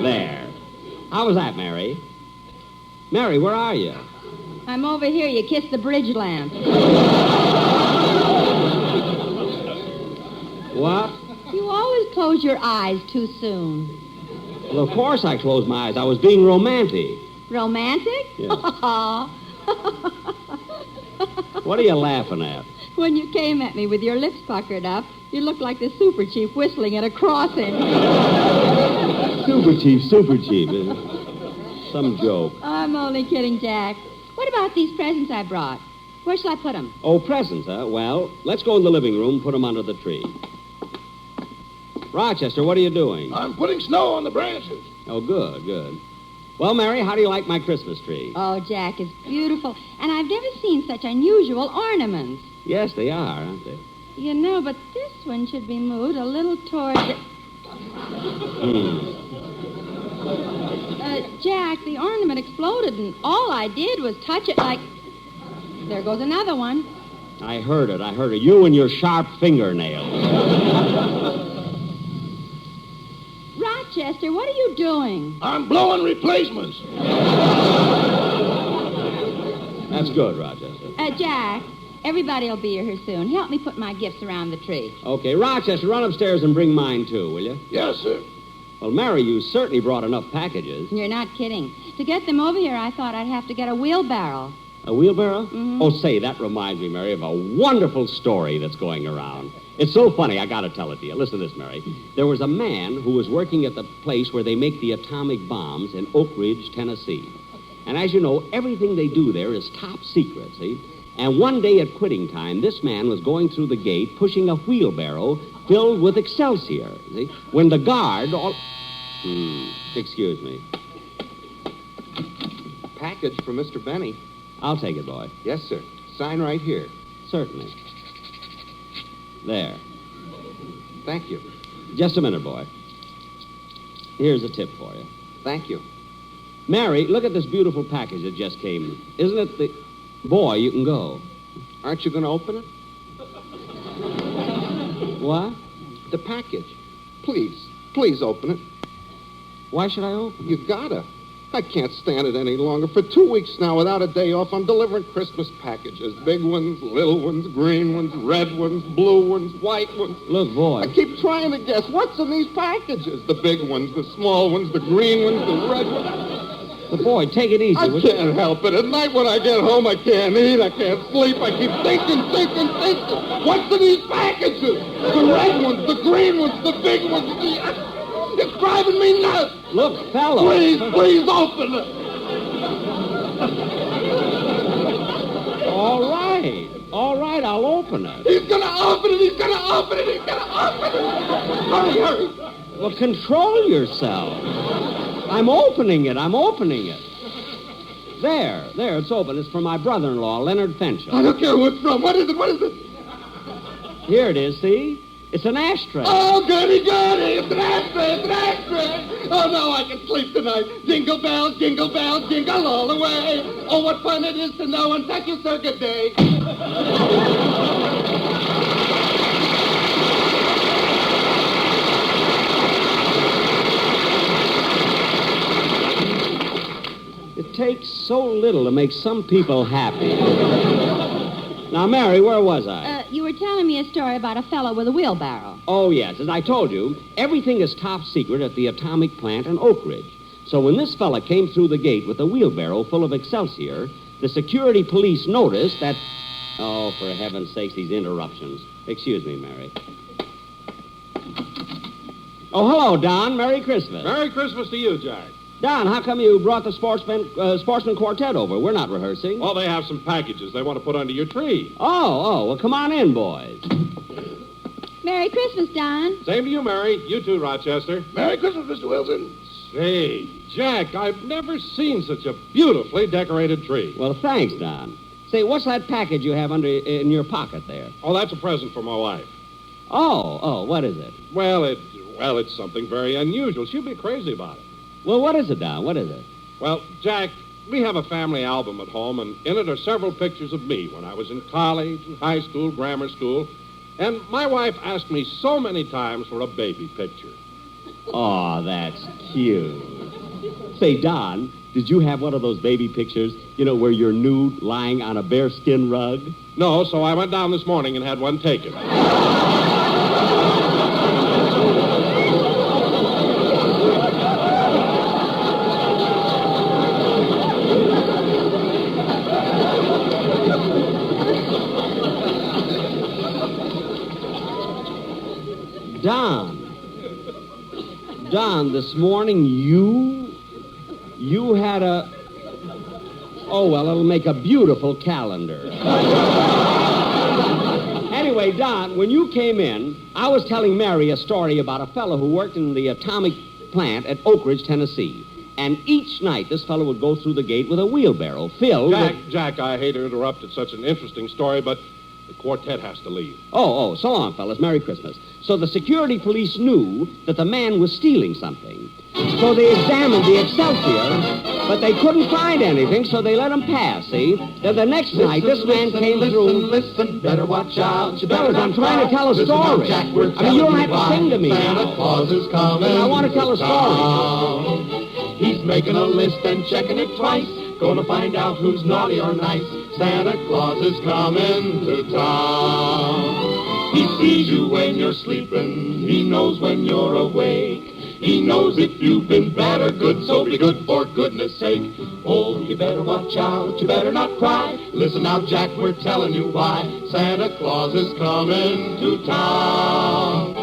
There. How was that, Mary? Mary, where are you? I'm over here. You kissed the bridge lamp. What? You always close your eyes too soon. Well, of course I closed my eyes. I was being romantic. Romantic? Yeah. What are you laughing at? When you came at me with your lips puckered up, you looked like the super chief whistling at a crossing. Super chief. Some joke. I'm only kidding, Jack. What about these presents I brought? Where shall I put them? Oh, presents, huh? Well, let's go in the living room, put them under the tree. Rochester, what are you doing? I'm putting snow on the branches. Oh, good. Well, Mary, how do you like my Christmas tree? Oh, Jack, it's beautiful. And I've never seen such unusual ornaments. Yes, they are, aren't they? You know, but this one should be moved a little toward the... Jack, the ornament exploded, and all I did was touch it like... There goes another one. I heard it. You and your sharp fingernails. Rochester, what are you doing? I'm blowing replacements. That's good, Rochester. Jack, everybody will be here soon. Help me put my gifts around the tree. Okay, Rochester, run upstairs and bring mine, too, will you? Yes, sir. Well, Mary, you certainly brought enough packages. You're not kidding. To get them over here, I thought I'd have to get a wheelbarrow. A wheelbarrow? Mm-hmm. Oh, say, that reminds me, Mary, of a wonderful story that's going around. It's so funny, I gotta tell it to you. Listen to this, Mary. There was a man who was working at the place where they make the atomic bombs in Oak Ridge, Tennessee. And as you know, everything they do there is top secret, see? And one day at quitting time, this man was going through the gate pushing a wheelbarrow filled with Excelsior, see? When the guard... excuse me. Package for Mr. Benny. I'll take it, boy. Yes, sir. Sign right here. Certainly. There. Thank you. Just a minute, boy. Here's a tip for you. Thank you. Mary, look at this beautiful package that just came. Isn't it the... Boy, you can go. Aren't you going to open it? What? The package. Please open it. Why should I open it? You've got to. I can't stand it any longer. For 2 weeks now, without a day off, I'm delivering Christmas packages. Big ones, little ones, green ones, red ones, blue ones, white ones. Look, boy. I keep trying to guess what's in these packages. The big ones, the small ones, the green ones, the red ones. But, boy, take it easy. I can't help it. At night when I get home, I can't eat, I can't sleep. I keep thinking. What's in these packages? The red ones, the green ones, the big ones, It's driving me nuts. Look, fellow. Please open it. All right, I'll open it. He's going to open it. Hurry. Well, control yourself. I'm opening it. There, it's open. It's for my brother-in-law, Leonard Fenchel. I don't care who it's from. What is it? Here it is, see? It's an ashtray. Oh, goody. It's an ashtray. Oh, no, I can sleep tonight. Jingle bells, jingle all the way. Oh, what fun it is to know on such a circuit day. It takes so little to make some people happy. Now, Mary, where was I? You were telling me a story about a fellow with a wheelbarrow. Oh, yes. As I told you, everything is top secret at the atomic plant in Oak Ridge. So when this fella came through the gate with a wheelbarrow full of Excelsior, the security police noticed that... Oh, for heaven's sakes, these interruptions. Excuse me, Mary. Oh, hello, Don. Merry Christmas. Merry Christmas to you, Jack. Don, how come you brought the sportsman quartet over? We're not rehearsing. Well, they have some packages they want to put under your tree. Oh, well, come on in, boys. Merry Christmas, Don. Same to you, Mary. You too, Rochester. Merry Christmas, Mr. Wilson. Say, Jack, I've never seen such a beautifully decorated tree. Well, thanks, Don. Say, what's that package you have in your pocket there? Oh, that's a present for my wife. Oh, what is it? Well, it's something very unusual. She'll be crazy about it. Well, what is it, Don? What is it? Well, Jack, we have a family album at home, and in it are several pictures of me when I was in college, and high school, grammar school. And my wife asked me so many times for a baby picture. Oh, that's cute. Say, Don, did you have one of those baby pictures, where you're nude lying on a bearskin rug? No, so I went down this morning and had one taken. Don, this morning you had a... Oh, well, it'll make a beautiful calendar. Anyway, Don, when you came in, I was telling Mary a story about a fellow who worked in the atomic plant at Oak Ridge, Tennessee. And each night, this fellow would go through the gate with a wheelbarrow filled with... Jack, I hate to interrupt. It's such an interesting story, but the quartet has to leave. Oh, so long, fellas. Merry Christmas. So the security police knew that the man was stealing something. So they examined the Excelsior, but they couldn't find anything, so they let him pass, see? Then the next night, this man came through... Listen, better watch out. Fellas, I'm trying to tell a story. Jack, you don't have to sing to me Santa now. Claus is coming. I want to tell a story. He's making a list and checking it twice. Gonna find out who's naughty or nice. Santa Claus is coming to town. He sees you when you're sleeping. He knows when you're awake. He knows if you've been bad or good, so be good for goodness sake. Oh, you better watch out, you better not cry. Listen now, Jack, we're telling you why. Santa Claus is coming to town.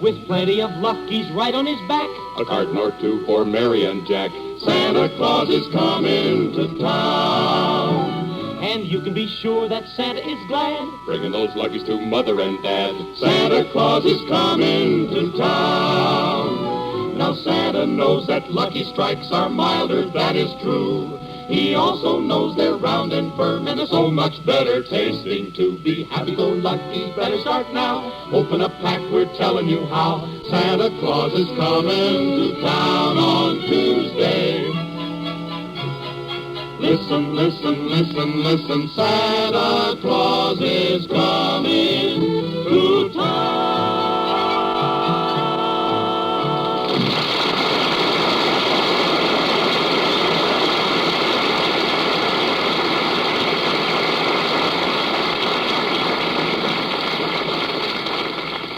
With plenty of luck, he's right on his back. A carton or two for Mary and Jack. Santa Claus is coming to town. And you can be sure that Santa is glad, bringing those luckies to Mother and Dad. Santa Claus is coming to town. Now Santa knows that lucky strikes are milder, that is true. He also knows they're round and firm and are so much better tasting too. Be happy-go-lucky, better start now. Open a pack, we're telling you how. Santa Claus is coming to town on Tuesday. Listen, listen, listen, listen. Santa Claus is coming to town.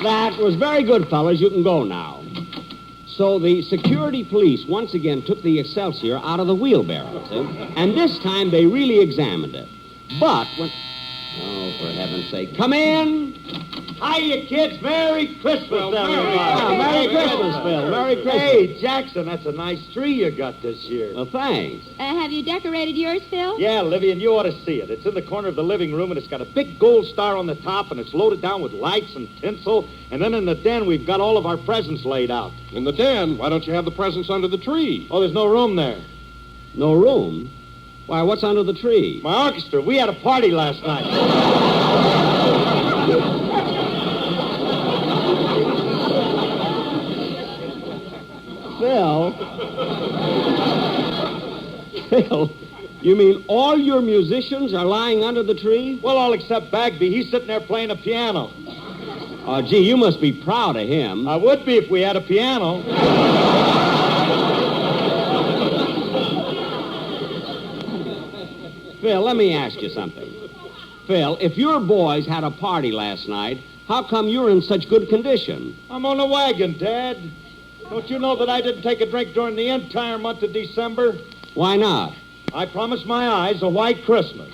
That was very good, fellas. You can go now. So the security police once again took the Excelsior out of the wheelbarrow, see? And this time they really examined it. But when... Oh, for heaven's sake. Come in! Hiya, kids. Merry Christmas, everybody. Merry Christmas, Phil. Merry Christmas. Hey, Jackson, that's a nice tree you got this year. Well, thanks. Have you decorated yours, Phil? Yeah, Livy, and you ought to see it. It's in the corner of the living room, and it's got a big gold star on the top, and it's loaded down with lights and tinsel. And then in the den, we've got all of our presents laid out. In the den? Why don't you have the presents under the tree? Oh, there's no room there. No room? Why, what's under the tree? My orchestra. We had a party last night. Phil, you mean all your musicians are lying under the tree? Well, all except Bagby. He's sitting there playing a piano. Oh, gee, you must be proud of him. I would be if we had a piano. Phil, let me ask you something. Phil, if your boys had a party last night, how come you're in such good condition? I'm on a wagon, Dad. Don't you know that I didn't take a drink during the entire month of December? Why not? I promised my eyes a white Christmas.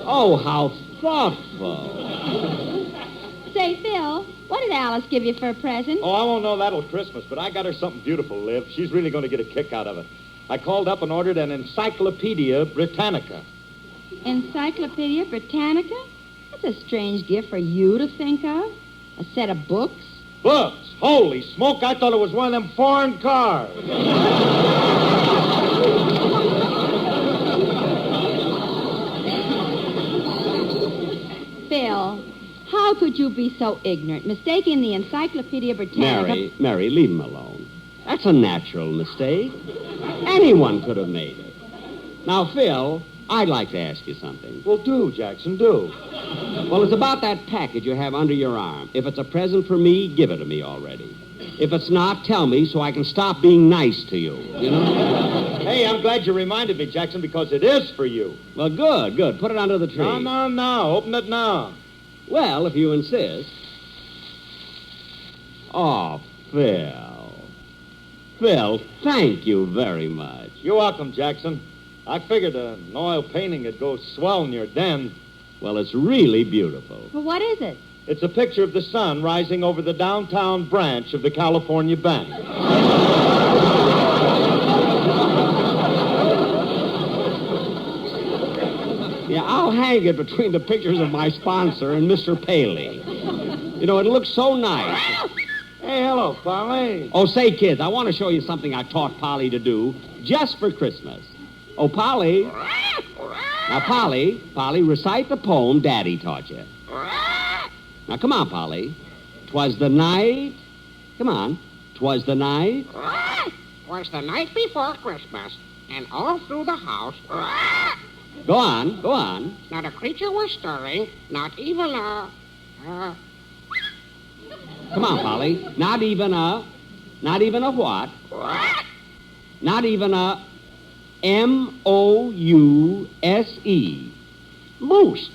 Oh, how thoughtful. Say, Phil, what did Alice give you for a present? Oh, I won't know that till Christmas, but I got her something beautiful, Liv. She's really going to get a kick out of it. I called up and ordered an Encyclopedia Britannica. Encyclopedia Britannica? That's a strange gift for you to think of. A set of books? Books? Holy smoke, I thought it was one of them foreign cars. Phil, how could you be so ignorant, mistaking the Encyclopedia Britannica... Mary, leave him alone. That's a natural mistake. Anyone could have made it. Now, Phil, I'd like to ask you something. Well, do, Jackson, do. Well, it's about that package you have under your arm. If it's a present for me, give it to me already. If it's not, tell me so I can stop being nice to you, you know? Hey, I'm glad you reminded me, Jackson, because it is for you. Well, good. Put it under the tree. No. Open it now. Well, if you insist. Oh, Phil. Phil, thank you very much. You're welcome, Jackson. I figured an oil painting would go swell in your den. Well, it's really beautiful. Well, what is it? It's a picture of the sun rising over the downtown branch of the California Bank. Yeah, I'll hang it between the pictures of my sponsor and Mr. Paley. You know, it looks so nice. Hey, hello, Polly. Oh, say, kids, I want to show you something I taught Polly to do just for Christmas. Oh, Polly. Now, Polly, recite the poem Daddy taught you. Now, come on, Polly. 'Twas the night. Come on. 'Twas the night. 'Twas the night before Christmas, and all through the house. Go on. Not a creature was stirring, not even a. Come on, Polly. Not even a what? Not even a M-O-U-S-E. Moose.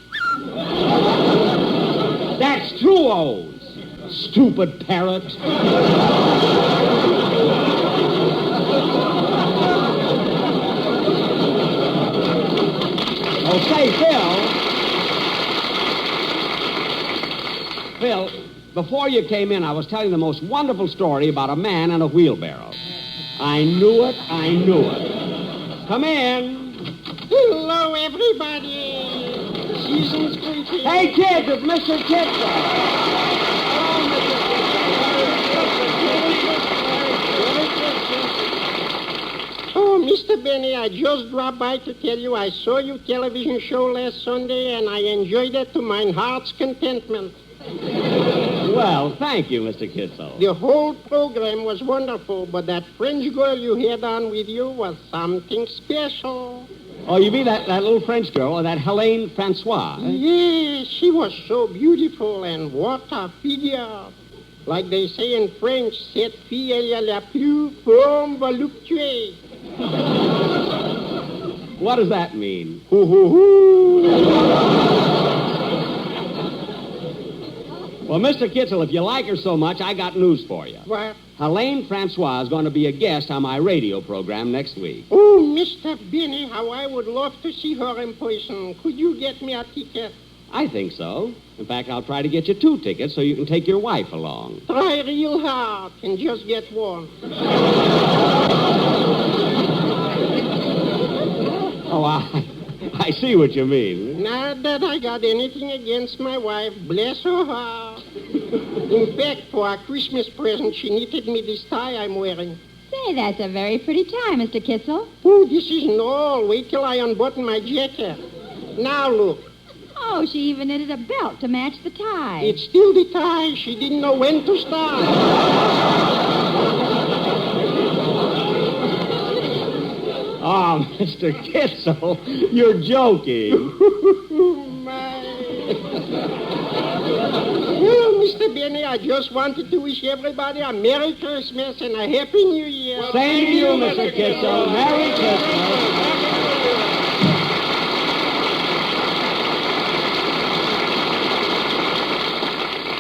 That's two O's. Stupid parrot. Oh, say, Phil, before you came in, I was telling the most wonderful story about a man and a wheelbarrow. I knew it. Come in. Hello, everybody. Season's greetings. Hey, kids, it's Mr. Kitzel. Oh, Mr. Benny, I just dropped by to tell you I saw your television show last Sunday, and I enjoyed it to my heart's contentment. Well, thank you, Mr. Kitzel. The whole program was wonderful, but that French girl you had on with you was something special. Oh, you mean that little French girl, that Helene Francois? Eh? Yes, she was so beautiful, and what a figure. Like they say in French, cette fille est la plus forme voluptueuse. What does that mean? Well, Mr. Kitzel, if you like her so much, I got news for you. What? Helene Francois is going to be a guest on my radio program next week. Oh, Mr. Benny, how I would love to see her in person. Could you get me a ticket? I think so. In fact, I'll try to get you 2 tickets so you can take your wife along. Try real hard and just get one. Oh, I see what you mean. Not that I got anything against my wife. Bless her heart. In fact, for a Christmas present, she knitted me this tie I'm wearing. Say, that's a very pretty tie, Mr. Kitzel. Oh, this isn't all. Wait till I unbutton my jacket. Now look. Oh, she even knitted a belt to match the tie. It's still the tie. She didn't know when to start. Oh, Mr. Kitzel, you're joking. Well, Mr. Benny, I just wanted to wish everybody a Merry Christmas and a Happy New Year. Same to you, Mr. Kitzel. Merry Christmas.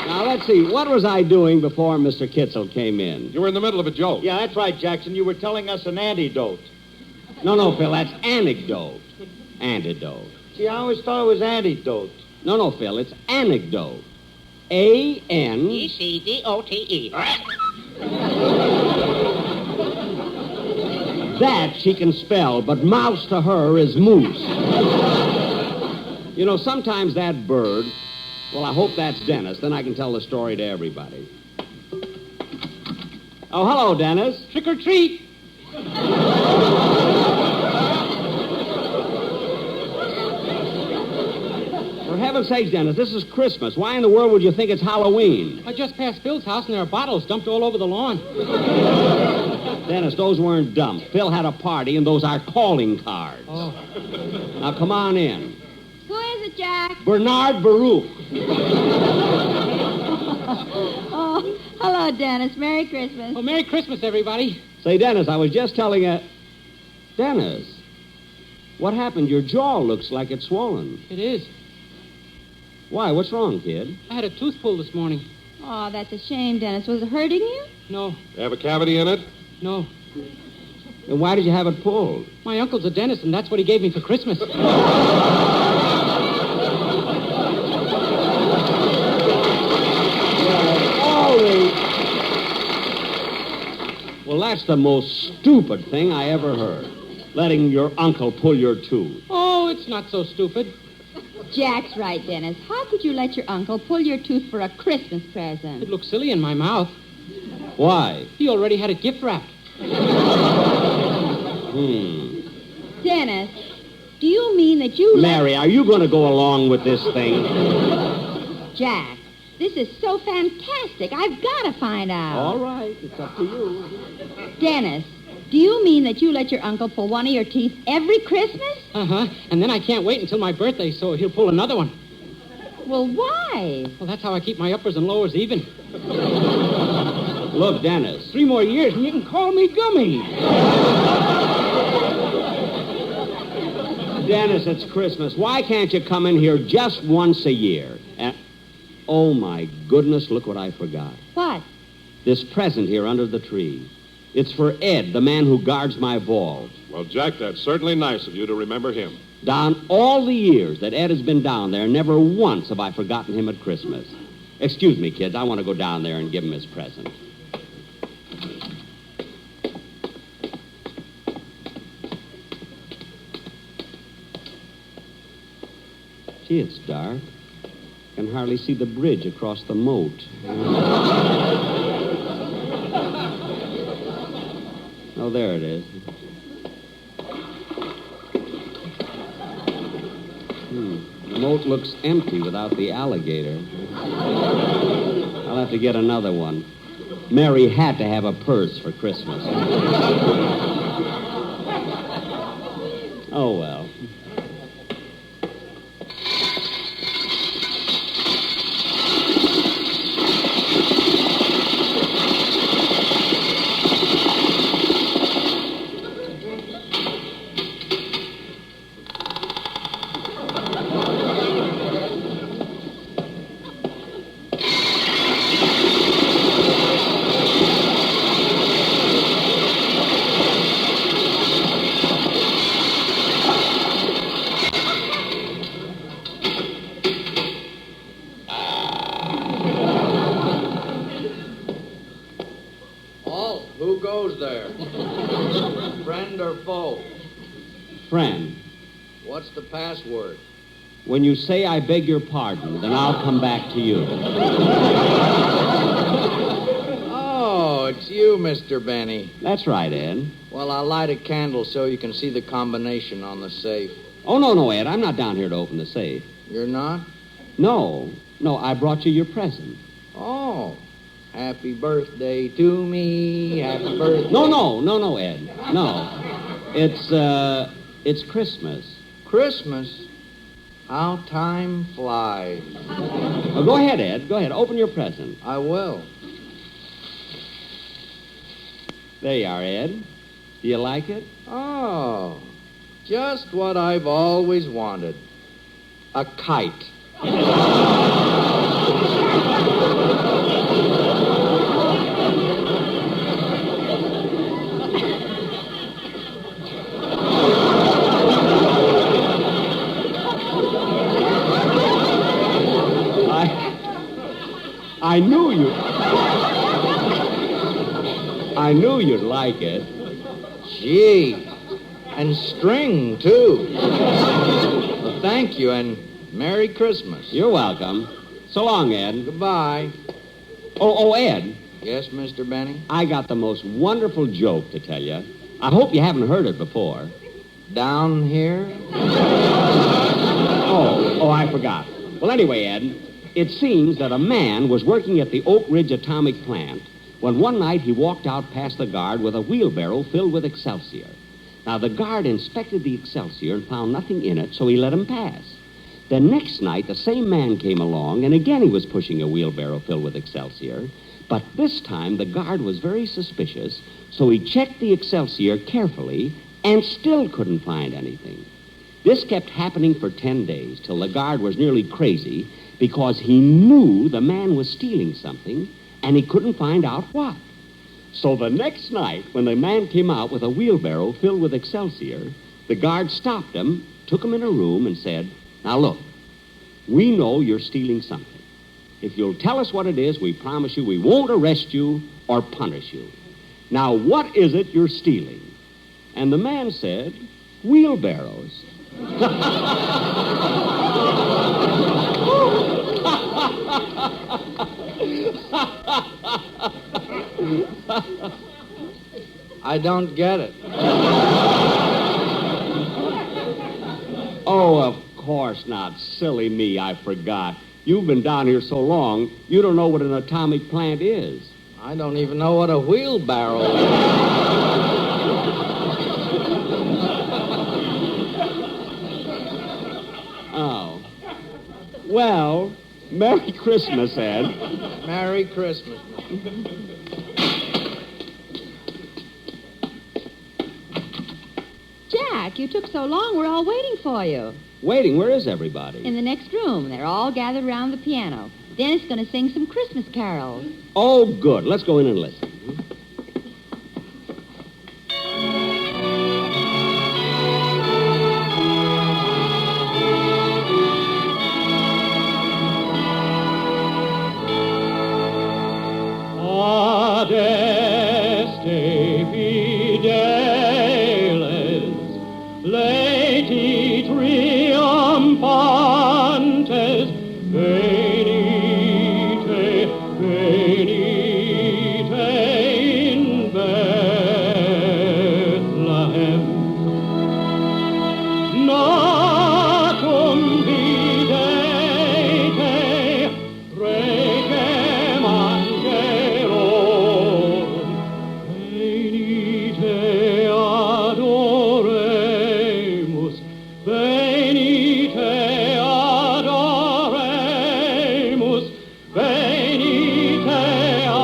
Now, let's see. What was I doing before Mr. Kitzel came in? You were in the middle of a joke. Yeah, that's right, Jackson. You were telling us an antidote. No, Phil, that's anecdote. Antidote. See, I always thought it was antidote. No, Phil, it's anecdote. A-N... E-C-D-O-T-E. That she can spell, but mouse to her is moose. You know, sometimes that bird... Well, I hope that's Dennis. Then I can tell the story to everybody. Oh, hello, Dennis. Trick or treat. For heaven's sakes, Dennis, this is Christmas. Why in the world would you think it's Halloween? I just passed Bill's house and there are bottles dumped all over the lawn. Dennis, those weren't dumped. Phil had a party and those are calling cards. Oh. Now, come on in. Who is it, Jack? Bernard Baruch. Oh, Hello, Dennis. Merry Christmas. Oh, Merry Christmas, everybody. Say, Dennis, I was just telling Dennis, what happened? Your jaw looks like it's swollen. It is. Why? What's wrong, kid? I had a tooth pulled this morning. Oh, that's a shame, Dennis. Was it hurting you? No. Have a cavity in it? No. And why did you have it pulled? My uncle's a dentist, and that's what he gave me for Christmas. Well, that's the most stupid thing I ever heard. Letting your uncle pull your tooth. Oh, it's not so stupid. Jack's right, Dennis. How could you let your uncle pull your tooth for a Christmas present? It looks silly in my mouth. Why? He already had it gift wrapped. Dennis, do you mean that you Mary, are you going to go along with this thing? Jack, this is so fantastic. I've got to find out. All right, it's up to you. Dennis, do you mean that you let your uncle pull one of your teeth every Christmas? Uh-huh. And then I can't wait until my birthday, so he'll pull another one. Well, why? Well, that's how I keep my uppers and lowers even. Look, Dennis, 3 more years and you can call me Gummy. Dennis, it's Christmas. Why can't you come in here just once a year? And, oh, my goodness, look what I forgot. What? This present here under the tree. It's for Ed, the man who guards my vault. Well, Jack, that's certainly nice of you to remember him. Down all the years that Ed has been down there, never once have I forgotten him at Christmas. Excuse me, kids. I want to go down there and give him his present. Gee, it's dark. I can hardly see the bridge across the moat. Oh, there it is. The moat looks empty without the alligator. I'll have to get another one. Mary had to have a purse for Christmas. Oh, well. Who goes there? Friend or foe? Friend, What's the password? when you say I beg your pardon, then I'll come back to you. Oh, it's you, Mr. Benny. That's right, Ed. Well, I'll light a candle so you can see the combination on the safe. Oh, no, Ed. I'm not down here to open the safe. You're not? No, I brought you your present. Oh. Happy birthday to me. Happy birthday. No, Ed. No. It's Christmas. Christmas? How time flies. Oh, go ahead, Ed. Go ahead. Open your present. I will. There you are, Ed. Do you like it? Oh, just what I've always wanted. A kite. I knew you'd like it. Gee, and string, too. Well, thank you, and Merry Christmas. You're welcome. So long, Ed. Goodbye. Oh, Ed. Yes, Mr. Benny? I got the most wonderful joke to tell you. I hope you haven't heard it before. Down here? Oh, I forgot. Well, anyway, Ed, it seems that a man was working at the Oak Ridge Atomic Plant when one night he walked out past the guard with a wheelbarrow filled with Excelsior. Now, the guard inspected the Excelsior and found nothing in it, so he let him pass. The next night, the same man came along, and again he was pushing a wheelbarrow filled with Excelsior, But this time, the guard was very suspicious, so he checked the Excelsior carefully and still couldn't find anything. This kept happening for 10 days, till the guard was nearly crazy because he knew the man was stealing something, and he couldn't find out what. So the next night, when the man came out with a wheelbarrow filled with Excelsior, the guard stopped him, took him in a room, and said, "Now look, we know you're stealing something. If you'll tell us what it is, we promise you we won't arrest you or punish you. Now, what is it you're stealing?" And the man said, "Wheelbarrows." I don't get it. Oh, of course not. Silly me, I forgot. You've been down here so long, you don't know what an atomic plant is. I don't even know what a wheelbarrow is. Oh. Well, Merry Christmas, Ed. Merry Christmas. Jack, you took so long, we're all waiting for you. Waiting? Where is everybody? In the next room. They're all gathered around the piano. Dennis is going to sing some Christmas carols. Oh, good. Let's go in and listen. Adeste fideles, leti triumphantes, venite, venite in Bethlehem. Nacum videte, regem angelorum, venite adoremus, venite adoremus, venite adoremus,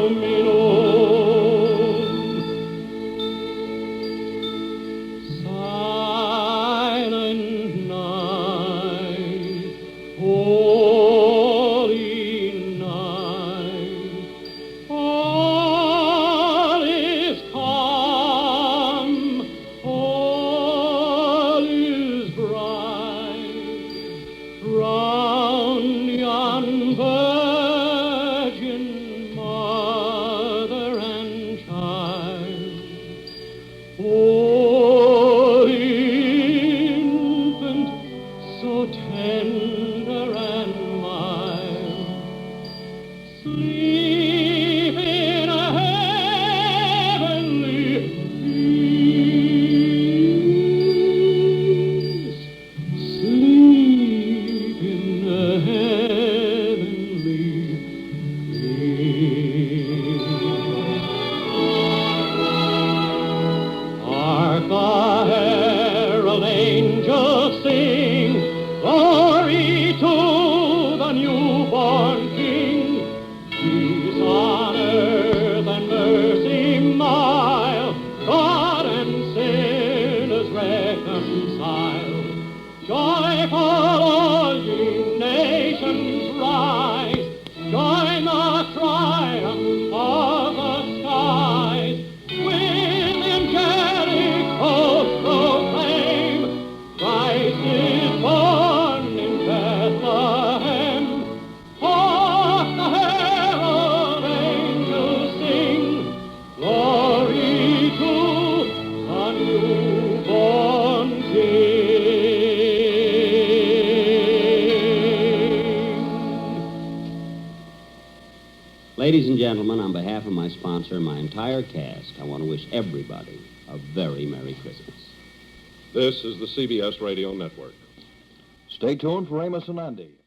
Dominum. Silent night, holy night, all is calm, all is bright, round yon virgin mother and child. Holy infant, so tender and mild, sleep in a heavenly peace. Sleep in a heavenly peace. Hark the herald angels sing, glory to the newborn King. Peace on earth and mercy mild, God and sinners reconciled. Joyful all ye nations rise, join the triumph of the skies. With angelic hosts proclaim, Christ is born in Bethlehem. Hark the herald angels sing, glory to the newborn King. Ladies and gentlemen, on behalf of my sponsor and my entire cast, I want to wish everybody a very Merry Christmas. This is the CBS Radio Network. Stay tuned for Amos and Andy.